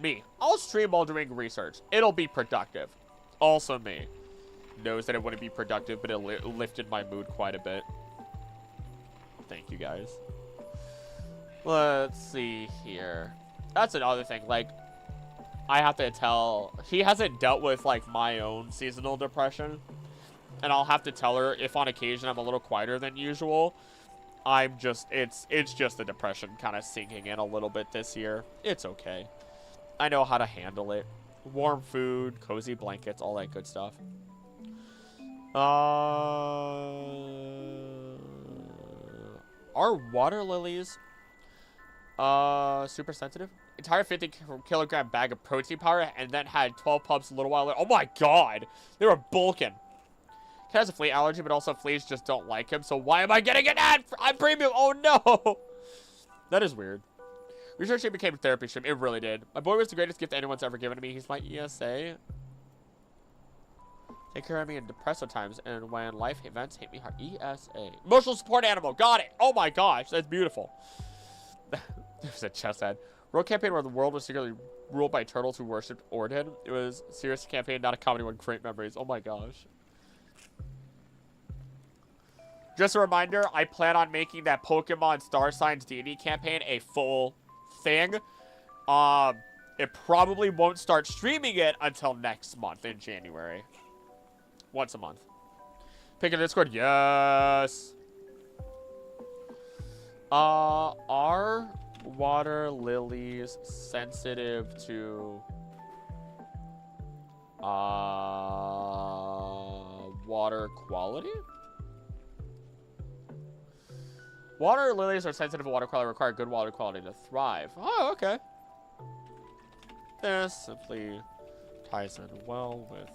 Me. I'll stream while doing research. It'll be productive. Also me. Knows that it wouldn't be productive, but it lifted my mood quite a bit. Thank you, guys. Let's see here. That's another thing. Like, I have to tell... He hasn't dealt with, like, my own seasonal depression. And I'll have to tell her if on occasion I'm a little quieter than usual. I'm just... It's just the depression kind of sinking in a little bit this year. It's okay. I know how to handle it. Warm food, cozy blankets, all that good stuff. Are water lilies super sensitive? Entire 50-kilogram bag of protein powder and then had 12 pups a little while later. Oh my god! They were bulking. Cat has a flea allergy, but also fleas just don't like him, so why am I getting an ad on premium? Oh no! That is weird. Research became a therapy stream. It really did. My boy was the greatest gift anyone's ever given to me. He's my ESA. Take care of me in depressive times and when life events hit me hard. ESA. Emotional support animal. Got it. Oh my gosh. That's beautiful. There's a chest ad. World campaign where the world was secretly ruled by turtles who worshipped Orden. It was a serious campaign, not a comedy one. Great memories. Oh my gosh. Just a reminder, I plan on making that Pokemon Star Signs D&D campaign a full thing. It probably won't start streaming it until next month in January. Once a month. Pick a Discord. Yes. Are water lilies sensitive to water quality? Water lilies are sensitive to water quality, require good water quality to thrive. Oh, okay. This simply ties in well with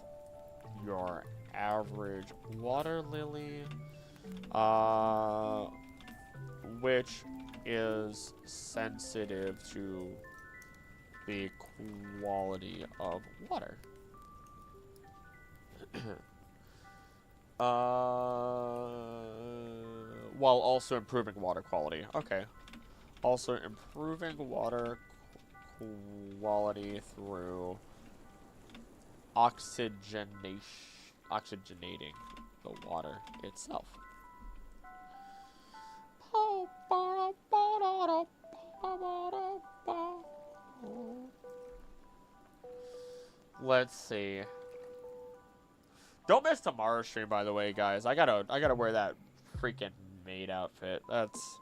your average water lily, which is sensitive to the quality of water. While also improving water quality. Okay. Also improving water quality through oxygenating the water itself. Let's see. Don't miss tomorrow's stream, by the way, guys. I gotta wear that freaking maid outfit. It's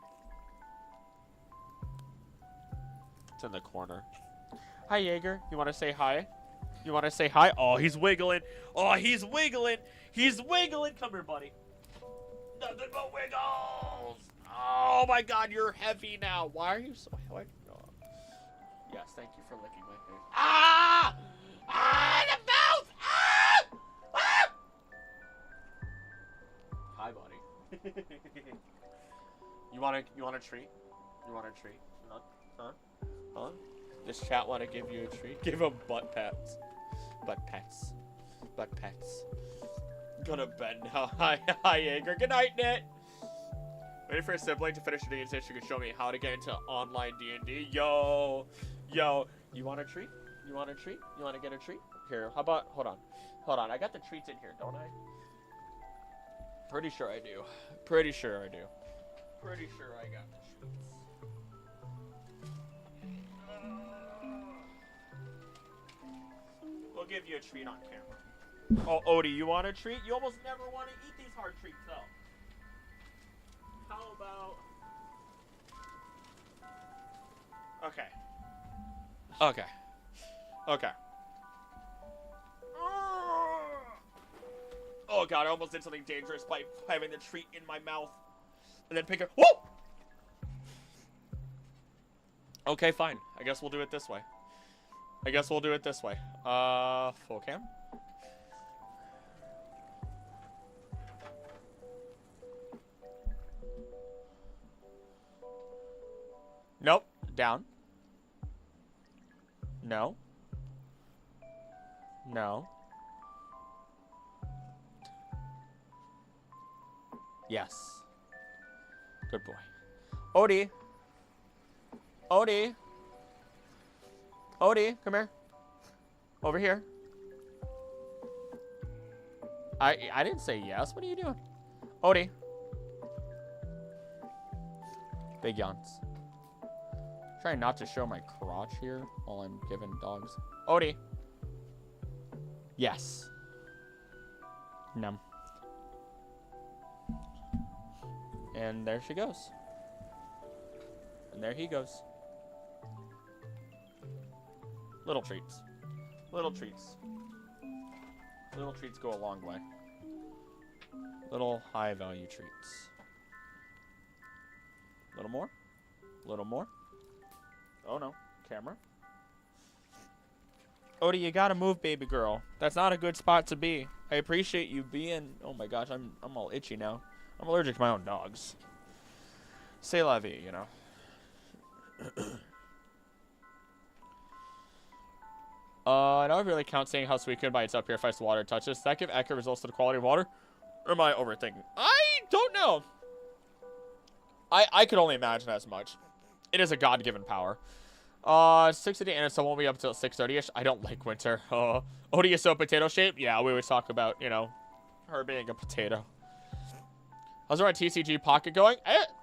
in the corner. Hi, Jaeger. You want to say hi? You want to say hi? Oh, he's wiggling. Oh, he's wiggling. He's wiggling. Come here, buddy. Nothing but wiggles. Oh my God, you're heavy now. Why are you so heavy? Oh. Yes, thank you for licking my face. Ah! Ah! The mouth! Ah! Ah! Hi, buddy. You want a treat? You want a treat? Huh? Huh? Does chat want to give you a treat? Give him butt pats. Butt pets. Butt pets. Go to bed now. Hi, Jaeger. Good night, Nit. Waiting for a sibling to finish reading and say she can show me how to get into online D&D. Yo. You want a treat? You want a treat? You want to get a treat? Here, how about, hold on. I got the treats in here, don't I? Pretty sure I do. Pretty sure I got the treats. We'll give you a treat on camera. Oh, Odie, you want a treat? You almost never want to eat these hard treats, though. How about... Okay. Oh God, I almost did something dangerous by having the treat in my mouth. And then pick it. Whoa! Okay, fine. I guess we'll do it this way. Full cam. Nope. Down. No. Yes. Good boy. Odie, come here. Over here. I didn't say yes. What are you doing? Odie. Big yawns. Trying not to show my crotch here while I'm giving dogs. Odie. Yes. Num. And there she goes. And there he goes. Little treats. Little treats. Little treats go a long way. Little high value treats. Little more. Little more. Oh no. Camera. Odie, you gotta move, baby girl. That's not a good spot to be. I appreciate you being... Oh my gosh, I'm all itchy now. I'm allergic to my own dogs. C'est la vie, you know. I don't really count saying how sweet by it's up here if ice water touches. Does that give accurate results to the quality of water? Or am I overthinking? I don't know. I could only imagine as much. It is a God-given power. 6:30 and it won't be up until 6:30ish. I don't like winter. Odie is so potato shaped? Yeah, we always talk about, you know, her being a potato. How's our TCG pocket going?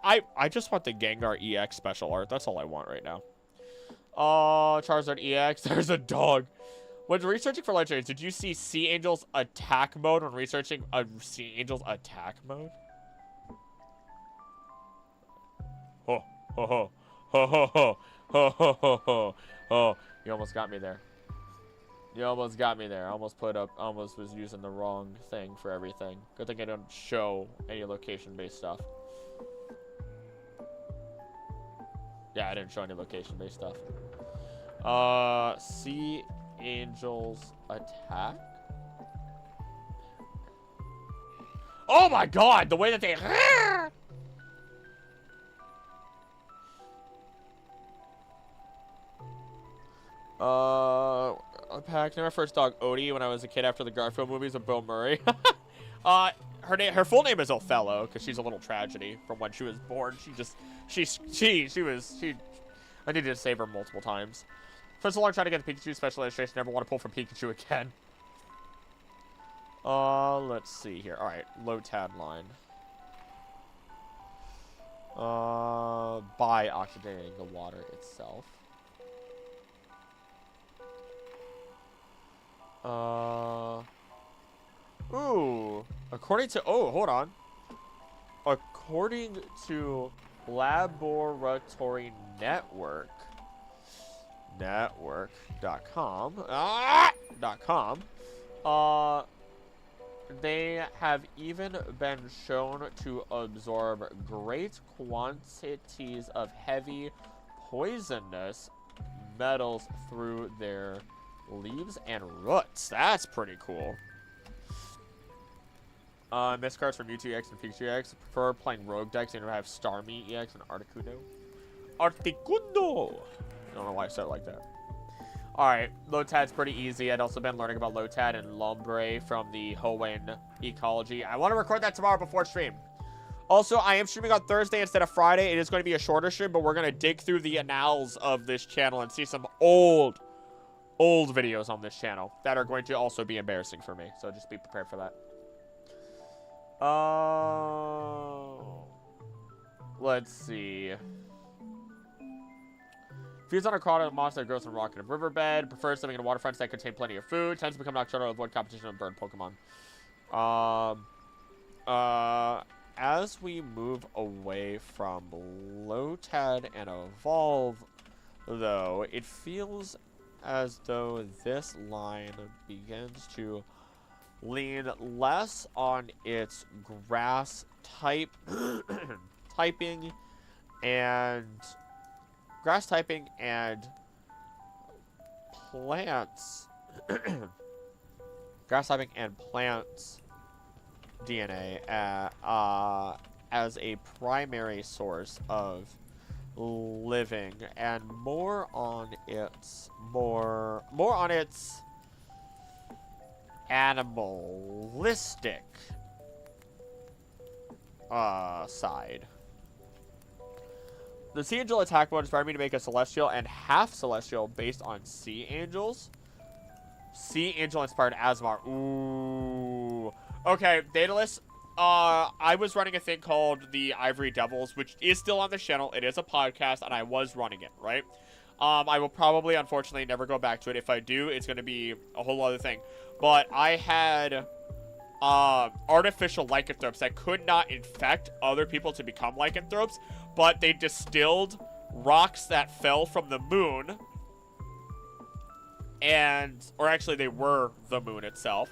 I just want the Gengar EX special art. That's all I want right now. Charizard EX. There's a dog. When researching for legendaries, did you see Sea Angel's attack mode when researching a Sea Angel's attack mode? Ho ho ho ho ho ho ho ho ho ho. Oh, you almost got me there. You almost got me there. I almost was using the wrong thing for everything. Good thing I don't show any location-based stuff. Yeah, I didn't show any location-based stuff. Sea Angel's attack? Oh my God, the way that they... pack. Named my first dog Odie when I was a kid after the Garfield movies with Bill Murray. Her full name is Othello because she's a little tragedy from when she was born. I needed to save her multiple times. For so long trying to get the Pikachu special illustration, never want to pull from Pikachu again. Let's see here. All right, low tad line. By oxygenating the water itself. Ooh. According to, hold on. According to Laboratory Network.com, they have even been shown to absorb great quantities of heavy poisonous metals through their leaves and roots. That's pretty cool. Miss cards from Mewtwo EX and Pikachu EX. Prefer playing Rogue decks and have Starmie EX and Articuno. Articuno! I don't know why I said it like that. Alright, Lotad's pretty easy. I'd also been learning about Lotad and Lombre from the Hoenn Ecology. I want to record that tomorrow before stream. Also, I am streaming on Thursday instead of Friday. It is going to be a shorter stream, but we're going to dig through the annals of this channel and see some old videos on this channel that are going to also be embarrassing for me. So just be prepared for that. Let's see. Feeds on a crowd monster that grows in a rock in a riverbed. Prefers living in waterfronts that contain plenty of food. Tends to become nocturnal to avoid competition with bird Pokemon. As we move away from Lotad and Evolve, though, it feels as though this line begins to lean less on its grass type typing and plants grass typing and plants DNA as a primary source of living, and more on its animalistic side. The Sea Angel attack mode inspired me to make a Celestial and half Celestial based on Sea Angels. Sea Angel inspired Asmar. Ooh. Okay, Daedalus. I was running a thing called the Ivory Devils, which is still on the channel. It is a podcast, and I was running it, right? I will probably, unfortunately, never go back to it. If I do, it's going to be a whole other thing. But I had artificial lycanthropes that could not infect other people to become lycanthropes, but they distilled rocks that fell from the moon, or actually they were the moon itself,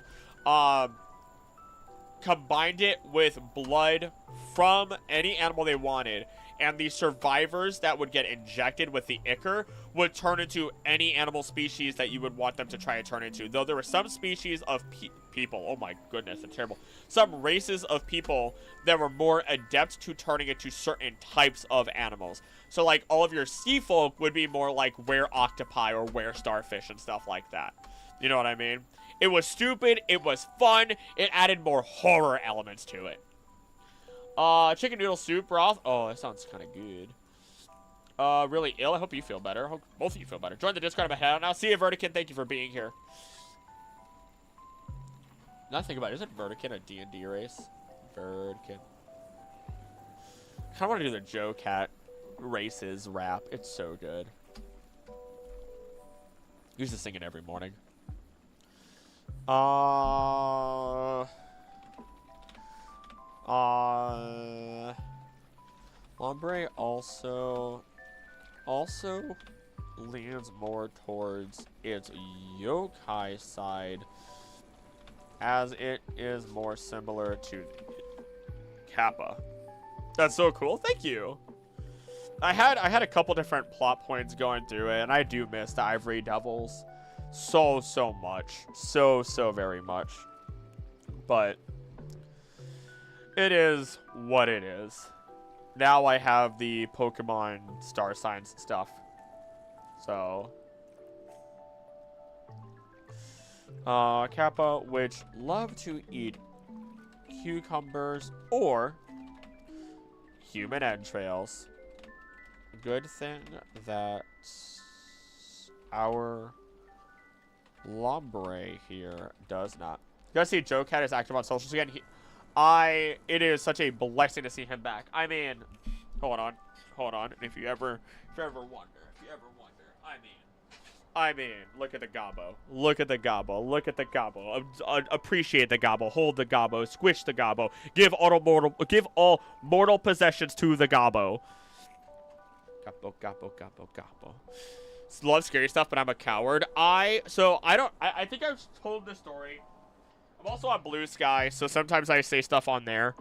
combined it with blood from any animal they wanted, and the survivors that would get injected with the ichor would turn into any animal species that you would want them to try and turn into. Though there were some species of people, oh my goodness, that's terrible, some races of people that were more adept to turning into certain types of animals. So like all of your sea folk would be more like were octopi or were starfish and stuff like that. You know what I mean? It was stupid, it was fun, it added more horror elements to it. Chicken noodle soup broth. Oh, that sounds kind of good. Really ill. I hope you feel better. I hope both of you feel better. Join the Discord. I'm ahead. Now, see you, Vertikin. Thank you for being here. Now think about it. Isn't Vertikin a D&D race? Vertikin. I kind of want to do the Joe Cat races rap. It's so good. I used to sing it every morning. Lombre also leans more towards its yokai side, as it is more similar to Kappa. That's so cool. Thank you. I had a couple different plot points going through it, and I do miss the Ivory Devils so much. So very much. But it is what it is. Now I have the Pokemon Star Signs stuff. So Kappa, which love to eat cucumbers or human entrails. Good thing that our Lombre here does not. You guys see Joe Cat is active on socials again. It is such a blessing to see him back. I mean, hold on. If you ever wonder, I mean, look at the gobbo. Look at the gobbo. Appreciate the gobbo. Hold the gobbo. Squish the gobbo. Give all mortal possessions to the gobbo. Gobbo. Love scary stuff, but I'm a coward. I think I've told this story. I'm also on Blue Sky, so sometimes I say stuff on there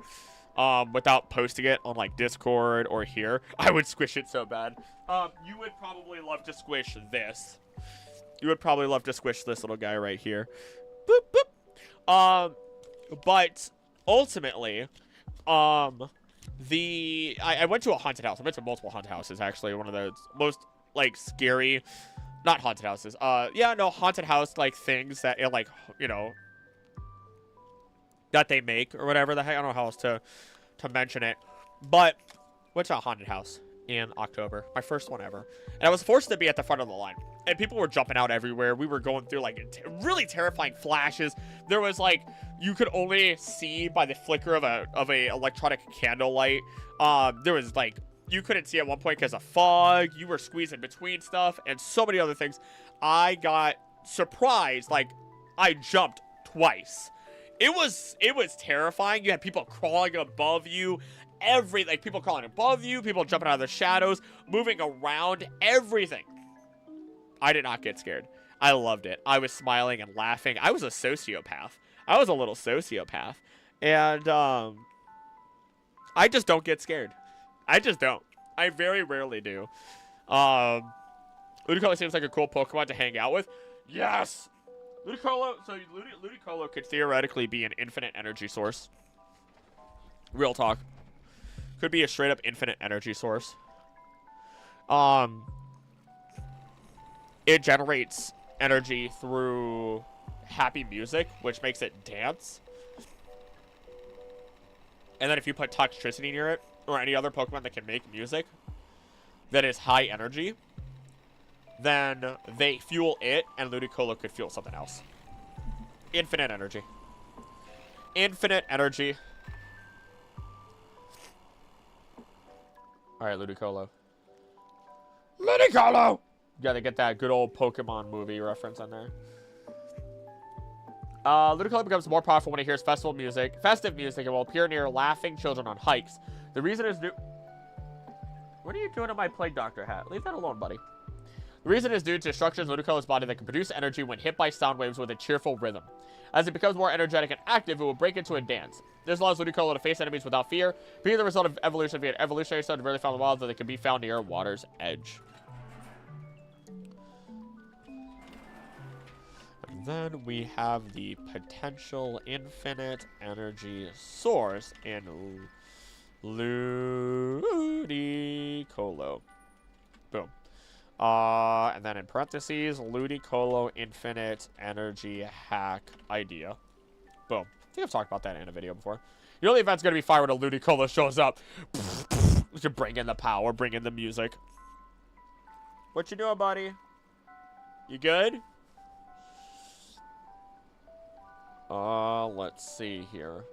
without posting it on like Discord or here. I would squish it so bad. You would probably love to squish this. You would probably love to squish this little guy right here. Boop, boop. But ultimately, I went to a haunted house. I went to multiple haunted houses, actually. One of the most, like, scary, not haunted houses. Haunted house, like, things that, like, you know, that they make or whatever the heck. I don't know how else to mention it. But went to a haunted house in October. My first one ever. And I was forced to be at the front of the line. And people were jumping out everywhere. We were going through, like, really terrifying flashes. There was, like, you could only see by the flicker of a electronic candlelight. There was, like, you couldn't see at one point because of fog. You were squeezing between stuff and so many other things. I got surprised. Like, I jumped twice. It was terrifying. You had people crawling above you. People crawling above you. People jumping out of the shadows. Moving around. Everything. I did not get scared. I loved it. I was smiling and laughing. I was a sociopath. I was a little sociopath. And, I just don't get scared. I just don't. I very rarely do. Ludicolo seems like a cool Pokemon to hang out with. Yes! Ludicolo could theoretically be an infinite energy source. Real talk. Could be a straight up infinite energy source. It generates energy through happy music, which makes it dance. And then if you put Toxtricity near it, or any other Pokemon that can make music that is high energy, then they fuel it, and Ludicolo could fuel something else. Infinite energy. Infinite energy. Alright, Ludicolo. Ludicolo! You gotta get that good old Pokemon movie reference on there. Ludicolo becomes more powerful when it hears festive music, and will appear near laughing children on hikes. The reason is due... What are you doing in my Plague Doctor hat? Leave that alone, buddy. The reason is due to structures in Ludicolo's body that can produce energy when hit by sound waves with a cheerful rhythm. As it becomes more energetic and active, it will break into a dance. This allows Ludicolo to face enemies without fear, being the result of evolution via evolutionary study rarely found in the wild, that they can be found near water's edge. And then we have the potential infinite energy source in Ludicolo. Boom. And then in parentheses, Ludicolo infinite energy hack idea. Boom. I think I've talked about that in a video before. You know the event's going to be fire when a Ludicolo shows up. To bring in the power, bring in the music. What you doing, buddy? You good? Let's see here.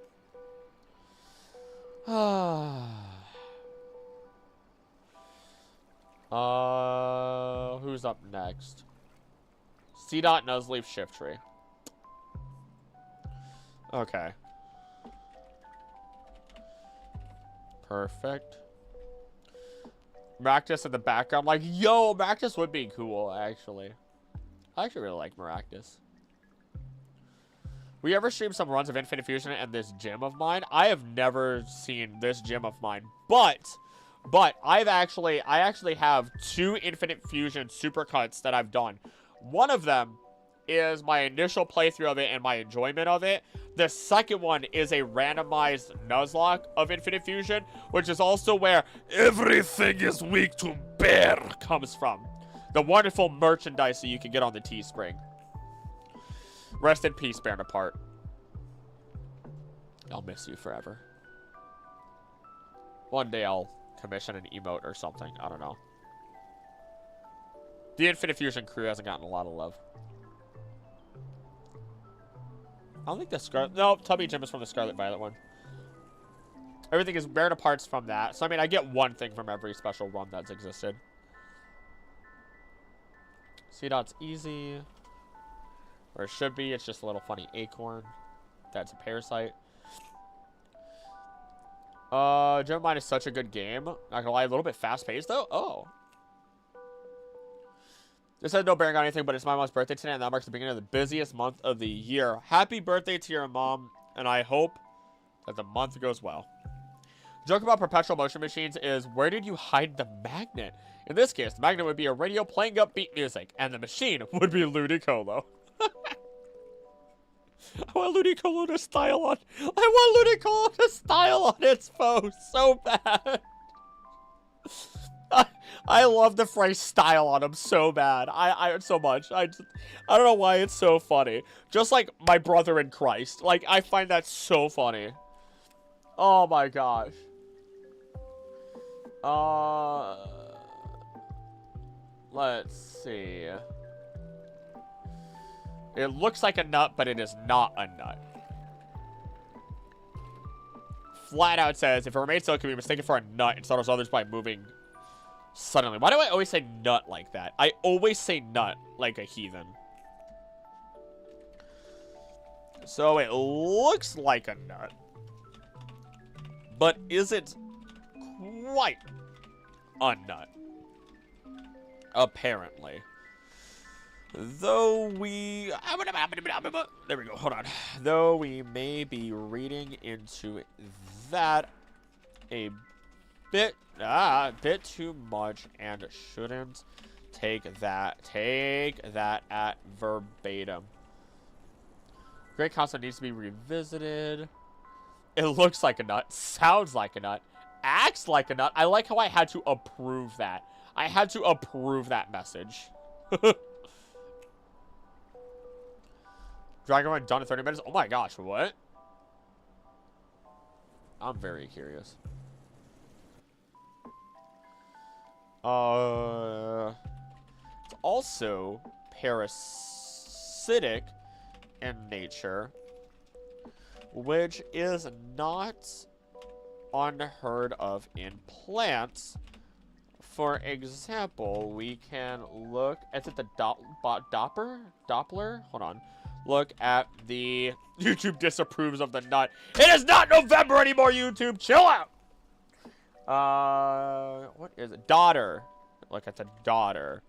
Who's up next? C-Dot, Nuzleaf, Shiftry. Okay. Perfect. Maractus in the background. Like, yo, Maractus would be cool, actually. I actually really like Maractus. We ever stream some runs of Infinite Fusion and this gym of mine? I have never seen this gym of mine, but I actually have 2 Infinite Fusion supercuts that I've done. One of them is my initial playthrough of it and my enjoyment of it. The second one is a randomized Nuzlocke of Infinite Fusion, which is also where everything is weak to bear comes from. The wonderful merchandise that you can get on the Teespring. Rest in peace, Band Apart. I'll miss you forever. One day I'll commission an emote or something. I don't know. The Infinite Fusion crew hasn't gotten a lot of love. I don't think the Scarlet... No, Tubby Jim is from the Scarlet Violet one. Everything is Baron Apart's from that. So, I mean, I get one thing from every special run that's existed. C-Dot's easy. Or it should be. It's just a little funny acorn. That's a parasite. Gemini is such a good game. Not gonna lie, a little bit fast-paced, though. Oh. This has no bearing on anything, but it's my mom's birthday today, and that marks the beginning of the busiest month of the year. Happy birthday to your mom, and I hope that the month goes well. Joke about perpetual motion machines is, where did you hide the magnet? In this case, the magnet would be a radio playing upbeat music, and the machine would be Ludicolo. I want Ludicolo to style on... I want Ludicolo to style on its foe so bad. I love the phrase style on him so bad. I so much. I don't know why it's so funny. Just like my brother in Christ. Like, I find that so funny. Oh my gosh. Let's see. It looks like a nut, but it is not a nut. Flat out says, if a remain cell can be mistaken for a nut and startles others by moving suddenly. Why do I always say nut like that? I always say nut like a heathen. So it looks like a nut. But is it quite a nut? Apparently. Though we... There we go, hold on. Though we may be reading into that a bit too much and shouldn't take that at verbatim. Great concept needs to be revisited. It looks like a nut, sounds like a nut, acts like a nut. I like how I had to approve that. I had to approve that message. Dragon Run done in 30 minutes? Oh my gosh, what? I'm very curious. It's also parasitic in nature, which is not unheard of in plants. For example, we can look... Is it the Doppler? Hold on. Look at the... YouTube disapproves of the nut. It is not November anymore, YouTube! Chill out! What is it? Daughter. Look at the daughter.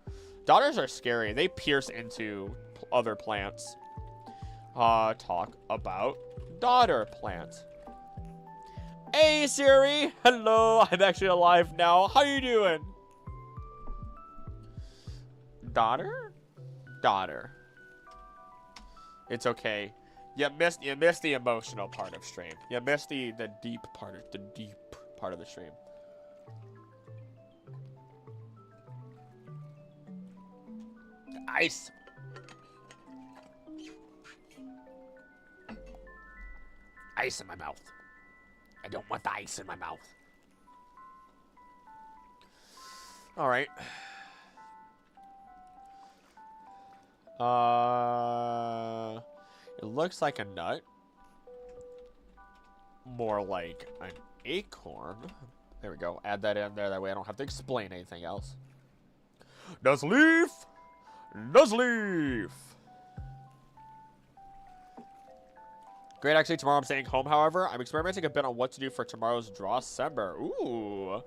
Daughters are scary. They pierce into other plants. Talk about daughter plant. Hey, Siri! Hello, I'm actually alive now. How you doing? Daughter? Daughter. It's okay. You missed the emotional part of stream. You missed the deep part of the stream. Ice. Ice in my mouth. I don't want the ice in my mouth. All right. It looks like a nut. More like an acorn. There we go. Add that in there. That way I don't have to explain anything else. Nuzleaf! Nuzleaf! Great, actually, tomorrow I'm staying home, however. I'm experimenting a bit on what to do for tomorrow's Draw-Sember. Ooh.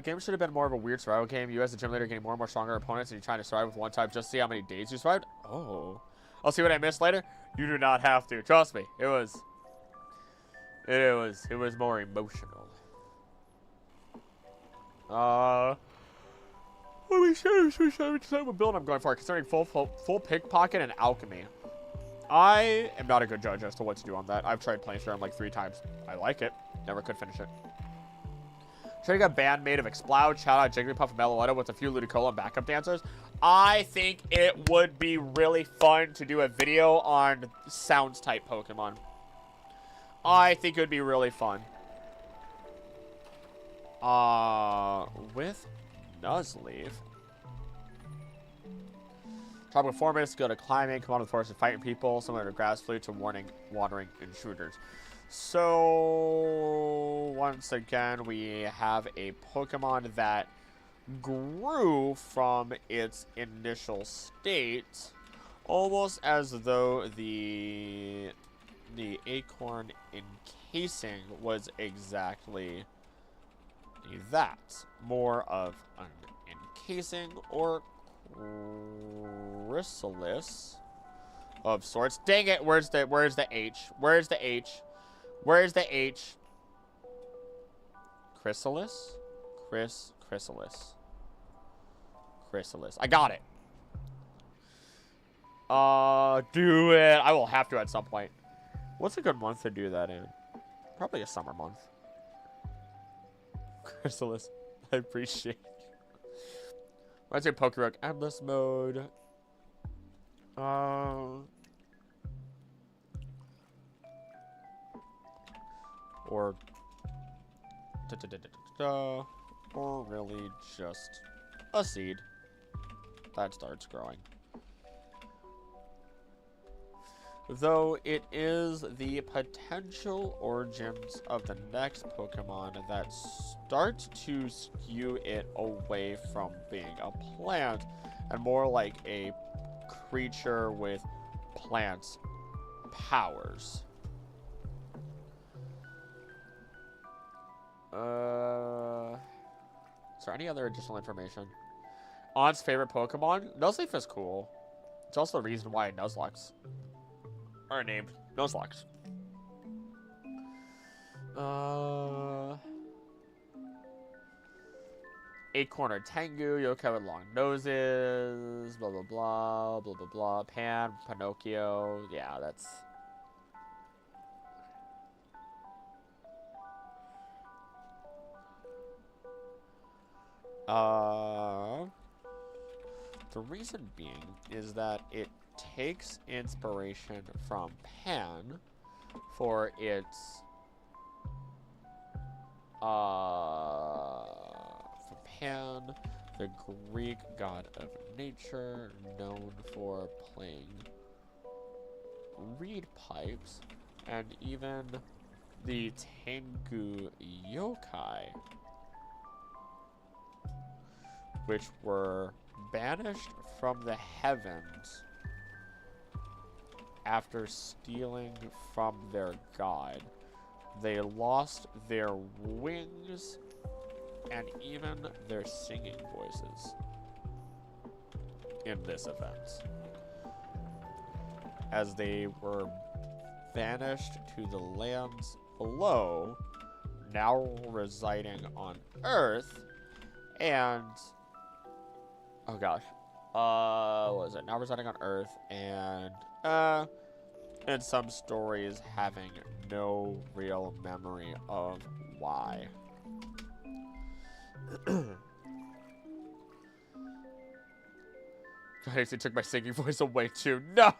Game should have been more of a weird survival game. You as the gym leader getting more and more stronger opponents and you're trying to survive with one type just to see how many days you survived. Oh. I'll see what I missed later. You do not have to. Trust me. It was more emotional. Let me show you what build I'm going for, considering full pickpocket and alchemy. I am not a good judge as to what to do on that. I've tried playing through them like 3 times. I like it. Never could finish it. Should a band made of Exploud, Shout Out, Jigglypuff, and Meloetta with a few Ludicolo and backup dancers? I think it would be really fun to do a video on sounds type Pokemon. I think it would be really fun. With Nuzleaf. Tropical Forest, go to climbing, come on to the forest and fighting people, similar to grass flute to watering intruders. So, once again, we have a Pokemon that grew from its initial state, almost as though the acorn encasing was exactly that. More of an encasing or chrysalis of sorts. Dang it, where's the H? Where's the H? Where's the H? Chrysalis? Chrysalis. Chrysalis. I got it. Do it. I will have to at some point. What's a good month to do that in? Probably a summer month. Chrysalis. I appreciate it. Let's say Pokerock Endless Mode. Or really just a seed that starts growing. Though it is the potential origins of the next Pokemon that start to skew it away from being a plant and more like a creature with plant powers. Is there any other additional information? On's favorite Pokemon? Nuzleaf is cool. It's also the reason why Nuzlocke are named Nuzlocke. Acorn or Tengu, Yokai with long noses, blah blah blah, blah blah blah, Pan, Pinocchio, yeah, that's... The reason being is that it takes inspiration from Pan for its from Pan, the Greek god of nature, known for playing reed pipes, and even the Tengu yokai, which were banished from the heavens after stealing from their god. They lost their wings and even their singing voices in this event, as they were banished to the lands below, now residing on Earth, and oh gosh, what is it? Now residing on Earth, and in some stories having no real memory of why. Guys, it took my singing voice away too. No.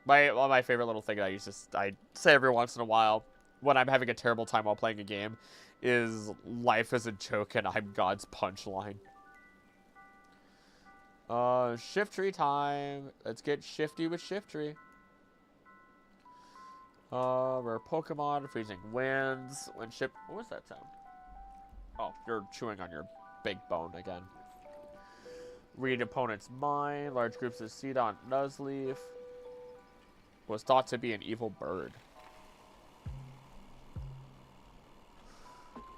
One of my favorite little thing I say every once in a while when I'm having a terrible time while playing a game is life is a joke and I'm God's punchline. Shiftry time. Let's get shifty with Shiftry. Rare Pokemon, freezing winds. When what was that sound? Oh, you're chewing on your big bone again. Read opponent's mind. Large groups of seed on Nuzleaf. Was thought to be an evil bird.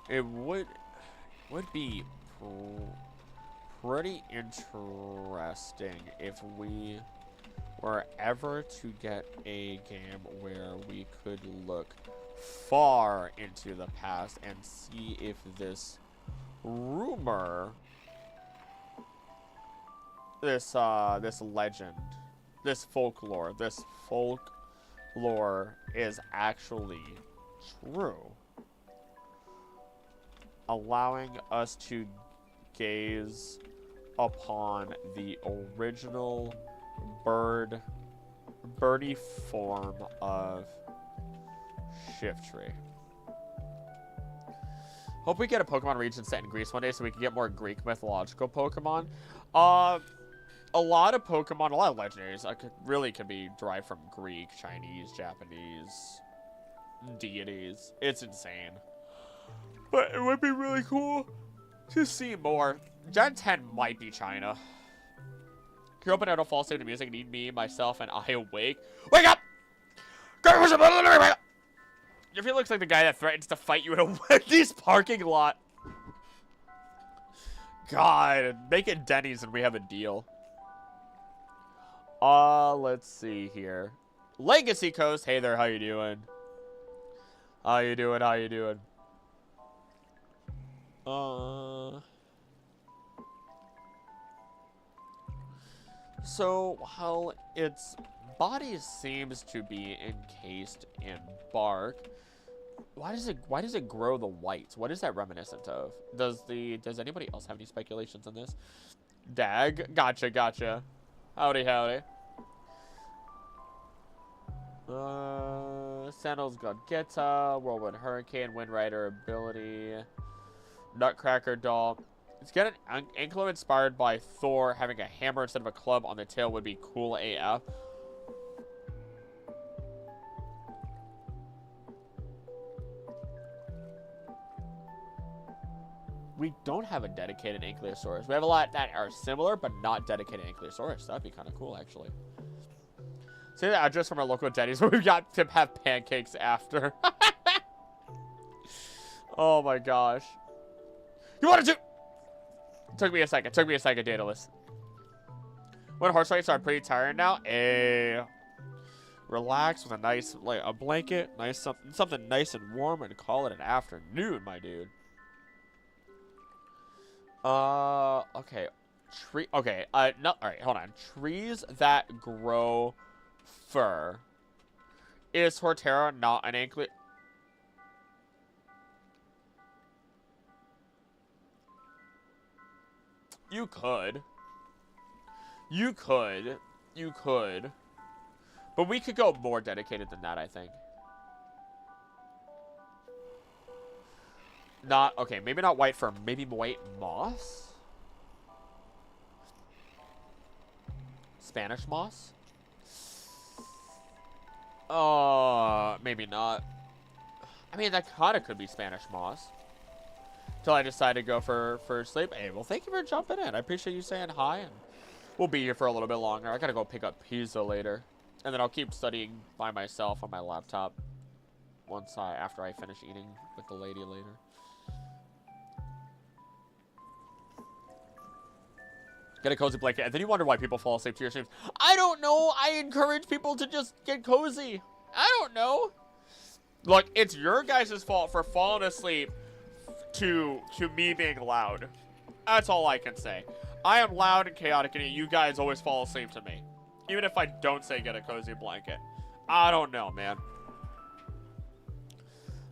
It would be pretty interesting if we were ever to get a game where we could look far into the past and see if this rumor, this legend, this folklore is actually true. allowing us to gaze upon the original birdie form of Shiftry. Hope we get a Pokemon region set in Greece one day so we can get more Greek mythological Pokemon. A lot of Pokemon, a lot of legendaries really can be derived from Greek, Chinese, Japanese deities. It's insane. But it would be really cool to see more. Gen 10 might be China. Grew up in a false state of music, need me, myself, and I awake. Wake up! If he looks like the guy that threatens to fight you in a Wendy's parking lot. God, make it Denny's and we have a deal. Let's see here. Legacy Coast. Hey there, how you doing? How you doing? How you doing? So, while its body seems to be encased in bark, why does it grow the whites? What is that reminiscent of? Does anybody else have any speculations on this? Dag, gotcha. Howdy. Sandals Godgeta, Whirlwind Hurricane, Wind Rider ability, Nutcracker Doll. It's got an anklet inspired by Thor having a hammer instead of a club on the tail would be cool AF. We don't have a dedicated Ankylosaurus. We have a lot that are similar, but not dedicated Ankylosaurus. That'd be kind of cool, actually. Say the address from our local Denny's where we've got to have pancakes after. Oh my gosh. You wanted to... Took me a second, Daedalus. When horse fights are pretty tired now, relax with a nice, like, a blanket, nice something nice and warm, and call it an afternoon, my dude. Okay. No, alright, hold on. Trees that grow fur. Is Hortera not an anklet? You could. But we could go more dedicated than that, I think. Okay, maybe not white fur, maybe white moss? Spanish moss? Maybe not. I mean, that kinda could be Spanish moss. Till I decide to go for sleep. Hey, well, thank you for jumping in. I appreciate you saying hi, and we'll be here for a little bit longer. I gotta go pick up pizza later. And then I'll keep studying by myself on my laptop after I finish eating with the lady later. Get a cozy blanket, and then you wonder why people fall asleep to your streams. I don't know. I encourage people to just get cozy. I don't know. Look, it's your guys' fault for falling asleep to me being loud. That's all I can say. I am loud and chaotic, and you guys always fall asleep to me. Even if I don't say get a cozy blanket. I don't know, man.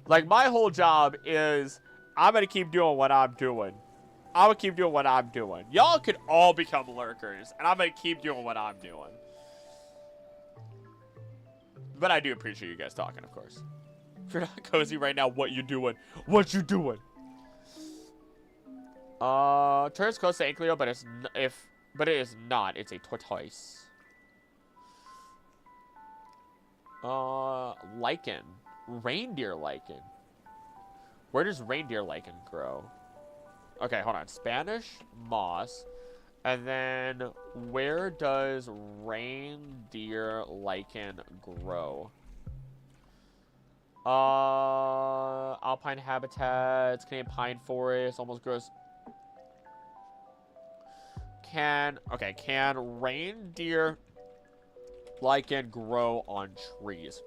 Like, my whole job is I'm going to keep doing what I'm doing. I'm going to keep doing what I'm doing. Y'all could all become lurkers, and I'm going to keep doing what I'm doing. But I do appreciate you guys talking, of course. If you're not cozy right now, what you doing? What you doing? Turns close to Ankylo, but it is not. It's a tortoise. Lichen. Reindeer lichen. Where does reindeer lichen grow? Okay, hold on. Spanish moss. And then where does reindeer lichen grow? Alpine habitats, Canadian pine forest, almost gross. Can reindeer lichen grow on trees?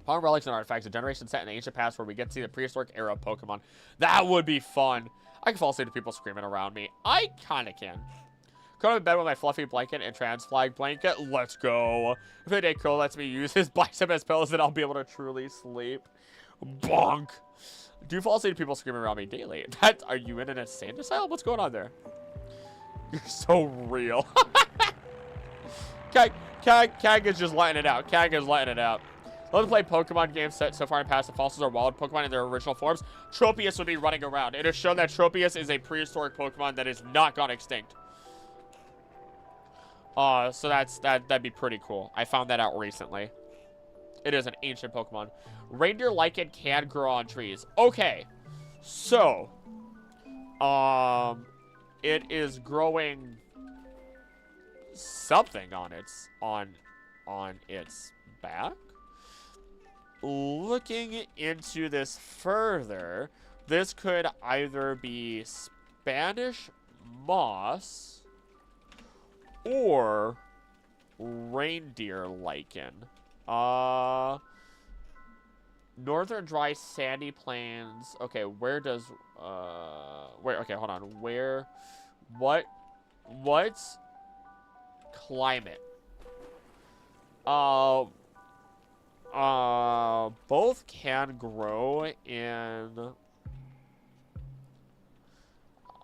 Pokemon relics and artifacts, a generation set in the ancient past where we get to see the prehistoric era of Pokemon. That would be fun. I can fall asleep to people screaming around me. I kind of can. Curl in bed with my fluffy blanket and trans flag blanket. Let's go. If the day Crow lets me use his bicep as pillows, then I'll be able to truly sleep. Bonk. Do fall asleep to people screaming around me daily. That, are you in an insane asylum? What's going on there? You're so real. Kag is just letting it out. Kag is letting it out. Let's play Pokemon games set so far in past. The fossils are wild Pokemon in their original forms. Tropius would be running around. It has shown that Tropius is a prehistoric Pokemon that is not gone extinct. So that'd be pretty cool. I found that out recently. It is an ancient Pokemon. Reindeer lichen can grow on trees. Okay. So, it is growing something on its back. Looking into this further, this could either be Spanish moss or reindeer lichen. Northern dry sandy plains. Okay, where does okay, hold on. What's climate? Both can grow in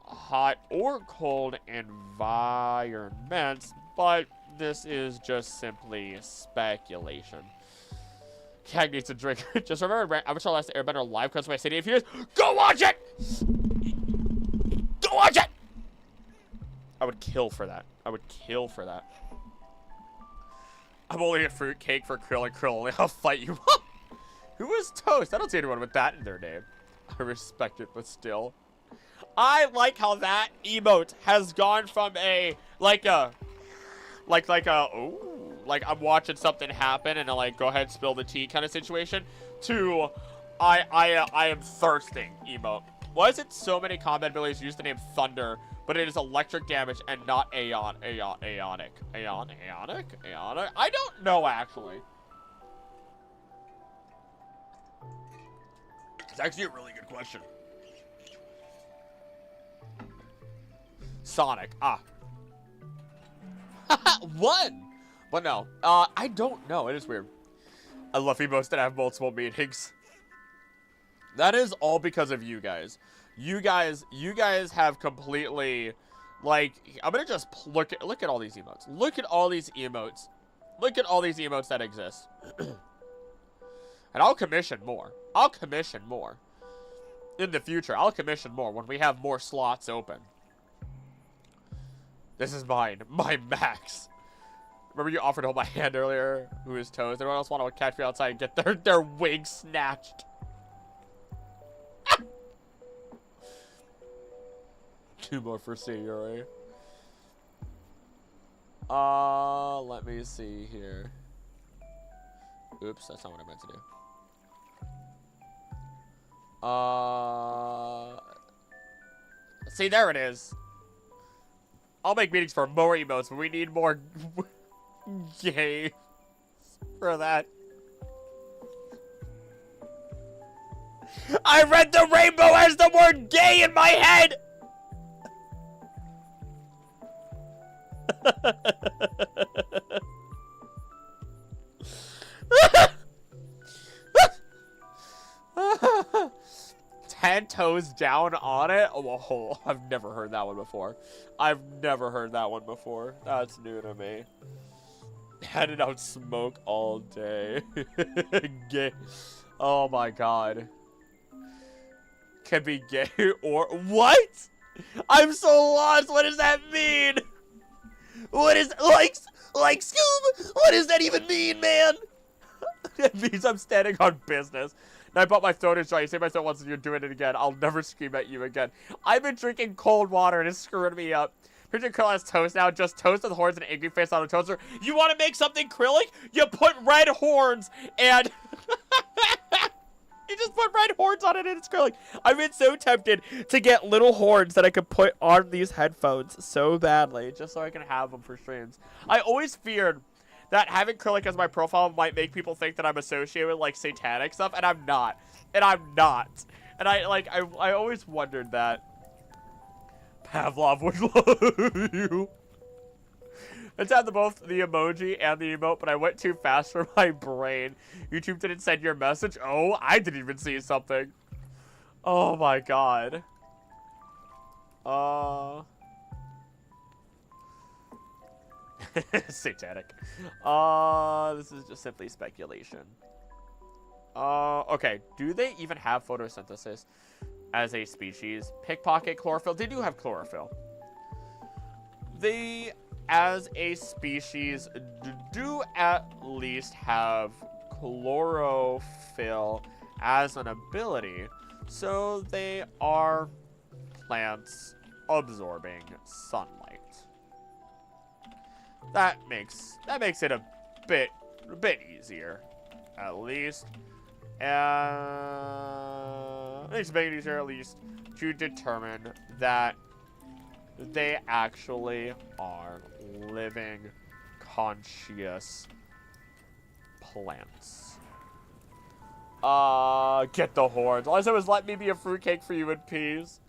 hot or cold environments, but this is just simply speculation. Kag needs a drink. Just remember, Avatar Last Airbender live comes to my city in a few years. Go watch it! Go watch it! I would kill for that. I would kill for that. I'm only a fruitcake for Krill and Krill only. I'll fight you. Who is Toast? I don't see anyone with that in their name. I respect it, but still. I like how that emote has gone from a, like I'm watching something happen and I like, go ahead, spill the tea kind of situation, to I am thirsting emote. Why is it so many combat abilities use the name Thunder, but it is electric damage and not ionic? I don't know, actually. It's actually a really good question. Sonic. One. But no. I don't know. It is weird. I love emotes that have multiple meanings. That is all because of you guys. You guys have completely, like, I'm gonna just look at all these emotes. Look at all these emotes. Look at all these emotes that exist. And I'll commission more. I'll commission more. In the future, I'll commission more when we have more slots open. This is mine. My max. Remember you offered to hold my hand earlier? Who is Toes? Anyone else want to catch me outside and get their wig snatched? Two more for Sayuri. Let me see here. Oops, that's not what I meant to do. See, there it is. I'll make meetings for more emotes, but we need more games for that. I read the rainbow as the word gay in my head! 10 toes down on it? Oh, I've never heard that one before. I've never heard that one before. That's new to me. Handed out smoke all day. Gay. Oh my god. Can be gay or what? I'm so lost. What does that mean? What is like Scoob? What does that even mean, man? It means I'm standing on business. And I bought my throat is dry. You say my throat once and you're doing it again. I'll never scream at you again. I've been drinking cold water and it's screwing me up. Picture Krill has toast now. Just toast with horns and an angry face on a toaster. You want to make something acrylic? You put red horns and... You just put red horns on it and it's acrylic. I've been so tempted to get little horns that I could put on these headphones so badly. Just so I can have them for streams. I always feared that having acrylic as my profile might make people think that I'm associated with, like, satanic stuff, and I'm not. And I'm not. And I always wondered that. Pavlov would love you. Let's have both the emoji and the emote, but I went too fast for my brain. YouTube didn't send your message? Oh, I didn't even see something. Oh my god. Satanic. This is just simply speculation. Okay. Do they even have photosynthesis as a species? Pickpocket, chlorophyll. They do have chlorophyll. They, as a species, do at least have chlorophyll as an ability. So they are plants absorbing sunlight. That makes it a bit easier, at least. Makes it easier, at least, to determine that they actually are living, conscious plants. Get the horns. All I said was, let me be a fruitcake for you and peas.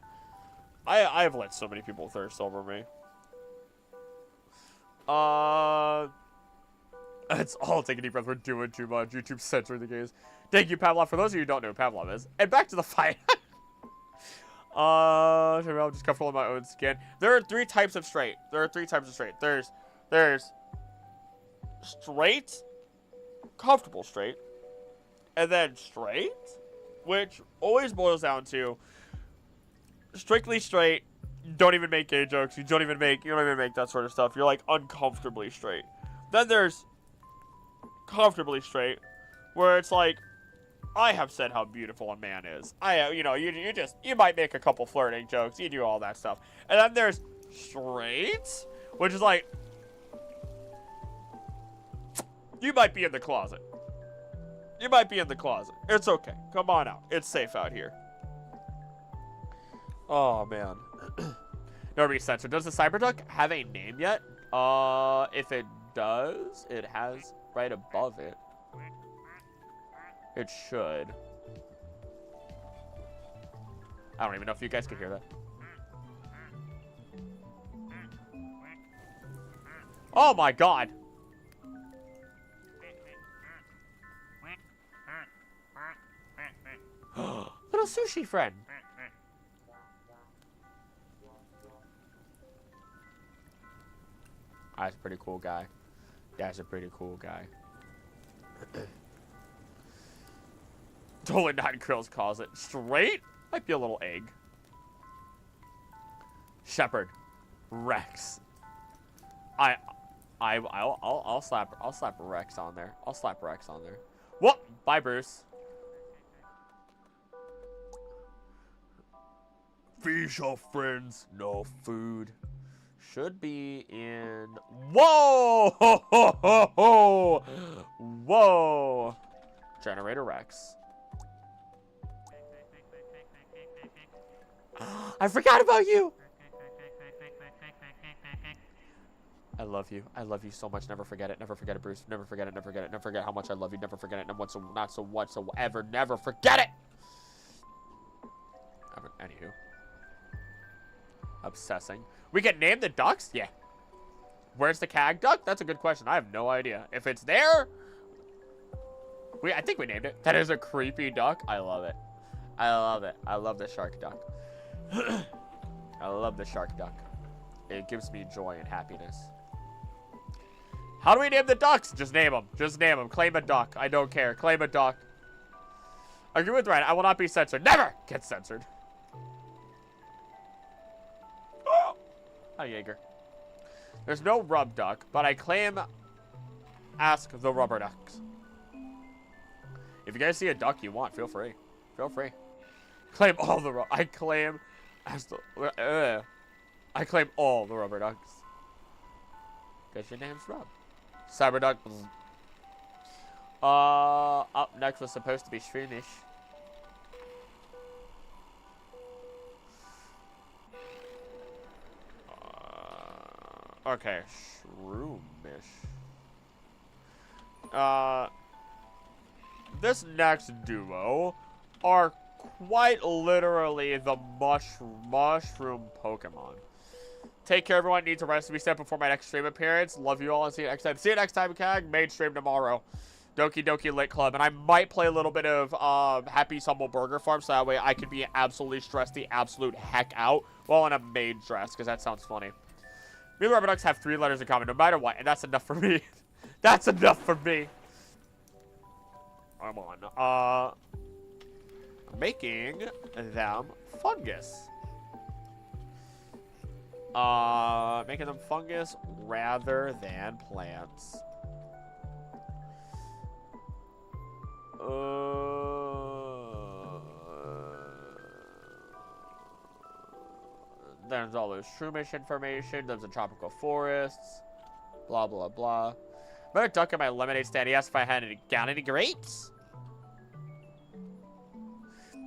I've let so many people thirst over me. It's all take a deep breath. We're doing too much. YouTube censoring the games. Thank you, Pavlov. For those of you who don't know who Pavlov is. And back to the fight. I'm just comfortable in my own skin. There are three types of straight. There's straight, comfortable straight, and then straight, which always boils down to strictly straight. You don't even make gay jokes. You don't even make that sort of stuff. You're like uncomfortably straight. Then there's comfortably straight, where it's like, I have said how beautiful a man is. You might make a couple flirting jokes. You do all that stuff. And then there's straight, which is like, you might be in the closet. It's okay. Come on out. It's safe out here. Oh, man. Nobody censored. Does the Cyberduck have a name yet? If it does, it has right above it. It should. I don't even know if you guys can hear that. Oh my god! Little sushi friend! That's a pretty cool guy. Totally not Krill's closet. Straight? Might be a little egg. Shepherd. Rex. I'll slap Rex on there. What? Bye, Bruce. Feast your friends, no food. Should be in. Whoa! Ho, ho, ho, ho. Whoa! Generator Rex. I forgot about you. I love you. I love you so much. Never forget it. Never forget it, Bruce. Never forget it. Never forget it. Never forget how much I love you. Never forget it. Not so whatsoever. Never forget it. Anywho. Obsessing. We can name the ducks? Yeah. Where's the cag duck? That's a good question. I have no idea. If it's there, I think we named it. That is a creepy duck. I love it. I love the shark duck. I love the shark duck. It gives me joy and happiness. How do we name the ducks? Just name them. Claim a duck. I don't care. Claim a duck. Agree with Ryan. I will not be censored. Never get censored. Hi, Jaeger. There's no rub duck, but I claim ask the rubber ducks. If you guys see a duck you want, feel free. Claim all the I claim all the rubber ducks. Because your name's Rub. Cyberduck. Up next was supposed to be Shroomish. Okay, Shroomish. This next duo are quite literally the mushroom Pokemon. Take care, everyone. Need to rest. Be set before my next stream appearance. Love you all and see you next time. See you next time, CAG. Main stream tomorrow. Doki Doki Lit Club, and I might play a little bit of Happy Stumble Burger Farm, so that way I could be absolutely stressed the absolute heck out while in a maid dress, because that sounds funny. Me and Rubber Ducks have 3 letters in common, no matter what, and that's enough for me. That's enough for me. Come on. Making them fungus. Making them fungus rather than plants. There's all this shroomish information. There's the tropical forests. Blah, blah, blah. Met a duck at my lemonade stand. He asked if I had any grapes.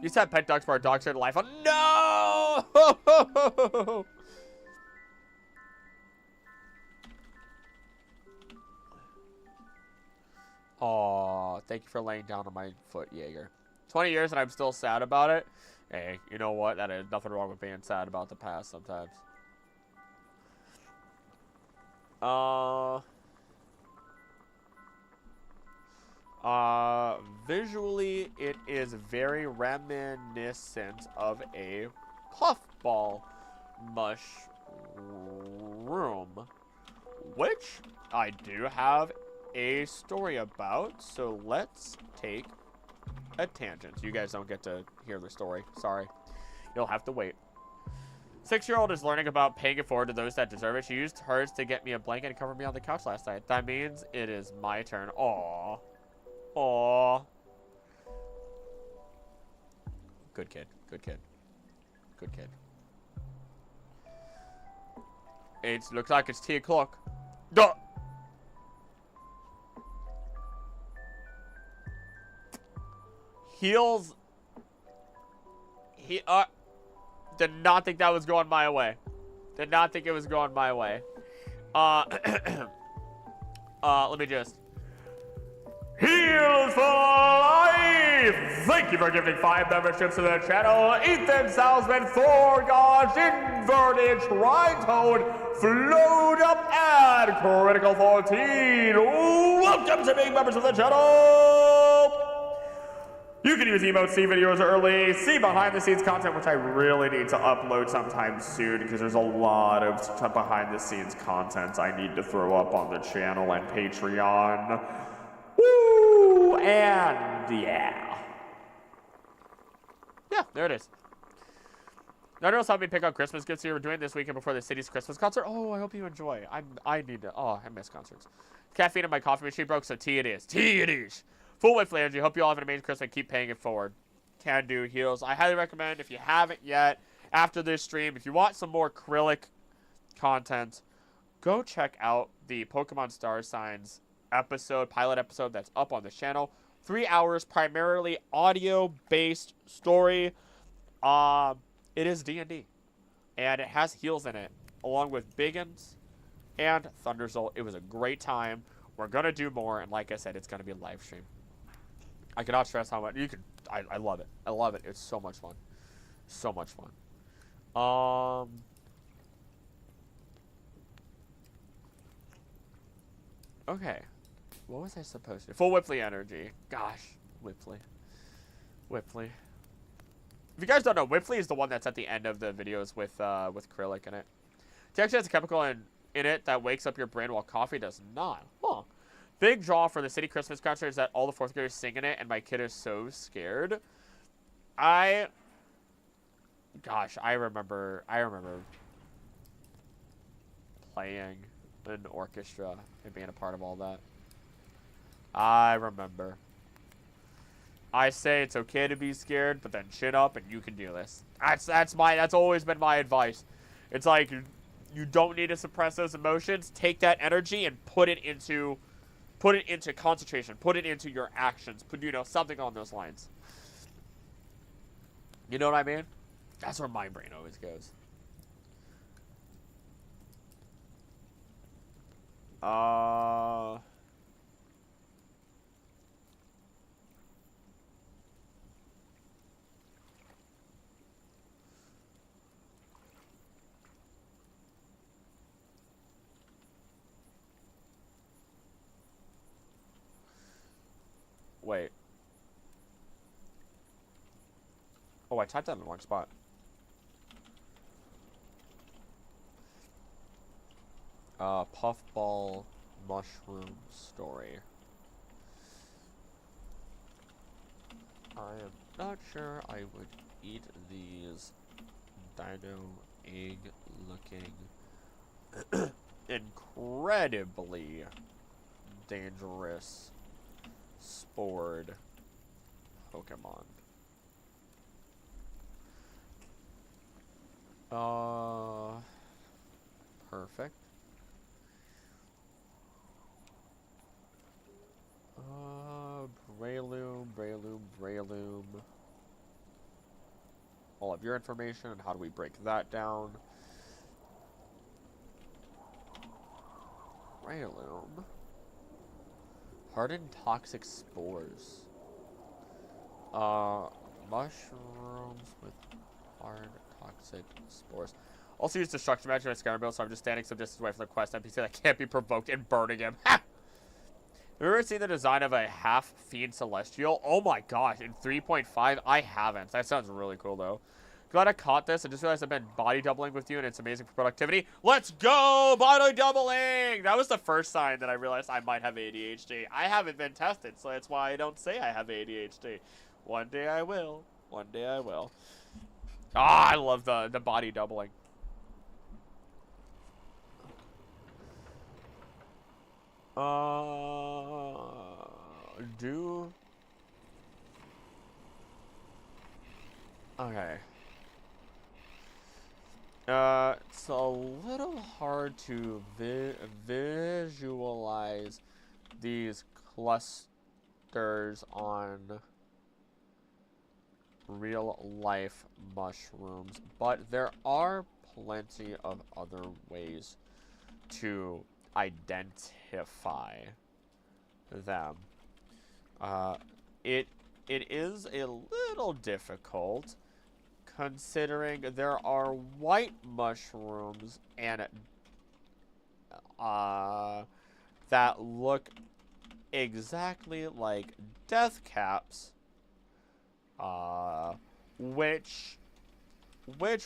Used to have pet ducks for our dogs here to life. Oh, no! Aw, thank you for laying down on my foot, Jaeger. 20 years and I'm still sad about it. Hey, you know what? That is nothing wrong with being sad about the past sometimes. Visually, it is very reminiscent of a puffball mushroom, which I do have a story about, so let's take a tangent. You guys don't get to hear the story. Sorry. You'll have to wait. 6-year-old is learning about paying it forward to those that deserve it. She used hers to get me a blanket and cover me on the couch last night. That means it is my turn. Aww. Aww. Good kid. Good kid. Good kid. It looks like it's 10 o'clock. Duh! Heels. Did not think that was going my way. Did not think it was going my way. Let me just. Heels for life! Thank you for giving 5 memberships to the channel. Ethan Salzman, Thorgosh, Inverted, Tritone, Float Up, and Critical 14. Welcome to being members of the channel! You can use emotes, see videos early, see behind the scenes content, which I really need to upload sometime soon because there's a lot of behind the scenes content I need to throw up on the channel and Patreon. Woo! And yeah. Yeah, there it is. None helped me pick up Christmas gifts we were doing this weekend before the city's Christmas concert. Oh, I hope you enjoy. I need to. Oh, I miss concerts. Caffeine in my coffee machine broke, so tea it is. Tea it is. Full with energy. Hope you all have an amazing Christmas and keep paying it forward. Can do, heels. I highly recommend, if you haven't yet, after this stream, if you want some more acrylic content, go check out the Pokemon Star Signs pilot episode that's up on the channel. 3 hours, primarily audio-based story. It is D&D. And it has heals in it, along with Biggins and Thunderzolt. It was a great time. We're going to do more, and like I said, it's going to be a live stream. I cannot stress how much you can. I love it. I love it. It's so much fun. So much fun. Okay. What was I supposed to do? Full Whipley energy. Gosh. Whipley. Whipley. If you guys don't know, Whipley is the one that's at the end of the videos with acrylic in it. It actually has a chemical in it that wakes up your brain while coffee does not. Huh. Big draw for the city Christmas concert is that all the 4th graders sing in it, and my kid is so scared. Gosh, I remember playing an orchestra and being a part of all that. I remember. I say it's okay to be scared, but then chin up and you can do this. That's always been my advice. It's like you don't need to suppress those emotions. Take that energy and put it into concentration. Put it into your actions. Put, something on those lines. You know what I mean? That's where my brain always goes. Wait. Oh, I typed that in the wrong spot. Puffball mushroom story. I am not sure I would eat these dino egg looking incredibly dangerous spored Pokemon. Perfect. Breloom. All of your information, and how do we break that down? Breloom. Hardened toxic spores. Mushrooms with hard toxic spores. Also use destruction magic on Scoundrel, so I'm just standing some distance away from the quest NPC that can't be provoked and burning him. Ha! Have you ever seen the design of a half-fiend celestial? Oh my gosh, in 3.5? I haven't. That sounds really cool, though. Glad I caught this. I just realized I've been body doubling with you, and it's amazing for productivity. Let's go! Body doubling! That was the first sign that I realized I might have ADHD. I haven't been tested, so that's why I don't say I have ADHD. One day I will. One day I will. Ah, I love the body doubling. Okay. It's a little hard to visualize these clusters on real-life mushrooms, but there are plenty of other ways to identify them. It is a little difficult, considering there are white mushrooms and that look exactly like death caps, which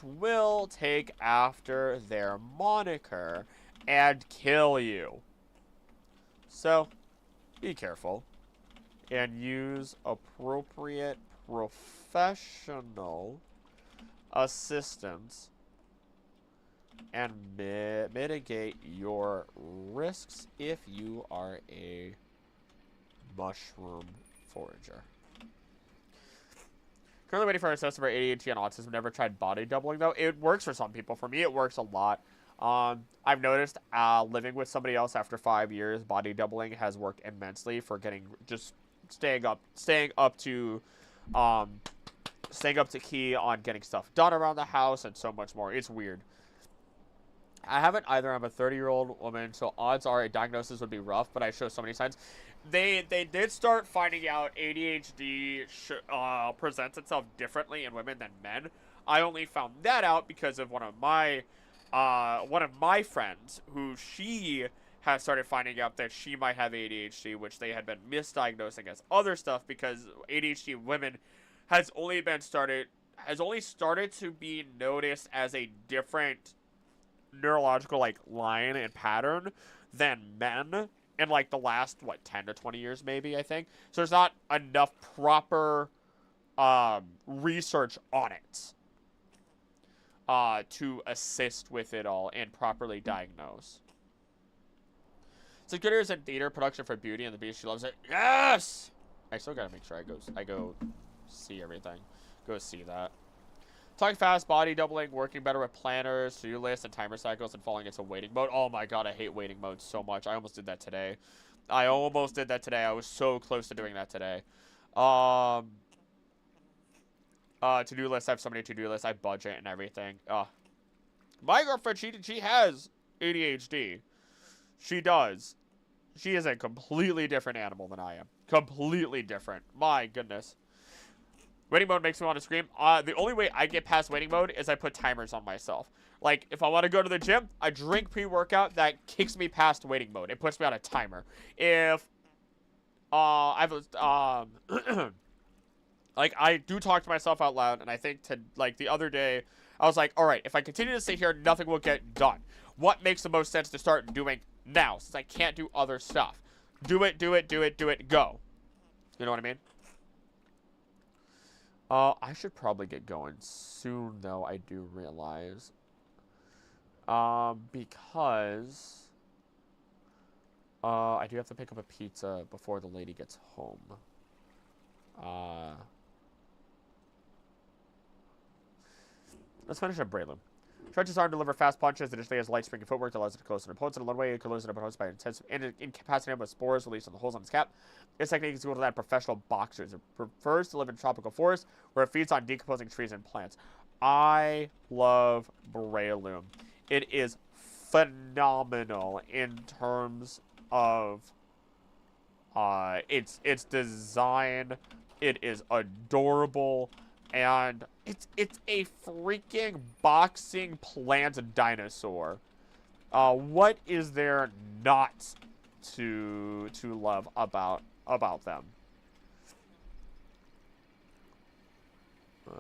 will take after their moniker and kill you. So, be careful and use appropriate professional assistance and mitigate your risks if you are a mushroom forager. Currently waiting for an assessment for ADHD and autism. Never tried body doubling, though. It works for some people. For me, it works a lot. I've noticed living with somebody else after 5 years, body doubling has worked immensely for getting staying up to key on getting stuff done around the house and so much more. It's weird. I haven't either. I'm a 30-year-old woman, so odds are a diagnosis would be rough, but I show so many signs. They did start finding out ADHD presents itself differently in women than men. I only found that out because of one of my friends, who she has started finding out that she might have ADHD, which they had been misdiagnosing as other stuff, because ADHD in women has only started to be noticed as a different neurological line and pattern than men in the last 10 to 20 years maybe, I think. So there's not enough proper research on it to assist with it all and properly diagnose. So good ears in theater production for Beauty and the Beast. She loves it. Yes! I still gotta make sure I go see everything. Go see that. Talking fast, body doubling, working better with planners, to-do lists, and timer cycles, and falling into waiting mode. Oh my god, I hate waiting mode so much. I almost did that today. I was so close to doing that today. To-do list. I have so many to-do lists. I budget and everything. My girlfriend, she has ADHD. She does. She is a completely different animal than I am. Completely different. My goodness. Waiting mode makes me want to scream. The only way I get past waiting mode is I put timers on myself. If I want to go to the gym, I drink pre-workout. That kicks me past waiting mode. It puts me on a timer. If I've like, I do talk to myself out loud, and I think to, like, the other day, I was like, all right, if I continue to sit here, nothing will get done. What makes the most sense to start doing now, since I can't do other stuff? Do it, do it, do it, do it, go. You know what I mean? I should probably get going soon, though, I do realize. Because... I do have to pick up a pizza before the lady gets home. Let's finish up Braylon. Stretches arm to deliver fast punches. Additionally, has light springy footwork that allows it to close an opponents in one way. It can lose an opponent by incapacitating him with spores released on the holes on his cap. This technique is equal to that of professional boxers. It prefers to live in tropical forests where it feeds on decomposing trees and plants. I love Braylon. It is phenomenal in terms of its design. It is adorable. And it's a freaking boxing plant dinosaur. What is there not to love about them? Is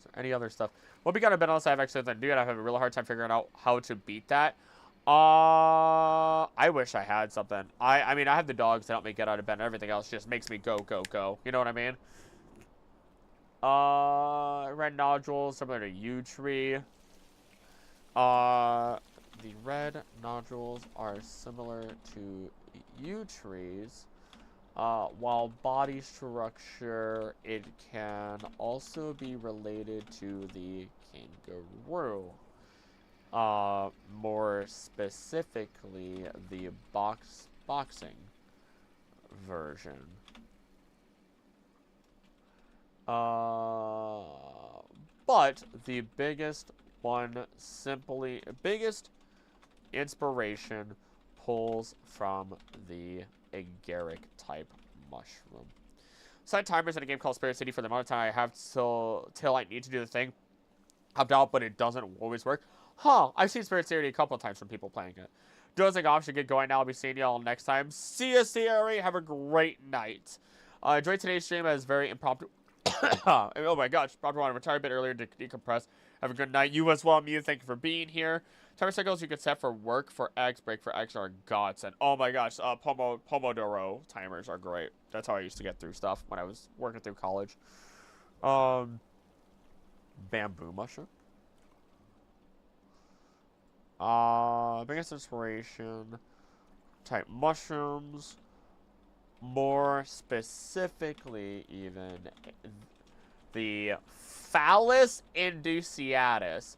there any other stuff? Well, we got a bit else. I've actually done. I have a real hard time figuring out how to beat that. I wish I had something. I mean, I have the dogs that help me get out of bed, and everything else just makes me go, go, go. You know what I mean? Red nodules, similar to yew tree. The red nodules are similar to yew trees. While body structure, it can also be related to the kangaroo. More specifically, the boxing version. But the biggest inspiration pulls from the agaric type mushroom. Set timers in a game called Spirit City for the amount of time I have till I need to do the thing. I've doubt, but it doesn't always work. Huh, I've seen Spirit City a couple of times from people playing it. Doing think I should get going now. I'll be seeing y'all next time. See ya, CRE. Have a great night. Enjoyed today's stream as very impromptu. Oh my gosh, probably want to retire a bit earlier to decompress. Have a good night. You as well, Mew. Thank you for being here. Timer cycles you can set for work for X, break for X are godsend. And oh my gosh, Pomodoro timers are great. That's how I used to get through stuff when I was working through college. Bamboo mushroom. Biggest inspiration type mushrooms. More specifically, even the Phallus induciatus,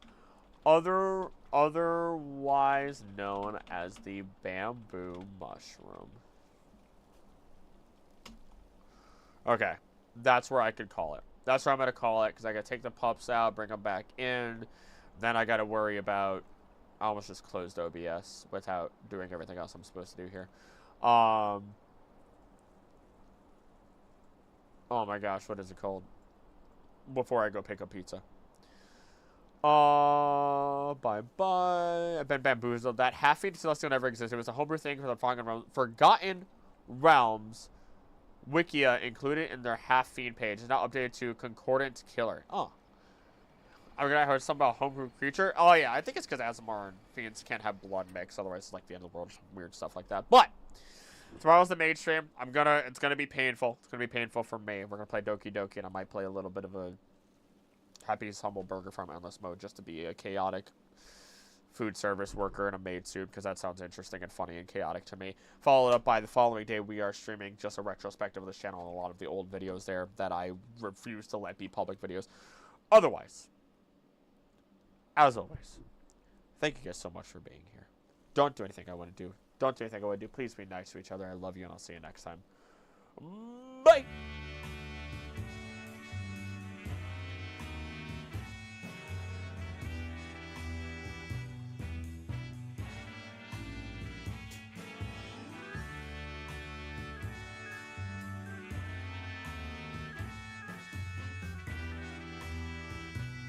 otherwise known as the bamboo mushroom. Okay, that's where I could call it. That's where I'm gonna call it, because I gotta take the pups out, bring them back in, then I gotta worry about. I almost just closed OBS without doing everything else I'm supposed to do here. Oh my gosh, what is it called? Before I go pick up pizza. Bye-bye. I've been bamboozled. That half-feed celestial never existed. It was a homebrew thing for the Forgotten Realms. Wikia included in their half-fiend page. It's now updated to Concordant Killer. Oh. I'm gonna heard something about homebrew creature. Oh yeah, I think it's because Azamar and fiends can't have blood mix, otherwise it's like the end of the world, weird stuff like that. But tomorrow's the main stream. It's gonna be painful. It's gonna be painful for me. We're gonna play Doki Doki, and I might play a little bit of a Happy's Humble Burger Farm Endless Mode just to be a chaotic food service worker in a maid suit, because that sounds interesting and funny and chaotic to me. Followed up by the following day, we are streaming just a retrospective of this channel and a lot of the old videos there that I refuse to let be public videos. Otherwise, as always, thank you guys so much for being here. Don't do anything I want to do. Don't do anything I want to do. Please be nice to each other. I love you, and I'll see you next time. Bye!